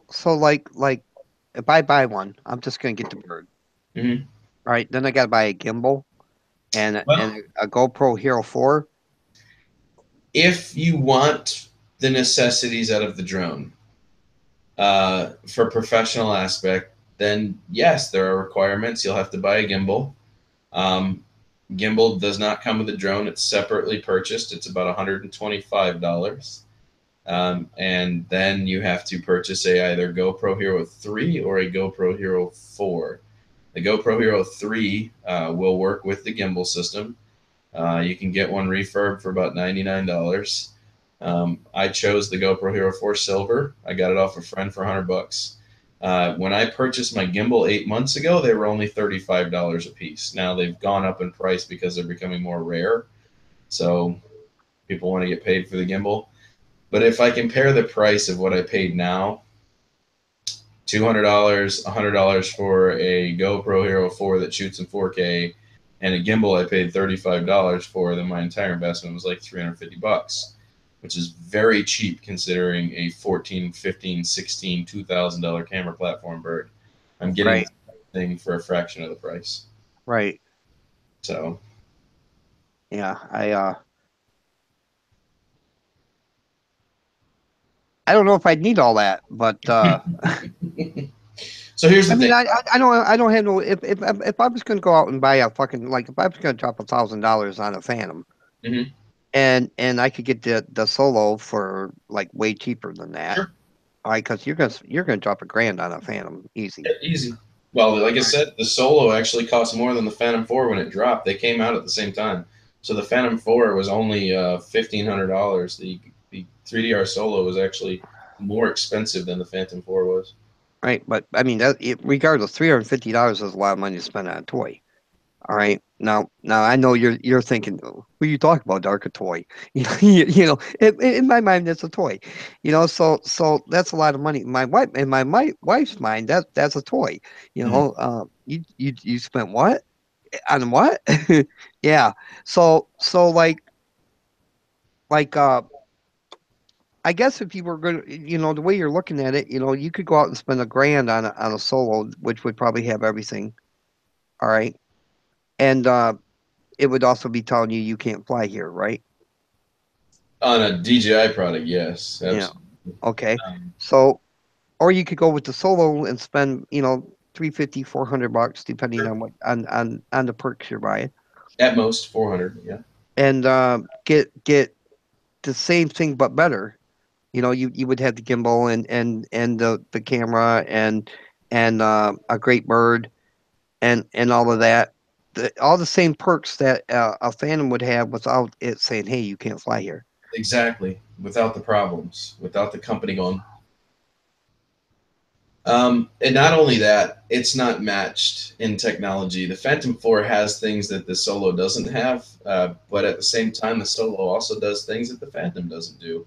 So like if I buy one, I'm just gonna get the bird. Mhm. Right, then I gotta buy a gimbal and Well- a GoPro Hero 4. if you want the necessities out of the drone for professional aspect, then yes, there are requirements. You'll have to buy a gimbal. Gimbal does not come with a drone. It's separately purchased. It's about $125. And then you have to purchase either GoPro Hero 3 or a GoPro Hero 4. The GoPro Hero 3 will work with the gimbal system. You can get one refurb for about $99. I chose the GoPro Hero 4 Silver. I got it off a friend for $100. When I purchased my gimbal 8 months ago, they were only $35 a piece. Now they've gone up in price because they're becoming more rare. So people want to get paid for the gimbal. But if I compare the price of what I paid now, $200, $100 for a GoPro Hero 4 that shoots in 4K, and a gimbal I paid $35 for, then my entire investment was like $350, which is very cheap considering a $14, $15, $16, $2,000 camera platform bird. I'm getting Right. the thing for a fraction of the price. Right. So Yeah, I don't know if I'd need all that, but so here's the I mean, thing. I don't have no. If I was gonna go out and buy a fucking, like, if I was gonna drop $1,000 on a Phantom, Mhm. and I could get the Solo for like way cheaper than that, Sure. all right? Because you're gonna drop $1,000 on a Phantom easy. Easy. Well, like I said, the Solo actually cost more than the Phantom 4 when it dropped. They came out at the same time. So the Phantom 4 was only $1,500. The 3DR Solo was actually more expensive than the Phantom 4 was. Right, but I mean, regardless, $350 is a lot of money to spend on a toy. All right, now I know you're thinking, "Oh, who you talking about, Dark? A toy?" You know, in my mind, that's a toy. You know, so that's a lot of money. In my wife's mind, that's a toy. You know, you spent what on what? Yeah, so like I guess if you were going to, the way you're looking at it, you could go out and spend $1,000 on a Solo, which would probably have everything. All right. And it would also be telling you you can't fly here, right? On a DJI product, yes. Yeah. Absolutely. Okay. Um, So, or you could go with the Solo and spend, you know, 350, $400, depending Sure. on what on the perks you're buying, at most 400, yeah. and get the same thing but better. You know, you would have the gimbal and the camera and a great bird and all of that. All the same perks that a Phantom would have without it saying, "Hey, you can't fly here." Exactly. Without the problems, without the company going. And not only that, it's not matched in technology. The Phantom 4 has things that the Solo doesn't have, but at the same time, the Solo also does things that the Phantom doesn't do.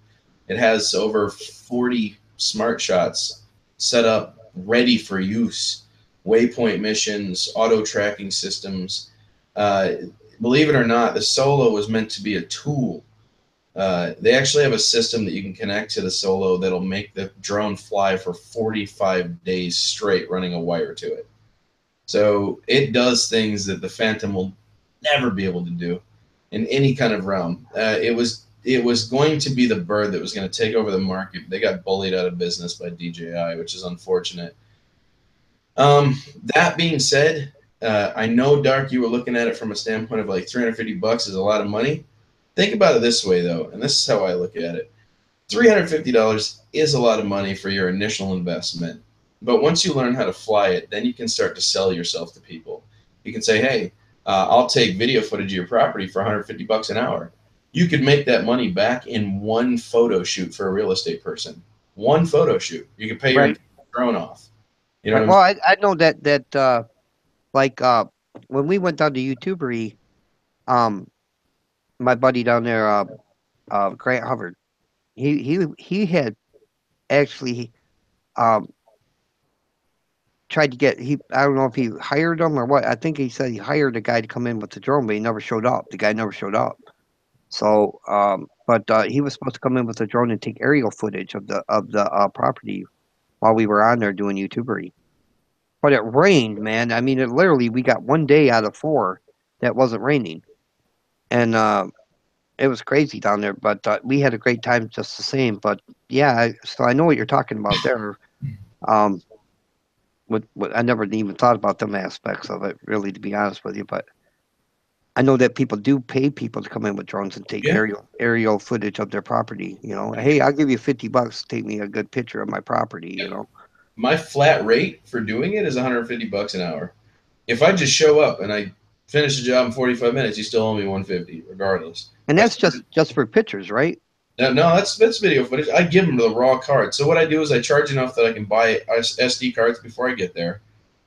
It has over 40 smart shots set up, ready for use, waypoint missions, auto tracking systems. Uh, Believe it or not, the Solo was meant to be a tool. They actually have a system that you can connect to the Solo that'll make the drone fly for 45 days straight, running a wire to it. So it does things that the Phantom will never be able to do in any kind of realm. It was going to be the bird that was going to take over the market. They got bullied out of business by DJI, which is unfortunate. That being said, I know, Dark, you were looking at it from a standpoint of like $350 is a lot of money. Think about it this way, though, and this is how I look at it. $350 is a lot of money for your initial investment. But once you learn how to fly it, then you can start to sell yourself to people. You can say, hey, I'll take video footage of your property for $150 an hour. You could make that money back in one photo shoot for a real estate person. One photo shoot. You could pay your Right. drone off. You know Right. what I'm Well, I know that like when we went down to YouTubery, um my buddy down there, Grant Hubbard, he had actually um tried to get he I don't know if he hired him or what. I think he said he hired a guy to come in with the drone, but he never showed up. The guy never showed up. So but he was supposed to come in with the drone and take aerial footage of the property while we were on there doing YouTubery. But it rained, man. I mean, it literally we got one day out of four that wasn't raining, and it was crazy down there. But we had a great time just the same. But yeah, so I know what you're talking about there. Um, with I never even thought about them aspects of it, really, to be honest with you. But I know that people do pay people to come in with drones and take Yeah. aerial footage of their property. You know, hey, I'll give you $50 to take me a good picture of my property. You know, My flat rate for doing it is $150 an hour. If I just show up and I finish the job in 45 minutes, you still owe me $150 regardless. and that's just for pictures, right? No, that's video footage. I give them the raw card. So what I do is I charge enough that I can buy SD cards before I get there.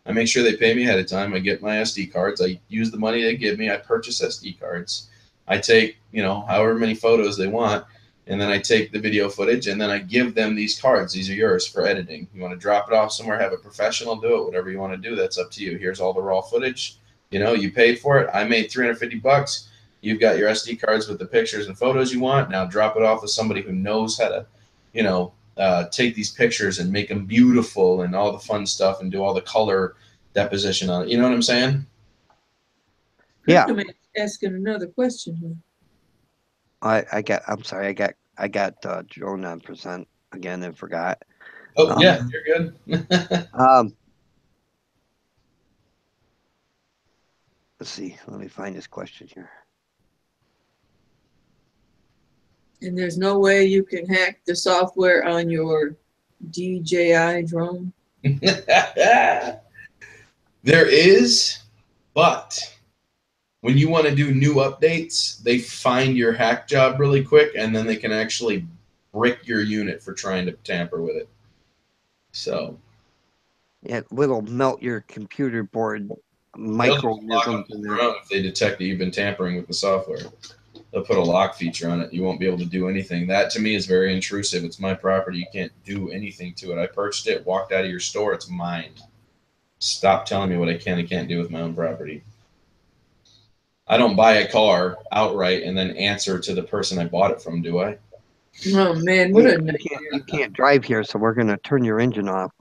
I make sure they pay me ahead of time. I get my SD cards. I use the money they give me. I purchase SD cards. I take, however many photos they want, and then I take the video footage, and then I give them these cards. These are yours for editing. You want to drop it off somewhere, have a professional do it, whatever you want to do, that's up to you. Here's all the raw footage. You paid for it. I made $350. You've got your SD cards with the pictures and photos you want. Now drop it off with somebody who knows how to, take these pictures and make them beautiful and all the fun stuff and do all the color deposition on it. You know what I'm saying? Yeah. I'm asking another question here. I'm sorry, I got drone on present again and forgot. Oh, yeah, you're good. Let's see. Let me find this question here. And there's no way you can hack the software on your DJI drone? There is, but when you want to do new updates, they find your hack job really quick, and then they can actually brick your unit for trying to tamper with it. So It will melt your computer board they'll just lock microisms up the in there. drone if they detect that you've been tampering with the software. They'll put a lock feature on it. You won't be able to do anything. That to me is very intrusive. It's my property. You can't do anything to it. I purchased it, walked out of your store. It's mine. Stop telling me what I can and can't do with my own property. I don't buy a car outright and then answer to the person I bought it from, do I? Oh man, what a nightmare. You can't drive here, so we're gonna turn your engine off.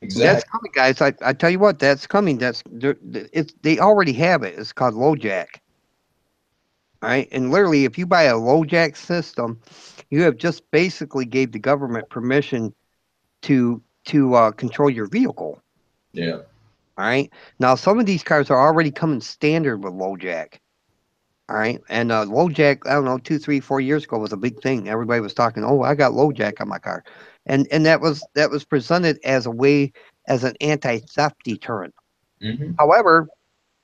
That's Exactly. coming, guys. I tell you what, that's coming. They already have it. It's called LoJack. All right, and literally, if you buy a LoJack system, you have just basically gave the government permission to control your vehicle. Yeah. All right. Now, some of these cars are already coming standard with LoJack. All right, and LoJack, I don't know, 2, 3, 4 years ago was a big thing. Everybody was talking, "Oh, I got LoJack on my car," and that was presented as a way as an anti-theft deterrent. Hmm. However,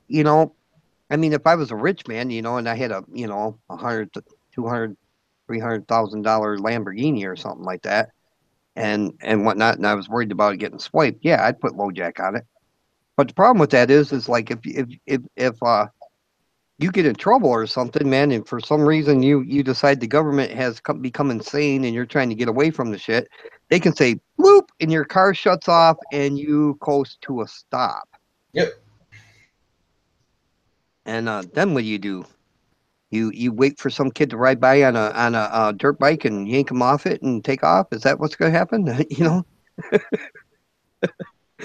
you know, I mean, if I was a rich man, and I had a, 100, to 200, $300,000 Lamborghini or something like that, and whatnot, and I was worried about it getting swiped, yeah, I'd put LoJack on it. But the problem with that is like if you get in trouble or something, man, and for some reason you decide the government has become insane and you're trying to get away from the shit, they can say bloop and your car shuts off and you coast to a stop. Yep. And then what do? You wait for some kid to ride by on a dirt bike and yank him off it and take off? Is that what's going to happen?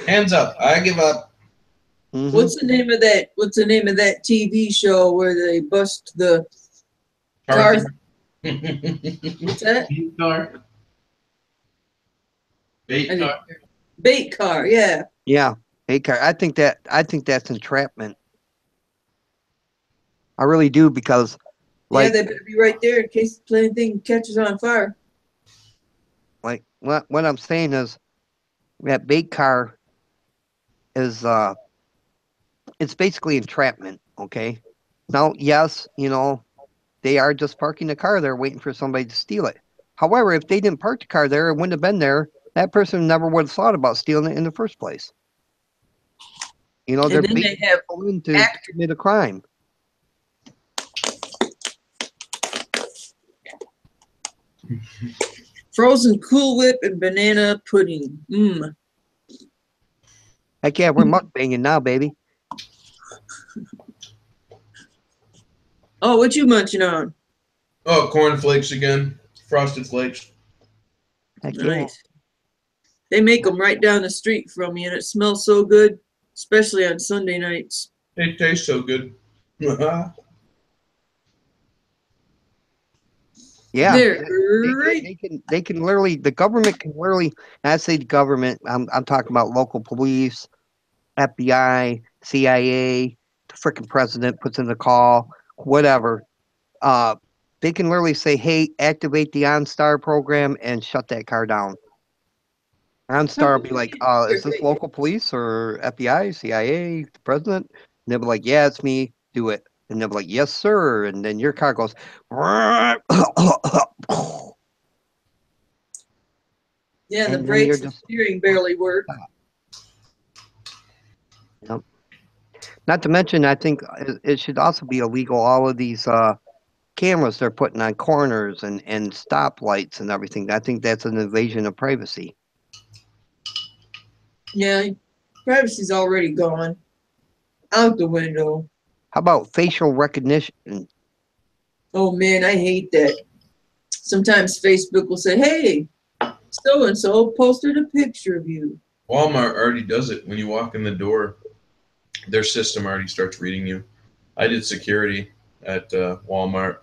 Hands up. I give up. Mhm. What's the name of that TV show where they bust the cars? What's that? Bait car. Bait I didn't car. hear. Bait car, yeah. Yeah. Hey, car. I think that's entrapment. I really do because, Yeah, like, they better be right there in case anything catches on fire. what I'm saying is that bait car is it's basically entrapment. Okay. Now, yes, they are just parking the car there waiting for somebody to steal it. However, if they didn't park the car there, it wouldn't have been there. That person never would have thought about stealing it in the first place. They're And then they baiting have people in to commit a crime. frozen Cool Whip and banana pudding. Mmm. Heck yeah, we're mukbanging now, baby. Oh, what you munching on? Oh, corn flakes again. Frosted flakes. Heck yeah. Nice. They make them right down the street from me, and it smells so good, especially on Sunday nights. They taste so good. Yeah, They're great. they can literally, the government can literally, and I say the government, I'm talking about local police, FBI, CIA, the freaking president puts in the call, whatever. They can literally say, "Hey, activate the OnStar program and shut that car down." OnStar will be like, "Is this local police or FBI, CIA, the president?" And they'll be like, "Yeah, it's me. Do it." And they'll be like, "Yes, sir." And then your car goes, Yeah, the and then you're brakes and just steering barely work. Yep. Not to mention, I think it should also be illegal. All of these cameras they're putting on corners and stoplights and everything. I think that's an invasion of privacy. Yeah, privacy's already gone out the window. How about facial recognition? Oh man, I hate that. Sometimes Facebook will say, "Hey, so and so posted a picture of you." Walmart already does it. When you walk in the door, their system already starts reading you. I did security at Walmart.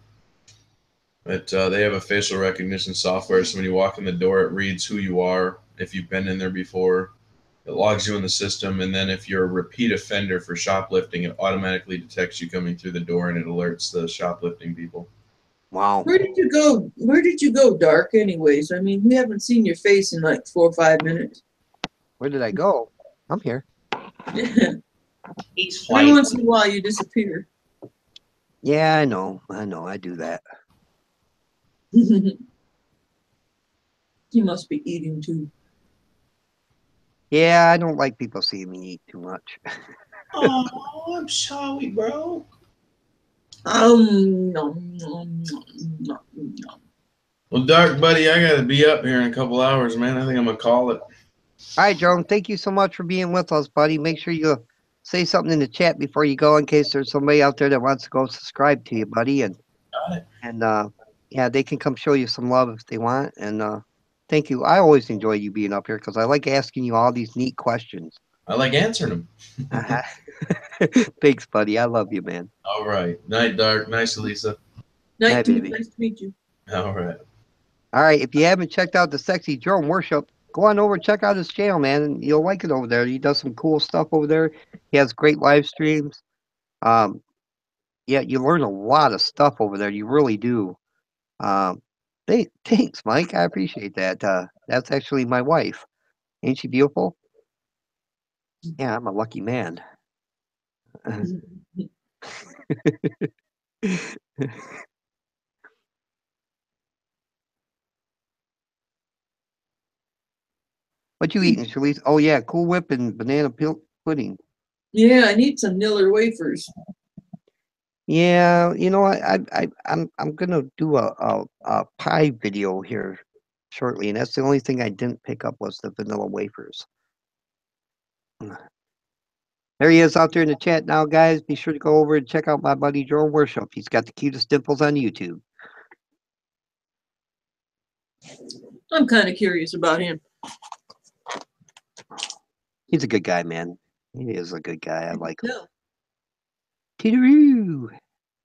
They have a facial recognition software, so when you walk in the door, it reads who you are, if you've been in there before. It logs you in the system, and then if you're a repeat offender for shoplifting, it automatically detects you coming through the door, and it alerts the shoplifting people. Wow. Where did you go? Where did you go, Dark? Anyways, I mean, we haven't seen your face in like 4 or 5 minutes. Where did I go? I'm here. Every He's once in a while, you disappear. Yeah, I know. I do that. You must be eating too. Yeah, I don't like people seeing me eat too much. Oh, I'm sorry, bro. Nom, nom, nom, nom. Well, Dark buddy, I gotta be up here in a couple hours, man. I think I'm gonna call it. All right, Jerome. Thank you so much for being with us, buddy. Make sure you say something in the chat before you go, in case there's somebody out there that wants to go subscribe to you, buddy. And Got it. yeah, they can come show you some love if they want. And thank you. I always enjoy you being up here because I like asking you all these neat questions. I like answering them. Thanks, buddy. I love you, man. All right. Night, Dark. Nice, Elisa. Night, baby. nice to meet you. All right. All right. If you haven't checked out the Sexy Drone Worship, go on over and check out his channel, man. And you'll like it over there. He does some cool stuff over there. He has great live streams. Yeah, you learn a lot of stuff over there. You really do. Thanks, Mike. I appreciate that. That's actually my wife. Ain't she beautiful? Yeah, I'm a lucky man. What you eating, Shalise? Oh yeah, Cool Whip and banana pudding. Yeah, I need some Niller wafers. Yeah, you know what? I'm gonna do a pie video here shortly, and that's the only thing I didn't pick up was the vanilla wafers. There he is out there in the chat now, guys. Be sure to go over and check out my buddy Drone Worship. He's got the cutest dimples on YouTube. I'm kind of curious about him. He's a good guy, man. He is a good guy. I like him. Yeah. Teeteroo.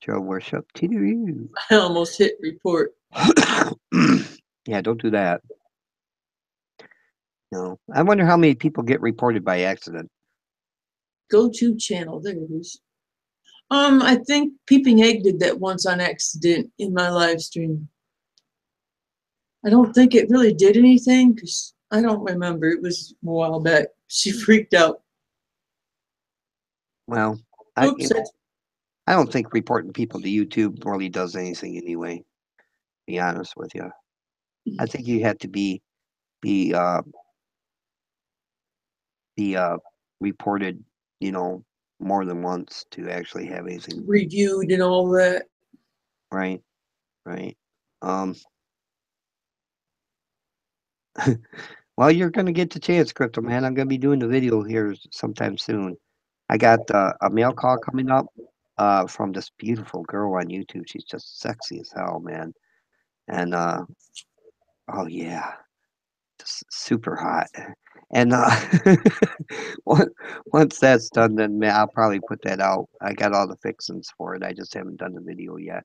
Drone Worship. Teeteroo. I almost hit report. Yeah, don't do that. No. I wonder how many people get reported by accident. Go-to channel. There it is. I think Peeping Egg did that once on accident in my live stream. I don't think it really did anything because I don't remember. It was a while back. She freaked out. Well, Oops. I don't think reporting people to YouTube really does anything anyway. To be honest with you, I think you have to be reported, you know, more than once to actually have anything Reviewed and all that. right. Right. Well, you're gonna get the chance, Crypto Man. I'm gonna be doing the video here sometime soon. I got a mail call coming up from this beautiful girl on YouTube. She's just sexy as hell, man. And oh yeah, just super hot. And once that's done, then man, I'll probably put that out. I got all the fixings for it. I just haven't done the video yet.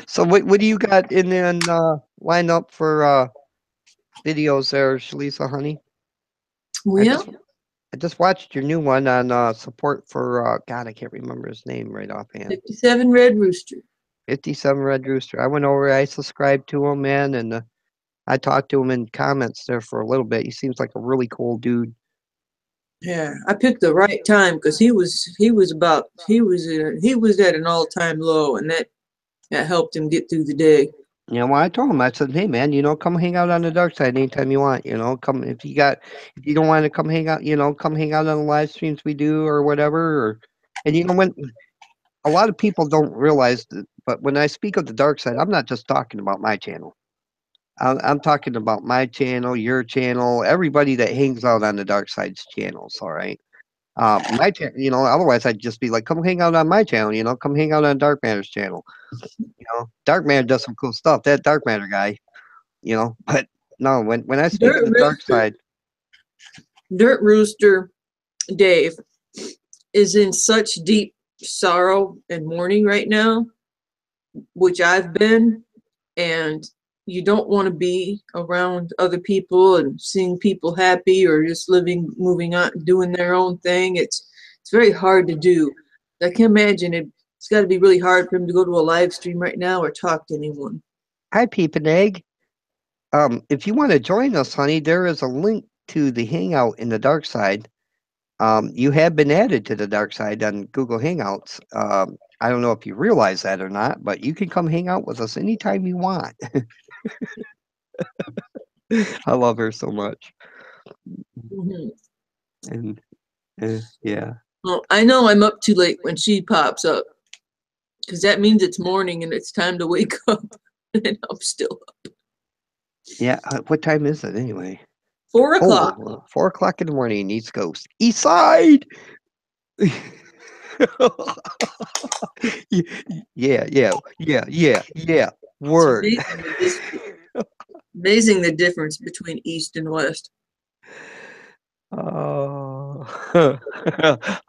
So what do you got in line up for videos there, Shalisa, honey? Well, I just watched your new one on support for God, I can't remember his name right offhand. 57 Red Rooster. 57 Red Rooster. I went over, I subscribed to him, man, and I talked to him in comments there for a little bit. He seems like a really cool dude. Yeah, I picked the right time because he was at an all-time low, and that helped him get through the day. Yeah, well, I told him, I said, hey, man, you know, come hang out on the dark side anytime you want, you know, come if you don't want to come hang out, you know, come hang out on the live streams we do or whatever. And, you know, when a lot of people don't realize that, but when I speak of the dark side, I'm not just talking about my channel. I'm talking about my channel, your channel, everybody that hangs out on the dark side's channels, all right? My channel, you know, otherwise I'd just be like, come hang out on my channel, you know, come hang out on Dark Matter's channel. You know, Dark Matter does some cool stuff. That Dark Matter guy, you know, but no, when I speak of the dark side. Dirt Rooster Dave is in such deep sorrow and mourning right now, which I've been, and you don't want to be around other people and seeing people happy or just moving on, doing their own thing. It's very hard to do. I can imagine it's got to be really hard for him to go to a live stream right now or talk to anyone. Hi, Peepin' Egg. If you want to join us, honey, there is a link to the Hangout in the dark side. You have been added to the dark side on Google Hangouts. I don't know if you realize that or not, but you can come hang out with us anytime you want. I love her so much. Mm-hmm. And yeah. Well, I know I'm up too late when she pops up because that means it's morning and it's time to wake up, and I'm still up. Yeah. What time is it anyway? 4 o'clock. Oh, 4 o'clock in the morning, East Coast. East Side! Yeah. Word. Amazing the difference between East and West. Oh,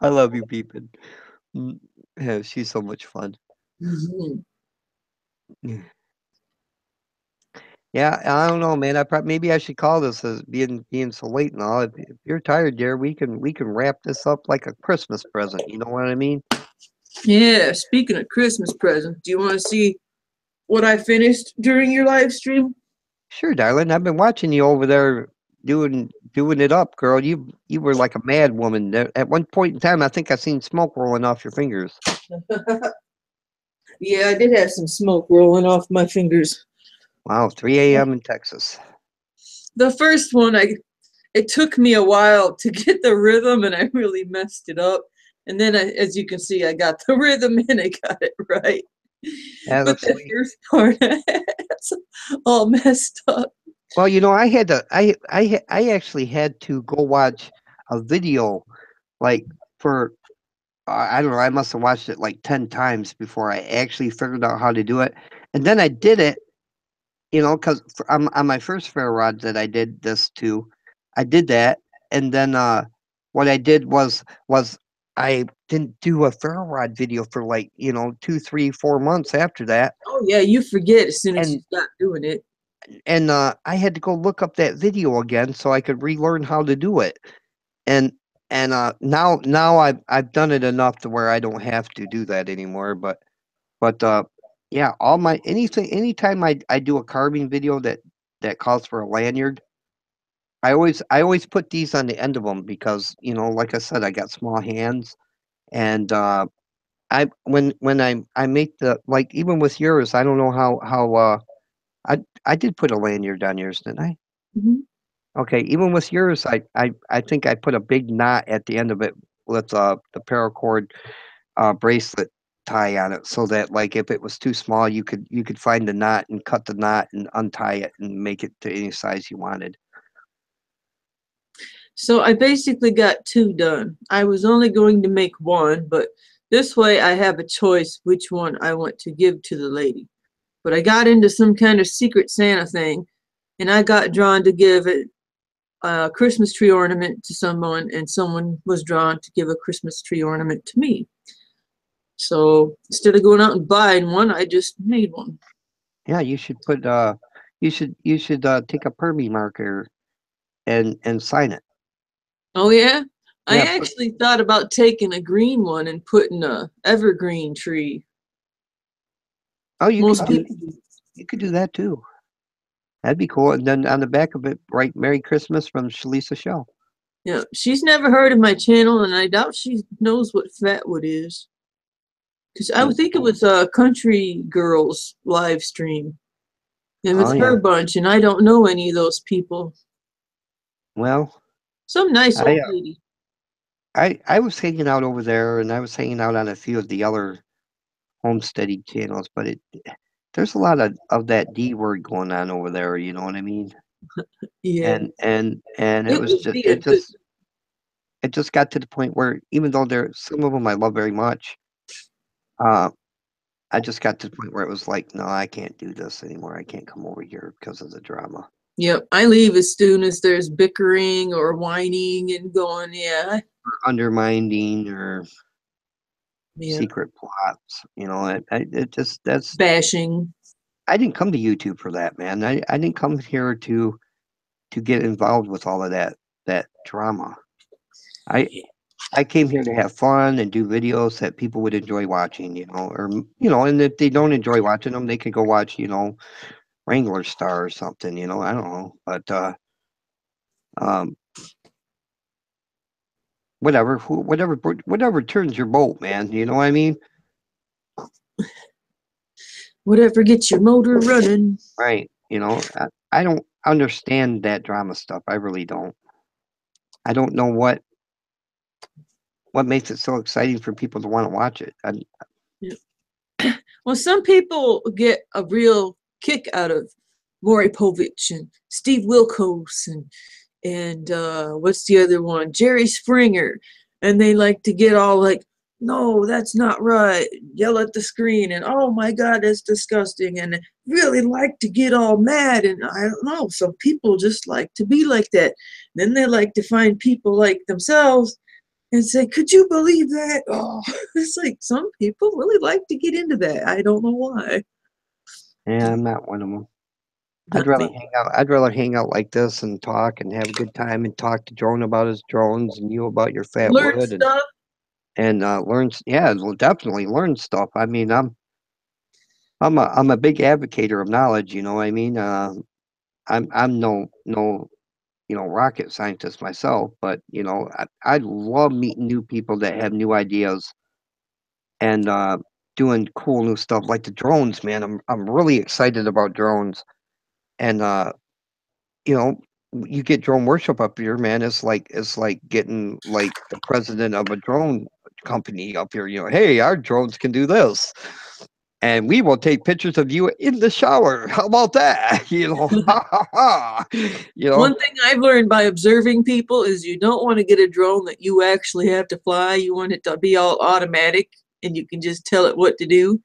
I love you, Beepin. Yeah, she's so much fun. Mhm. Yeah, I don't know, man. Maybe I should call this as being so late and all. If you're tired, dear, we can wrap this up like a Christmas present. You know what I mean? Yeah, speaking of Christmas presents, do you want to see what I finished during your live stream? Sure, darling. I've been watching you over there doing it up, girl. You were like a mad woman. At one point in time, I think I seen smoke rolling off your fingers. Yeah, I did have some smoke rolling off my fingers. Wow, 3 a.m. in Texas. The first one, it took me a while to get the rhythm, and I really messed it up. And then, as you can see, I got the rhythm and I got it right. Yeah, But that's the sweet. first part, it's all messed up. Well, I had to. I actually had to go watch a video, like for I don't know. I must have watched it like 10 times before I actually figured out how to do it, and then I did it. Because on my first fair rod that I did this to, I did that, and then what I did was I didn't do a fair rod video for like 2, 3, 4 months after that, Oh yeah, you forget as soon as you and stop doing it. I had to go look up that video again so I could relearn how to do it, and now I've done it enough to where I don't have to do that anymore, but yeah, all my anytime I do a carving video that calls for a lanyard, I always put these on the end of them because like I said, I got small hands, and I when I make the, like, even with yours, I don't know how I did put a lanyard on yours, didn't I? Mhm. Okay, even with yours, I think I put a big knot at the end of it with the paracord bracelet tie on it, so that, like, if it was too small, you could find the knot and cut the knot and untie it and make it to any size you wanted. So I basically got two done. I was only going to make one, but this way I have a choice which one I want to give to the lady. But I got into some kind of secret Santa thing, and I got drawn to give it a Christmas tree ornament to someone, and someone was drawn to give a Christmas tree ornament to me. So instead of going out and buying one, I just made one. Yeah, you should put you should take a Perby marker and sign it. Oh yeah? I Yeah, actually thought about taking a green one and putting a evergreen tree. oh, you could Most do people, you could do that too. That'd be cool. And then on the back of it, write "Merry Christmas" from Shalisa Show. yeah, she's never heard of my channel, and I doubt she knows what Fatwood is. Because I Mm. would think it was a Country Girls live stream. And Oh with her yeah. bunch, and I don't know any of those people. Well, Some nice I old uh, lady. I was hanging out over there, and I was hanging out on a few of the other homesteading channels, but there's a lot of that D word going on over there. You know what I mean? Yeah. And it It was would just be a good. it just got to the point where, even though there some of them I love very much, uh, I just got to the point where it was like, no, I can't do this anymore. I can't come over here because of the drama, Yep. I leave as soon as there's bickering or whining and going, yeah, or undermining, or yeah, secret plots. It just that's bashing. I didn't come to YouTube for that, man. I didn't come here to get involved with all of that drama. I I came here to have fun and do videos that people would enjoy watching, and if they don't enjoy watching them, they could go watch, Wrangler Star or something, I don't know, but um, whatever turns your boat, man. You know what I mean? Whatever gets your motor running. Right? I don't understand that drama stuff. I really don't. I don't know what makes it so exciting for people to want to watch it. Yeah. Well, some people get a real kick out of Maury Povich and Steve Wilkos and what's the other one? Jerry Springer. And they like to get all like, no, that's not right. Yell at the screen and oh my God, that's disgusting. And really like to get all mad. And I don't know, some people just like to be like that. Then they like to find people like themselves and say, could you believe that? Oh, it's like some people really like to get into that. I don't know why. Yeah, I'm not one of them. I'd Not rather me. hang out. I'd rather hang out like this and talk and have a good time and talk to Drone about his drones and you about your fat Learn wood stuff. and learn. Yeah, well, definitely learn stuff. I mean, I'm a big advocator of knowledge. You know what I mean? I'm no rocket scientist myself, but I love meeting new people that have new ideas and doing cool new stuff like the drones. Man, I'm really excited about drones and you know, you get drone worship up here, man. It's like getting like the president of a drone company up here. Hey, our drones can do this, and we will take pictures of you in the shower. How about that? Ha ha ha. One thing I've learned by observing people is you don't want to get a drone that you actually have to fly. You want it to be all automatic and you can just tell it what to do.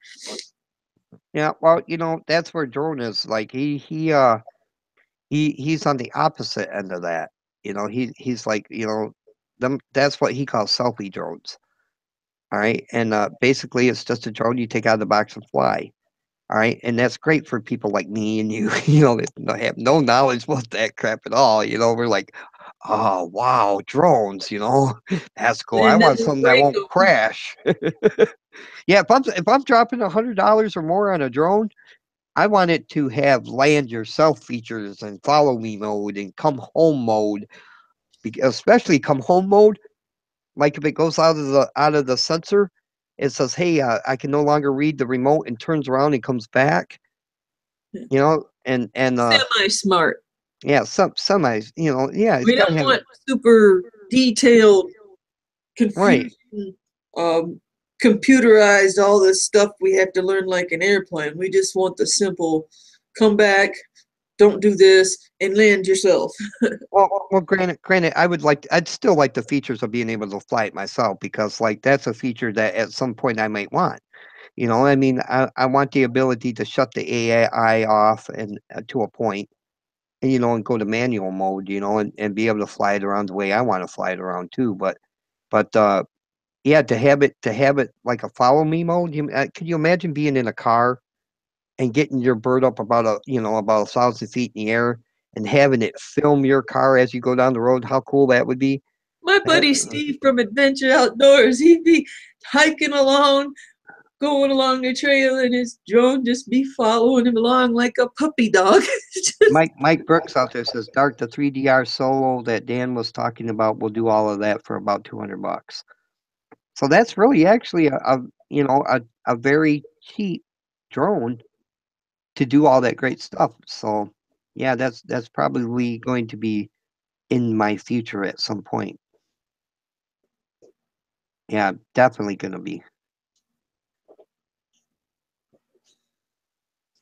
Yeah. Well, that's where drone is. Like he's on the opposite end of that. He's like them. That's what he calls selfie drones. All right, and basically it's just a drone you take out of the box and fly. All right, and that's great for people like me and you, that have no knowledge about that crap at all. We're like, oh wow, drones, that's cool. I And then want something that break won't them. crash. Yeah, if I'm dropping $100 or more on a drone, I want it to have land yourself features and follow me mode and come home mode, especially come home mode. Like if it goes out of the sensor, it says, "Hey, I can no longer read the remote," and turns around and comes back. And Semi-smart. yeah, some semis, yeah, it's We got to don't have want super detailed, right, confusing, um, computerized, all this stuff we have to learn like an airplane. We just want the simple come back, don't do this, and land yourself. well, granted, I'd still like the features of being able to fly it myself because, like, that's a feature that at some point I might want. I mean, I want the ability to shut the AI off and to a point, and go to manual mode, and be able to fly it around the way I want to fly it around too. But yeah, to have it like a follow me mode. Could you imagine being in a car and getting your bird up about 1,000 feet in the air and having it film your car as you go down the road? How cool that would be! My That- buddy Steve from Adventure Outdoors, he'd be hiking along, going along the trail, and his drone just be following him along like a puppy dog. Mike Brooks out there says, "Dark, the 3DR Solo that Dan was talking about will do all of that for about $200." So that's really actually a very cheap drone to do all that great stuff. So yeah, that's probably going to be in my future at some point. Yeah, definitely gonna be.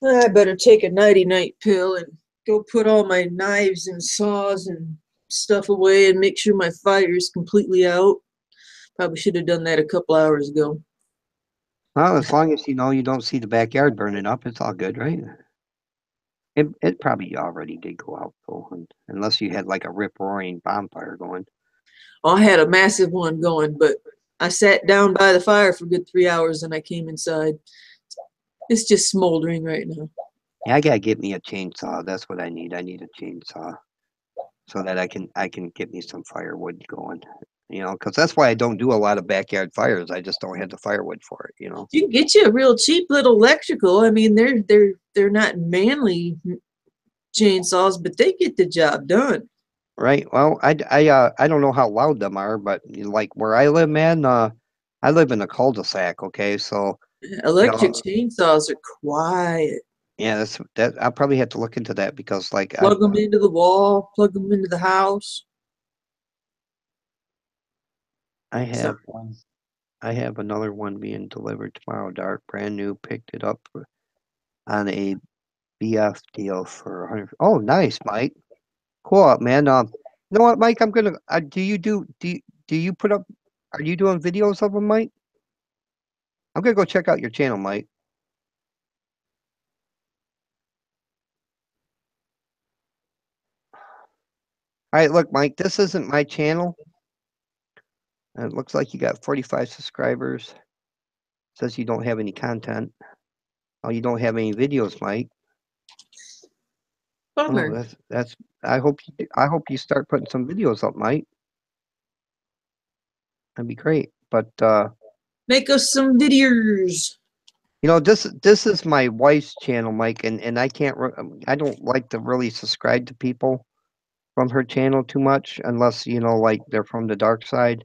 I better take a nighty-night pill and go put all my knives and saws and stuff away and make sure my fire is completely out. Probably should have done that a couple hours ago. Well, as long as you don't see the backyard burning up, it's all good, right? It probably already did go out though, unless you had like a rip roaring bonfire going. I had a massive one going, but I sat down by the fire for a good 3 hours and I came inside. It's just smoldering right now. Yeah, I gotta get me a chainsaw. That's what I need. I need a chainsaw so that I can get me some firewood going. Because that's why I don't do a lot of backyard fires. I just don't have the firewood for it. You can get you a real cheap little electrical. I mean, they're not manly chainsaws, but they get the job done. Right. Well, I don't know how loud them are, but like where I live, man, I live in a cul-de-sac. Okay, so Electric chainsaws are quiet. yeah, that I'll probably have to look into that because like Plug them into the wall, plug them into the house. I So, have one. I have another one being delivered tomorrow. Dark, brand new. Picked it up on a BF deal for 100. Oh, nice, Mike. Cool, man. You know what, Mike? I'm gonna. Do you put up? Are you doing videos of them, Mike? I'm gonna go check out your channel, Mike. All right, look, Mike, this isn't my channel. And it looks like you got 45 subscribers. Says you don't have any content. Oh, you don't have any videos, Mike. Oh, Bummer. that's. I hope you start putting some videos up, Mike. That'd be great. But Make us some videos. you know, this is my wife's channel, Mike, and I can't. I don't like to really subscribe to people from her channel too much, unless you know, like they're from the dark side.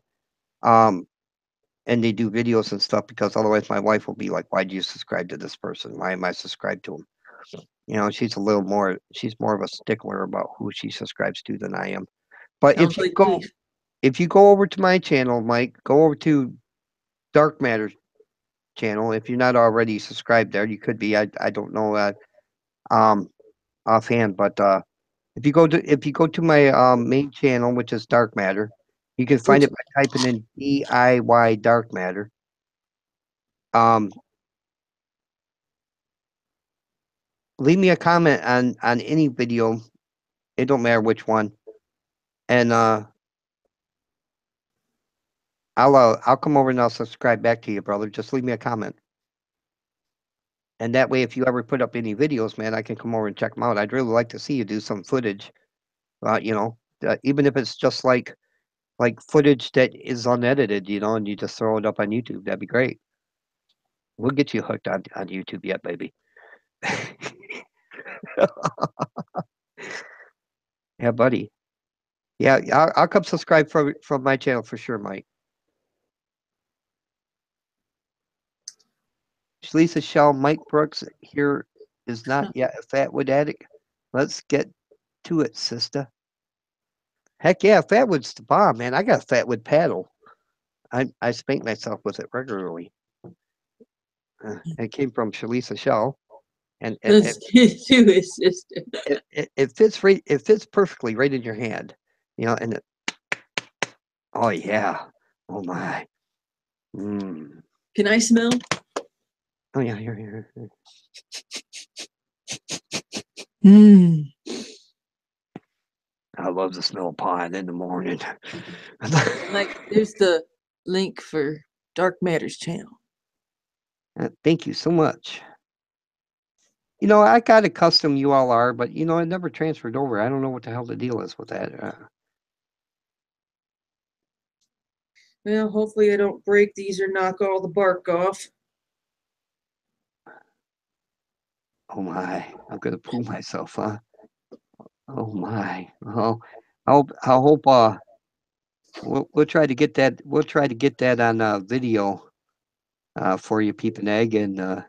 And they do videos and stuff, because otherwise my wife will be like, "Why do you subscribe to this person? Why am I subscribed to him?" You know, she's more of a stickler about who she subscribes to than I am. But Sounds like beef. if you go over to my channel, Mike, go over to Dark Matter channel. If you're not already subscribed there, you could be. I don't know offhand, but if you go to my main channel, which is Dark Matter, you can find it by typing in DIY Dark Matter. Leave me a comment on any video. It don't matter which one, and I'll come over and I'll subscribe back to you, brother. Just leave me a comment. And that way, if you ever put up any videos, man, I can come over and check them out. I'd really like to see you do some footage. You know, even if it's just like footage that is unedited, you know, and you just throw it up on YouTube. That'd be great. We'll get you hooked on YouTube yet, baby. Yeah, buddy. Yeah, I'll come subscribe from my channel for sure, Mike. Lisa Shell, Mike Brooks here is not yet a Fatwood addict. Let's get to it, sister. Heck yeah, Fatwood's the bomb, man. I got a Fatwood paddle. I spank myself with it regularly. It came from Shalisa Shell, and Let's get to it, sister. it fits perfectly right in your hand, you know. And oh yeah, oh my. Can I smell? Oh yeah, here. I love the smell of pine in the morning. Like, there's the link for Dark Matter's channel. Thank you so much. You know, I got a custom ULR, but you know, it never transferred over. I don't know what the hell the deal is with that. Well, hopefully I don't break these or knock all the bark off. Oh my, I'm gonna pull myself, huh? Oh my. Oh, I hope we'll try to get that. We'll try to get that on video for you, Peep and Egg, and I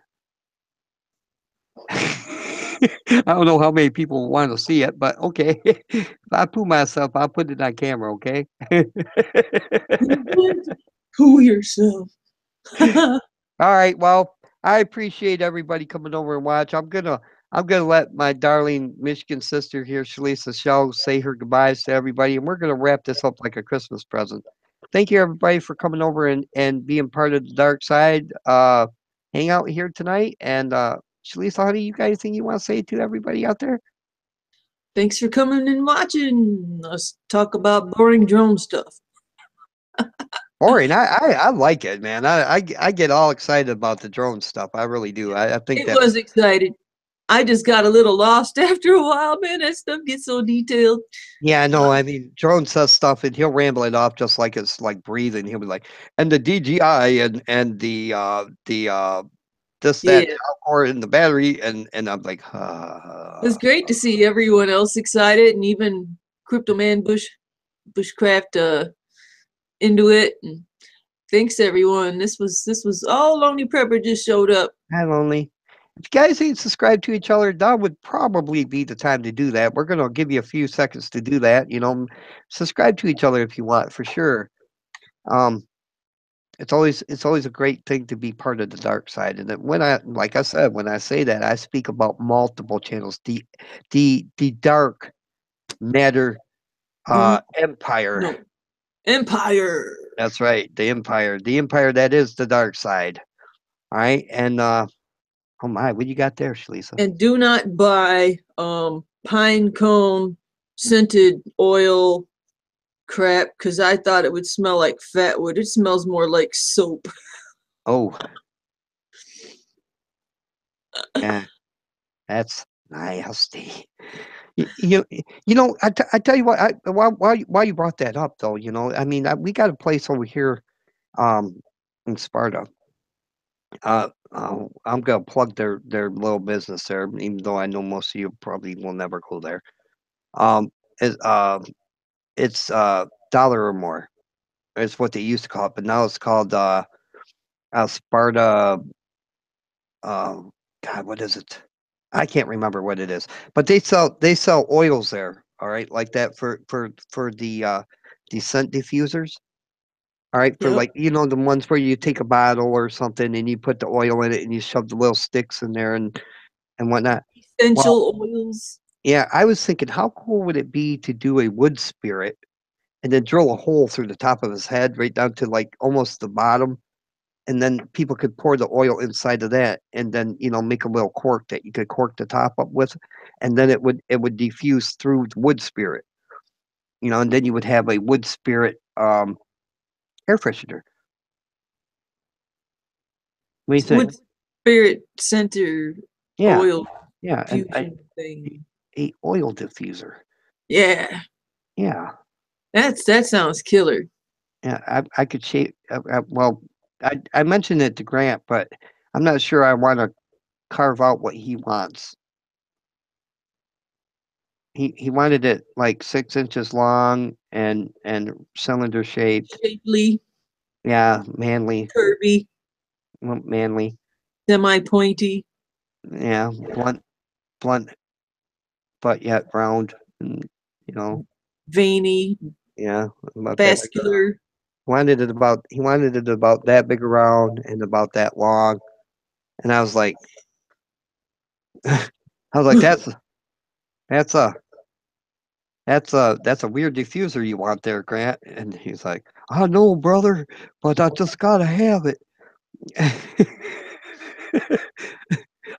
don't know how many people want to see it, but okay. If I poo myself, I'll put it on camera, okay? Poo yourself. All right. Well, I appreciate everybody coming over and watch. I'm gonna let my darling Michigan sister here, Shalisa Shell, say her goodbyes to everybody, and we're gonna wrap this up like a Christmas present. Thank you everybody for coming over and being part of the dark side. Hang out here tonight. And Shalisa, honey, you got anything you want to say to everybody out there? Thanks for coming and watching us talk about boring drone stuff. Boring. I like it, man. I get all excited about the drone stuff. I really do. I think It that was exciting. I just got a little lost after a while, man. That stuff gets so detailed. yeah, no, I mean, Drone says stuff and he'll ramble it off just like it's like breathing. He'll be like, and the DGI and the this, that, Yeah. or in the battery, and I'm like, It was great to see everyone else excited, and even Cryptoman Bushcraft into it. And thanks everyone. This was all Lonely Prepper just showed up. not only. If you guys ain't subscribed to each other, that would probably be the time to do that. We're gonna give you a few seconds to do that. You know, subscribe to each other if you want, for sure. It's always a great thing to be part of the dark side. And then when like I said, when I say that, I speak about multiple channels. The dark matter empire. No. Empire. That's right, the empire. The empire that is the dark side. All right, and oh my, what you got there, Shalisa? And do not buy pine cone scented oil crap because I thought it would smell like fat wood. It smells more like soap. Oh, yeah, that's nasty. You know, I tell you what, why you brought that up though, you know, I mean, we got a place over here, in Sparta. I'm gonna plug their little business there, even though I know most of you probably will never go there. Um, it, it's dollar or more. It's what they used to call it, but now it's called Sparta. Um, God, what is it? I can't remember what it is, but they sell oils there. All right, like that for the scent diffusers. All right, for Yep. like you know the ones where you take a bottle or something and you put the oil in it and you shove the little sticks in there and whatnot. Well, Essential oils. yeah, I was thinking, how cool would it be to do a wood spirit and then drill a hole through the top of his head right down to like almost the bottom, and then people could pour the oil inside of that, and then you know make a little cork that you could cork the top up with, and then it would diffuse through the wood spirit, you know, and then you would have a wood spirit air freshener. What do you think? Wood spirit center Yeah, oil yeah, fusion thing. a oil diffuser. Yeah, Yeah, that sounds killer. yeah. I could shape. Well, I mentioned it to Grant, but I'm not sure I want to carve out what he wants. He wanted it like 6 inches long and cylinder shaped. Shapely, Yeah, manly, curvy, manly. semi-pointy, Yeah, blunt, but yet round. And, you know, veiny, yeah, about that big. vascular. He wanted it about that big around and about that long. And I was like, that's a that's a weird diffuser you want there, Grant. And he's like, I know, brother, but I just gotta have it.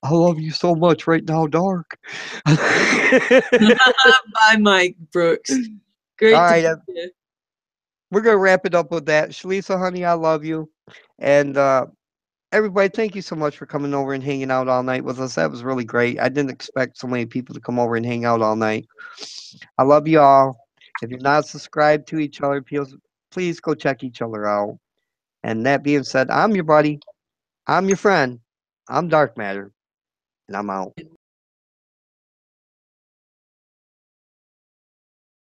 I love you so much right now, Dark. All Bye, Mike Brooks. Great to right, meet you. we're gonna wrap it up with that. Shalisa, honey, I love you. And everybody, thank you so much for coming over and hanging out all night with us. That was really great. I didn't expect so many people to come over and hang out all night. I love you all. If you're not subscribed to each other, please go check each other out. And that being said, I'm your buddy. I'm your friend. I'm Dark Matter, and I'm out.